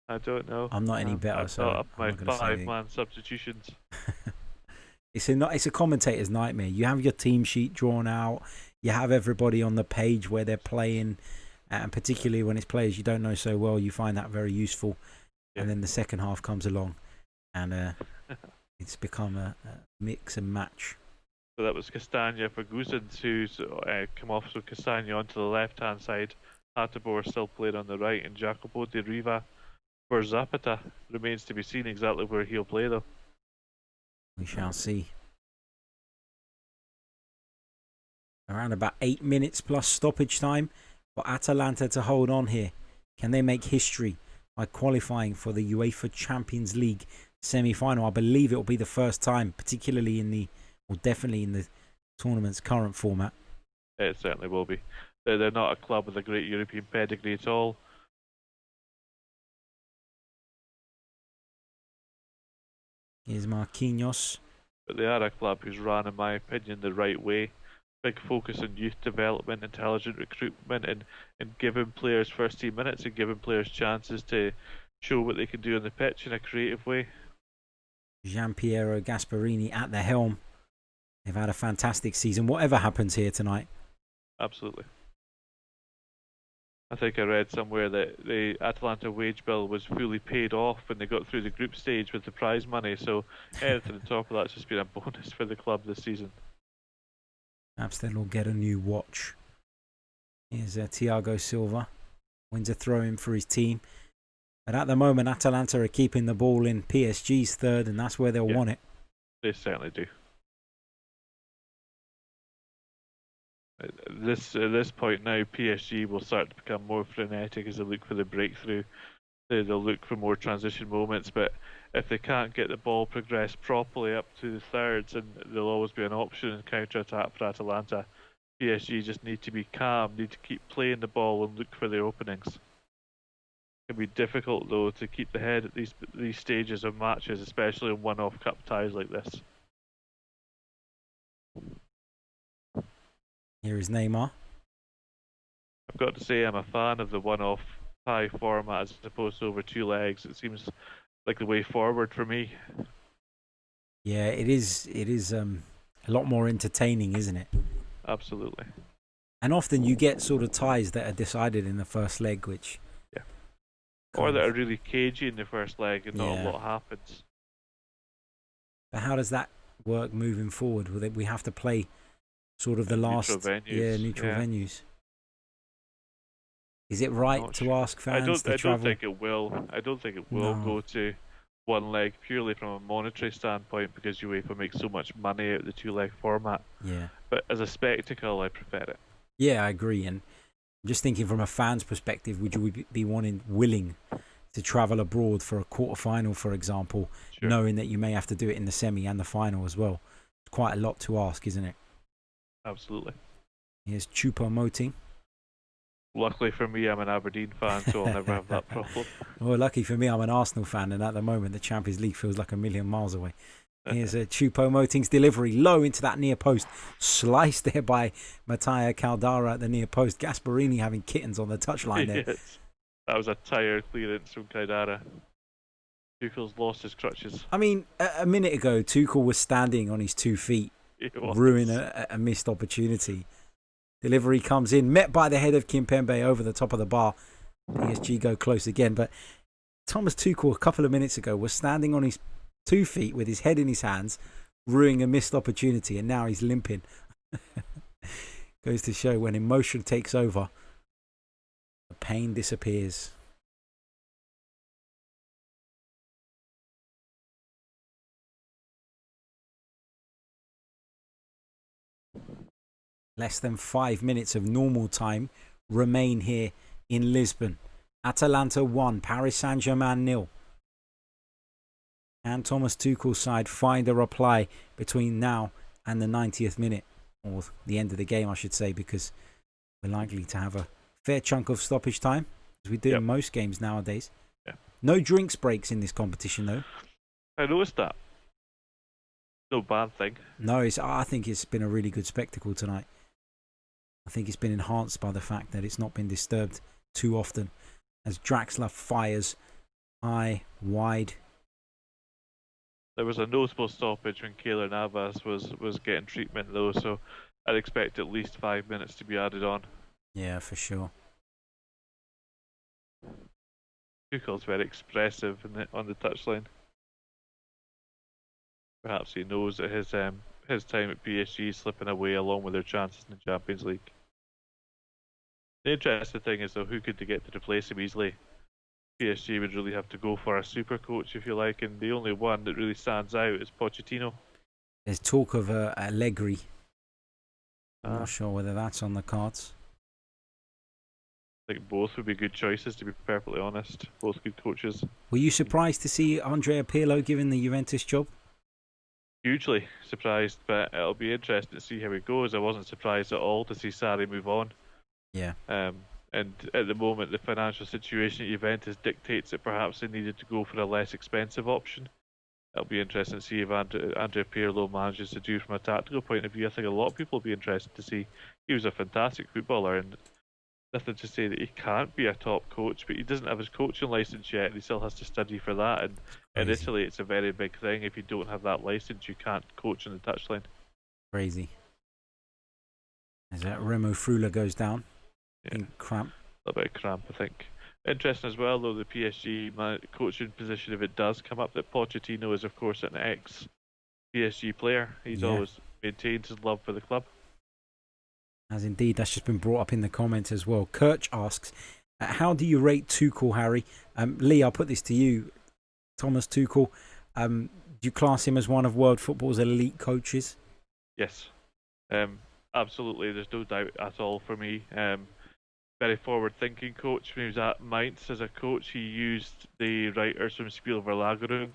I don't know. I'm not any better, I've so got up my I'm not gonna say 5-man substitutions. It's a commentator's nightmare. You have your team sheet drawn out. You have everybody on the page where they're playing, and particularly when it's players you don't know so well, you find that very useful. Yeah. And then the second half comes along, and it's become a mix and match. So that was Castagna for Guzans, who's come off. So Castagna onto the left-hand side. Hateboer still played on the right, and Jacopo Di Riva for Zapata. Remains to be seen exactly where he'll play, though. We shall see. Around about 8 minutes plus stoppage time for Atalanta to hold on here. Can they make history by qualifying for the UEFA Champions League semi-final? I believe it will be the first time, particularly definitely in the tournament's current format. It certainly will be. They're not a club with a great European pedigree at all. Here's Marquinhos. But they are a club who's run, in my opinion, the right way. Big focus on youth development, intelligent recruitment, and giving players first-team minutes and giving players chances to show what they can do on the pitch in a creative way. Gianpiero Gasperini at the helm. They've had a fantastic season. Whatever happens here tonight. Absolutely. I think I read somewhere that the Atalanta wage bill was fully paid off when they got through the group stage with the prize money. So anything on top of that's just been a bonus for the club this season. Perhaps they'll get a new watch. Here's Thiago Silva. Wins a throw-in for his team. But at the moment, Atalanta are keeping the ball in PSG's third, and that's where they'll want it. They certainly do. At this point now, PSG will start to become more frenetic as they look for the breakthrough. They'll look for more transition moments, but if they can't get the ball progressed properly up to the thirds, and there'll always be an option in counter-attack for Atalanta. PSG just need to be calm, need to keep playing the ball and look for the openings. It can be difficult though to keep the head at these stages of matches, especially in one-off cup ties like this. Here is Neymar. I've got to say I'm a fan of the one-off tie format as opposed to over two legs. It seems like the way forward for me. Yeah, it is a lot more entertaining, isn't it? Absolutely. And often you get sort of ties that are decided in the first leg, which... Yeah. Or that are really cagey in the first leg and not a lot happens. But how does that work moving forward? Will we have to play sort of the last... Neutral venues. Neutral venues. Is it right to ask fans to travel? I don't think it will. I don't think it will go to one leg purely from a monetary standpoint because UEFA makes so much money out of the two-leg format. Yeah. But as a spectacle, I prefer it. Yeah, I agree. And just thinking from a fan's perspective, would you be willing to travel abroad for a quarter-final, for example, knowing that you may have to do it in the semi and the final as well? It's quite a lot to ask, isn't it? Absolutely. Here's Choupo-Moting. Luckily for me, I'm an Aberdeen fan, so I'll never have that problem. Well, lucky for me, I'm an Arsenal fan, and at the moment, the Champions League feels like a million miles away. Here's a Choupo-Moting's delivery low into that near post, sliced there by Mattia Caldara at the near post. Gasparini having kittens on the touchline there. Yes. That was a tired clearance from Caldara. Tuchel's lost his crutches. I mean, a minute ago, Tuchel was standing on his 2 feet, ruining a missed opportunity. Delivery comes in, met by the head of Kimpembe over the top of the bar. PSG go close again, but Thomas Tuchel a couple of minutes ago was standing on his 2 feet with his head in his hands, ruining a missed opportunity, and now he's limping. Goes to show when emotion takes over, the pain disappears. Less than 5 minutes of normal time remain here in Lisbon. Atalanta 1, Paris Saint-Germain 0. Can Thomas Tuchel's side find a reply between now and the 90th minute? Or the end of the game, I should say, because we're likely to have a fair chunk of stoppage time, as we do in most games nowadays. Yeah. No drinks breaks in this competition, though. I noticed that. No bad thing. No, I think it's been a really good spectacle tonight. I think it's been enhanced by the fact that it's not been disturbed too often as Draxler fires high, wide. There was a notable stoppage when Keylor Navas was getting treatment though, so I'd expect at least 5 minutes to be added on. Yeah, for sure. Tuchel's very expressive on the touchline. Perhaps he knows that his time at PSG is slipping away along with their chances in the Champions League. The interesting thing is though, who could they get to replace him easily? PSG would really have to go for a super coach, if you like, and the only one that really stands out is Pochettino. There's talk of Allegri. I'm not sure whether that's on the cards. I think both would be good choices, to be perfectly honest. Both good coaches. Were you surprised to see Andrea Pirlo given the Juventus job? Hugely surprised, but it'll be interesting to see how it goes. I wasn't surprised at all to see Sarri move on. Yeah. And at the moment, the financial situation at Juventus dictates that perhaps they needed to go for a less expensive option. It'll be interesting to see if Andrea Pirlo manages to do from a tactical point of view. I think a lot of people will be interested to see. He was a fantastic footballer, and nothing to say that he can't be a top coach, but he doesn't have his coaching license yet, and he still has to study for that. And in Italy, it's a very big thing. If you don't have that license, you can't coach on the touchline. Crazy. As that Remo Frula goes down in cramp. a little bit of cramp, I think. Interesting as well, though, the PSG coaching position, if it does come up, that Pochettino is, of course, an ex-PSG player. He's Yeah, always maintained his love for the club. as indeed. That's just been brought up in the comments as well. Kirch asks, how do you rate Tuchel, Harry? Lee, I'll put this to you. Thomas Tuchel, do you class him as one of world football's elite coaches? Yes, absolutely. There's no doubt at all for me. Very forward-thinking coach. When he was at Mainz as a coach, he used the writers from Spielverlagerung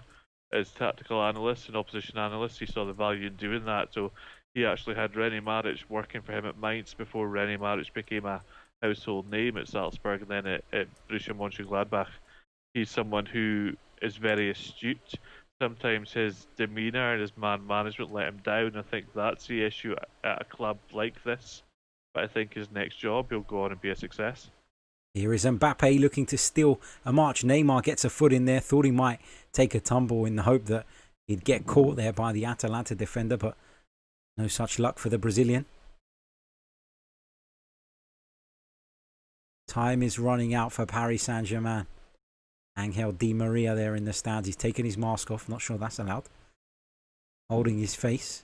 as tactical analysts and opposition analysts. He saw the value in doing that, so he actually had René Maric working for him at Mainz before René Maric became a household name at Salzburg and then at Borussia Mönchengladbach. He's someone who is very astute. Sometimes his demeanour and his man management let him down. I think that's the issue at a club like this. But I think his next job, he'll go on and be a success. Here is Mbappe looking to steal a march. Neymar gets a foot in there. Thought he might take a tumble in the hope that he'd get caught there by the Atalanta defender, but no such luck for the Brazilian. Time is running out for Paris Saint-Germain. Angel Di Maria there in the stands. He's taken his mask off. Not sure that's allowed. Holding his face.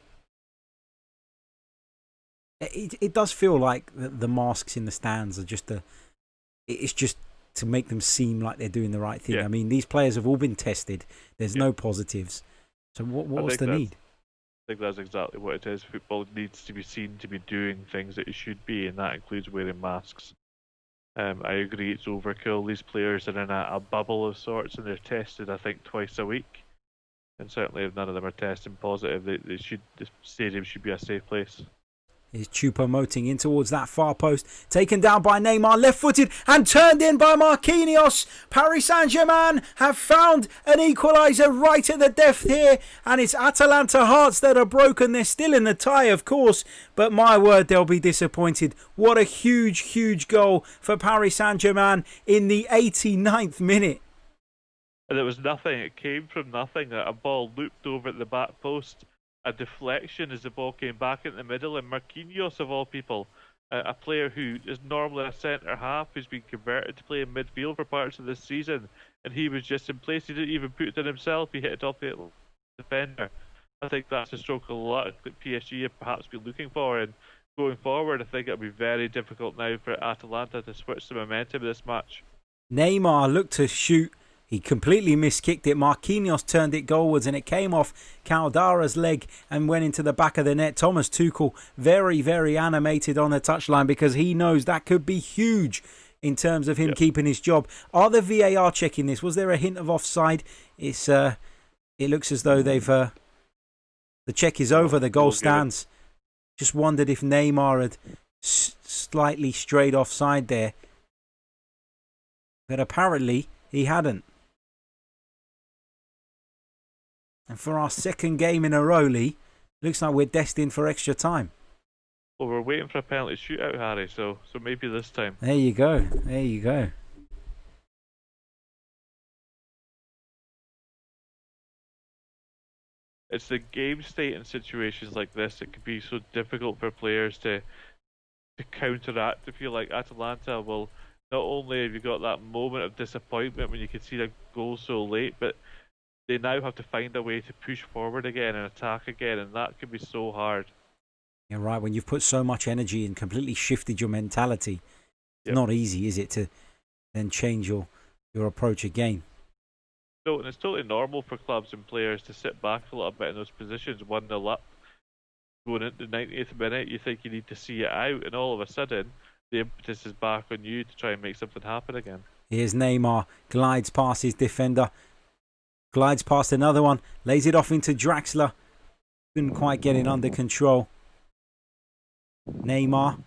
It does feel like the masks in the stands are just it's just to make them seem like they're doing the right thing. Yeah. I mean, these players have all been tested. There's no positives. So what's the need? I think that's exactly what it is. Football needs to be seen to be doing things that it should be, and that includes wearing masks. I agree it's overkill. These players are in a bubble of sorts, and they're tested, I think, twice a week. And certainly if none of them are testing positive, the stadium should be a safe place. Is Choupo-Moting in towards that far post. Taken down by Neymar, left-footed and turned in by Marquinhos. Paris Saint-Germain have found an equaliser right at the death here. And it's Atalanta hearts that are broken. They're still in the tie, of course. But my word, they'll be disappointed. What a huge, huge goal for Paris Saint-Germain in the 89th minute. And it was nothing. It came from nothing. A ball looped over at the back post. A deflection as the ball came back in the middle, and Marquinhos, of all people, a player who is normally a centre half, who's been converted to play in midfield for parts of this season, and he was just in place. He didn't even put it in himself. He hit it off the defender. I think that's a stroke of luck that PSG have perhaps been looking for, and going forward, I think it'll be very difficult now for Atalanta to switch the momentum of this match. Neymar looked to shoot. He completely miskicked it. Marquinhos turned it goalwards and it came off Caldara's leg and went into the back of the net. Thomas Tuchel very, very animated on the touchline because he knows that could be huge in terms of him keeping his job. Are the VAR checking this? Was there a hint of offside? It looks as though they've the check is over. The goal stands. Just wondered if Neymar had slightly strayed offside there. But apparently he hadn't. And for our second game in a row, Lee, looks like we're destined for extra time. Well, we're waiting for a penalty shootout, Harry, so maybe this time. There you go. There you go. It's the game state in situations like this. It can be so difficult for players to counteract. I feel like Atalanta will, not only have you got that moment of disappointment when you can see the goal so late, but they now have to find a way to push forward again and attack again, and that can be so hard. You're right. When you've put so much energy and completely shifted your mentality, it's not easy, is it, to then change your approach again? No, and it's totally normal for clubs and players to sit back a little bit in those positions, 1-0 up, going into the 90th minute, you think you need to see it out, and all of a sudden, the impetus is back on you to try and make something happen again. Here's Neymar, glides past his defender, glides past another one, lays it off into Draxler. Couldn't quite get it under control. Neymar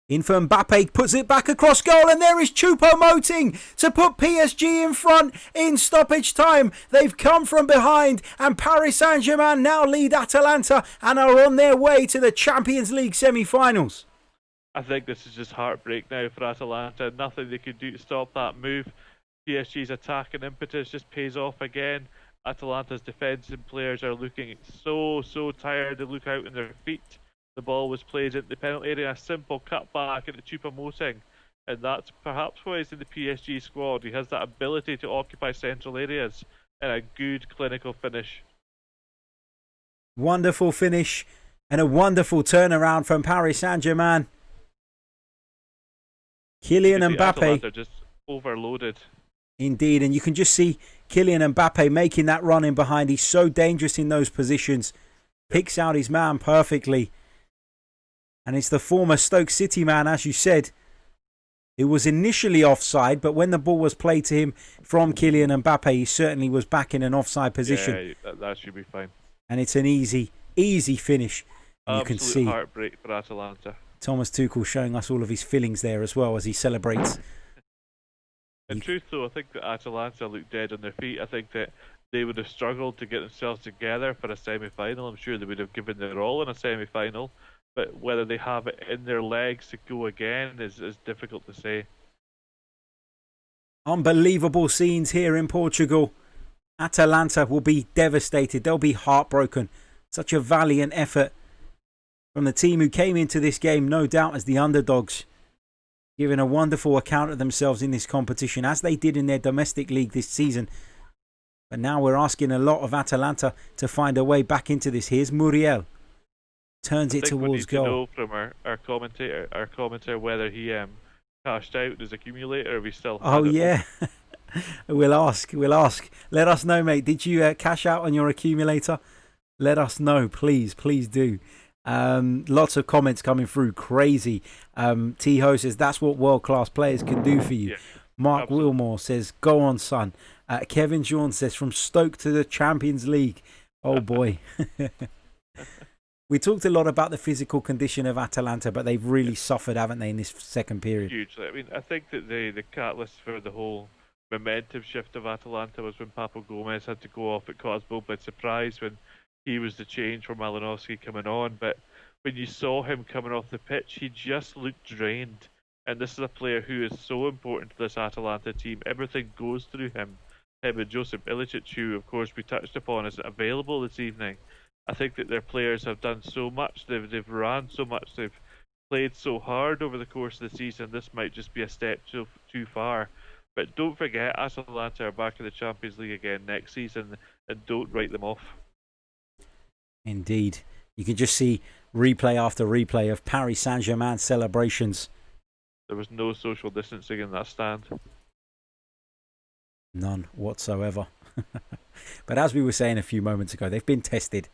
in for Mbappe, puts it back across goal, and there is Choupo-Moting to put PSG in front in stoppage time. They've come from behind, and Paris Saint-Germain now lead Atalanta and are on their way to the Champions League semi-finals. I think this is just heartbreak now for Atalanta. Nothing they can do to stop that move. PSG's attack and impetus just pays off again. Atalanta's defensive players are looking so tired. They look out on their feet. The ball was played into the penalty area. A simple cut back into Choupo-Moting. and that's perhaps why he's in the PSG squad. He has that ability to occupy central areas and a good clinical finish. Wonderful finish and a wonderful turnaround from Paris Saint-Germain. Kylian Mbappe. Atalanta just overloaded. Indeed, and you can just see Kylian Mbappe making that run in behind. He's so dangerous in those positions. Picks out his man perfectly. And it's the former Stoke City man, as you said. It was initially offside, but when the ball was played to him from Kylian Mbappe, he certainly was back in an offside position. Yeah, that should be fine. And it's an easy finish. And you can see heartbreak for Atalanta. Thomas Tuchel showing us all of his feelings there as well as he celebrates. In truth, though, I think that Atalanta looked dead on their feet. I think that they would have struggled to get themselves together for a semi-final. I'm sure they would have given their all in a semi-final. But whether they have it in their legs to go again is difficult to say. Unbelievable scenes here in Portugal. Atalanta will be devastated. They'll be heartbroken. Such a valiant effort from the team who came into this game, no doubt, as the underdogs, giving a wonderful account of themselves in this competition, as they did in their domestic league this season. But now we're asking a lot of Atalanta to find a way back into this. Here's Muriel. Turns it towards goal. I know from our commentator whether he cashed out his accumulator or if he still had it. Yeah. We'll ask. Let us know, mate. Did you cash out on your accumulator? Let us know, please do. Lots of comments coming through. Crazy. T-Ho says that's what world-class players can do for you. Yeah, Mark absolutely. Wilmore says go on, son. Kevin Jones says from Stoke to the Champions League. Oh boy. We talked a lot about the physical condition of Atalanta, but they've really suffered, haven't they, in this second period? Hugely. I mean, I think that the catalyst for the whole momentum shift of Atalanta was when Papo Gomez had to go off. It caught us both by surprise when he was the change for Malinowski coming on. But when you saw him coming off the pitch, he just looked drained. And this is a player who is so important to this Atalanta team. Everything goes through him. Him and Josip Ilicic, who, of course, we touched upon, isn't available this evening. I think that their players have done so much, they've ran so much, they've played so hard over the course of the season. This might just be a step too far. But don't forget, Atalanta are back in the Champions League again next season, and don't write them off. Indeed. You can just see replay after replay of Paris Saint-Germain celebrations. There was no social distancing in that stand. None whatsoever. But as we were saying a few moments ago, they've been tested.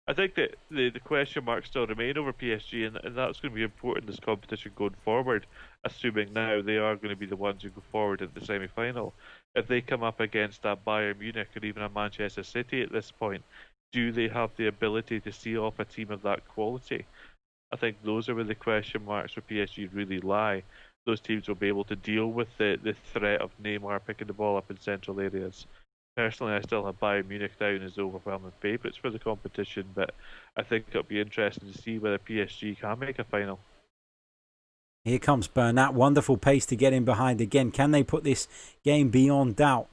I think that the question marks still remain over PSG, and that's going to be important in this competition going forward, assuming now they are going to be the ones who go forward in the semi-final. If they come up against a Bayern Munich or even a Manchester City at this point, do they have the ability to seal off a team of that quality? I think those are where the question marks for PSG really lie. Those teams will be able to deal with the threat of Neymar picking the ball up in central areas. Personally, I still have Bayern Munich down as overwhelming favourites for the competition, but I think it'll be interesting to see whether PSG can make a final. Here comes Bernat. Wonderful pace to get in behind again. Can they put this game beyond doubt?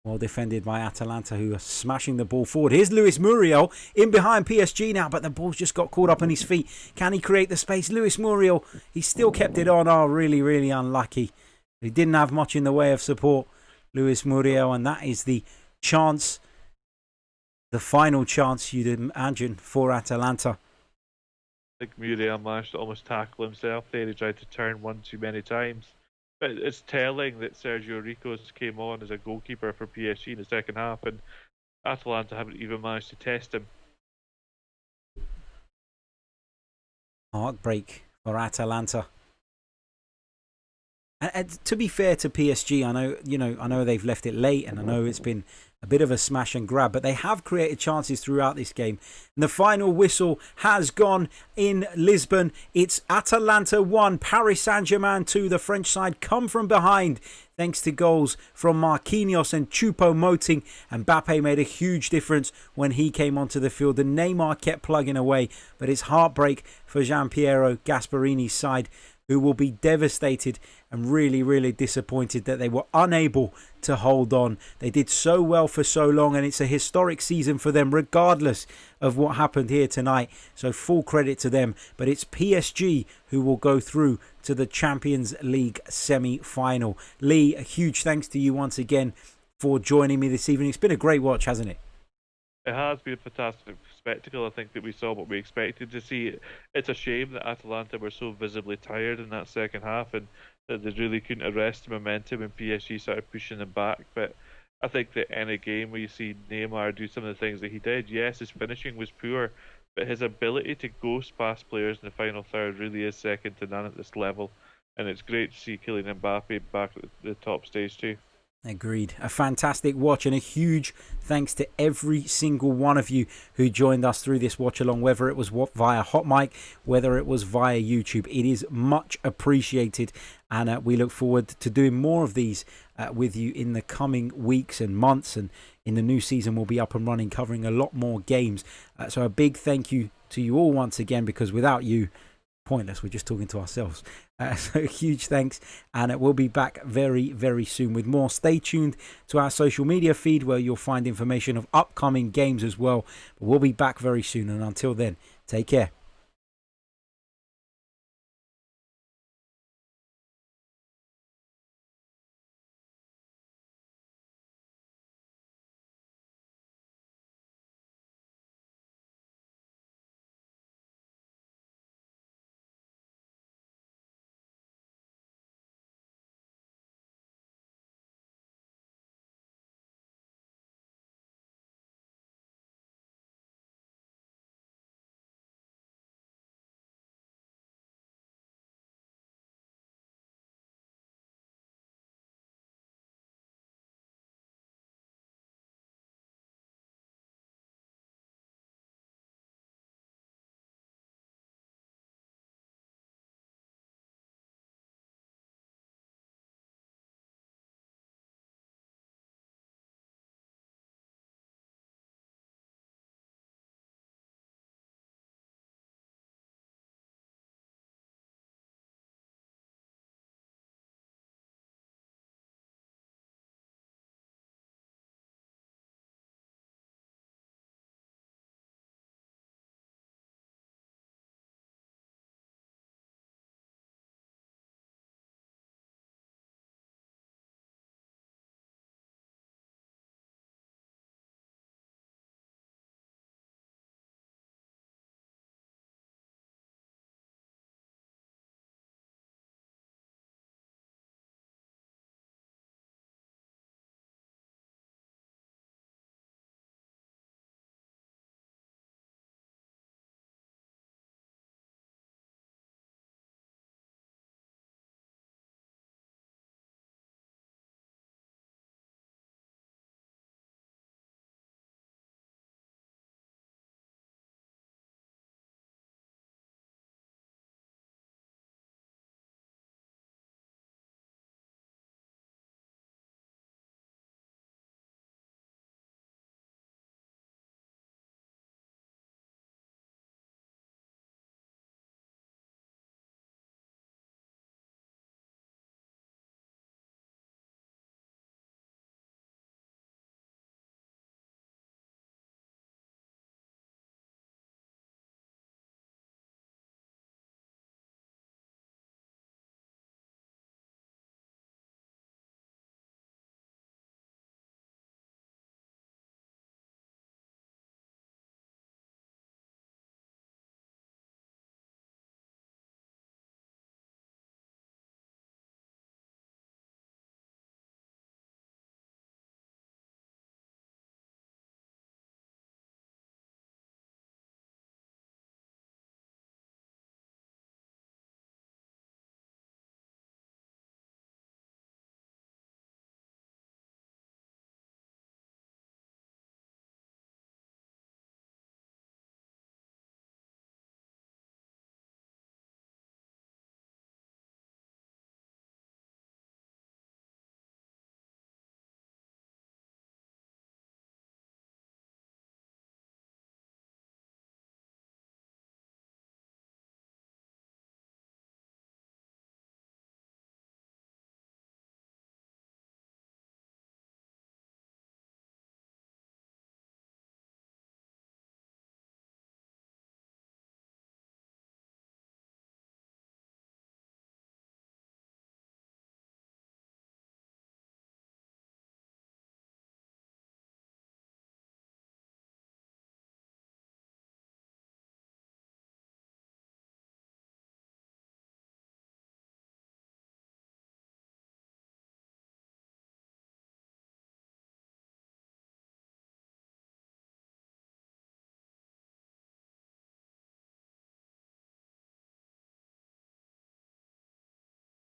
Well defended by Atalanta, who are smashing the ball forward. Here's Luis Muriel in behind PSG now, but the ball's just got caught up on his feet. Can he create the space? Luis Muriel, he still kept it on. Oh, really, really unlucky. He didn't have much in the way of support. Luis Muriel, and that is the chance, the final chance you'd imagine for Atalanta. I think Muriel managed to almost tackle himself there. He tried to turn one too many times. But it's telling that Sergio Ricos came on as a goalkeeper for PSG in the second half, and Atalanta haven't even managed to test him. Heartbreak for Atalanta. And to be fair to PSG, I know they've left it late, and I know it's been a bit of a smash and grab, but they have created chances throughout this game. And the final whistle has gone in Lisbon. It's Atalanta 1, Paris Saint-Germain 2. The French side come from behind thanks to goals from Marquinhos and Choupo-Moting. And Mbappe made a huge difference when he came onto the field. And Neymar kept plugging away, but it's heartbreak for Gianpiero Gasparini's side. who will be devastated and really, really disappointed that they were unable to hold on. They did so well for so long, and it's a historic season for them regardless of what happened here tonight. So full credit to them. But it's PSG who will go through to the Champions League semi-final. Lee, a huge thanks to you once again for joining me this evening. It's been a great watch, hasn't it? It has been a fantastic spectacle. I think that we saw what we expected to see. It's a shame that Atalanta were so visibly tired in that second half and that they really couldn't arrest the momentum and PSG started pushing them back. But I think that in a game where you see Neymar do some of the things that he did, yes, his finishing was poor, but his ability to ghost past players in the final third really is second to none at this level. And it's great to see Kylian Mbappe back at the top stage too. Agreed. A fantastic watch, and a huge thanks to every single one of you who joined us through this watch along, whether it was via Hot Mic, whether it was via YouTube. It is much appreciated, and we look forward to doing more of these with you in the coming weeks and months, and in the new season we'll be up and running, covering a lot more games. So a big thank you to you all once again, because without you, pointless, we're just talking to ourselves. So huge thanks, and we'll be back very, very soon with more. Stay tuned to our social media feed where you'll find information of upcoming games as well. But we'll be back very soon, and until then, take care.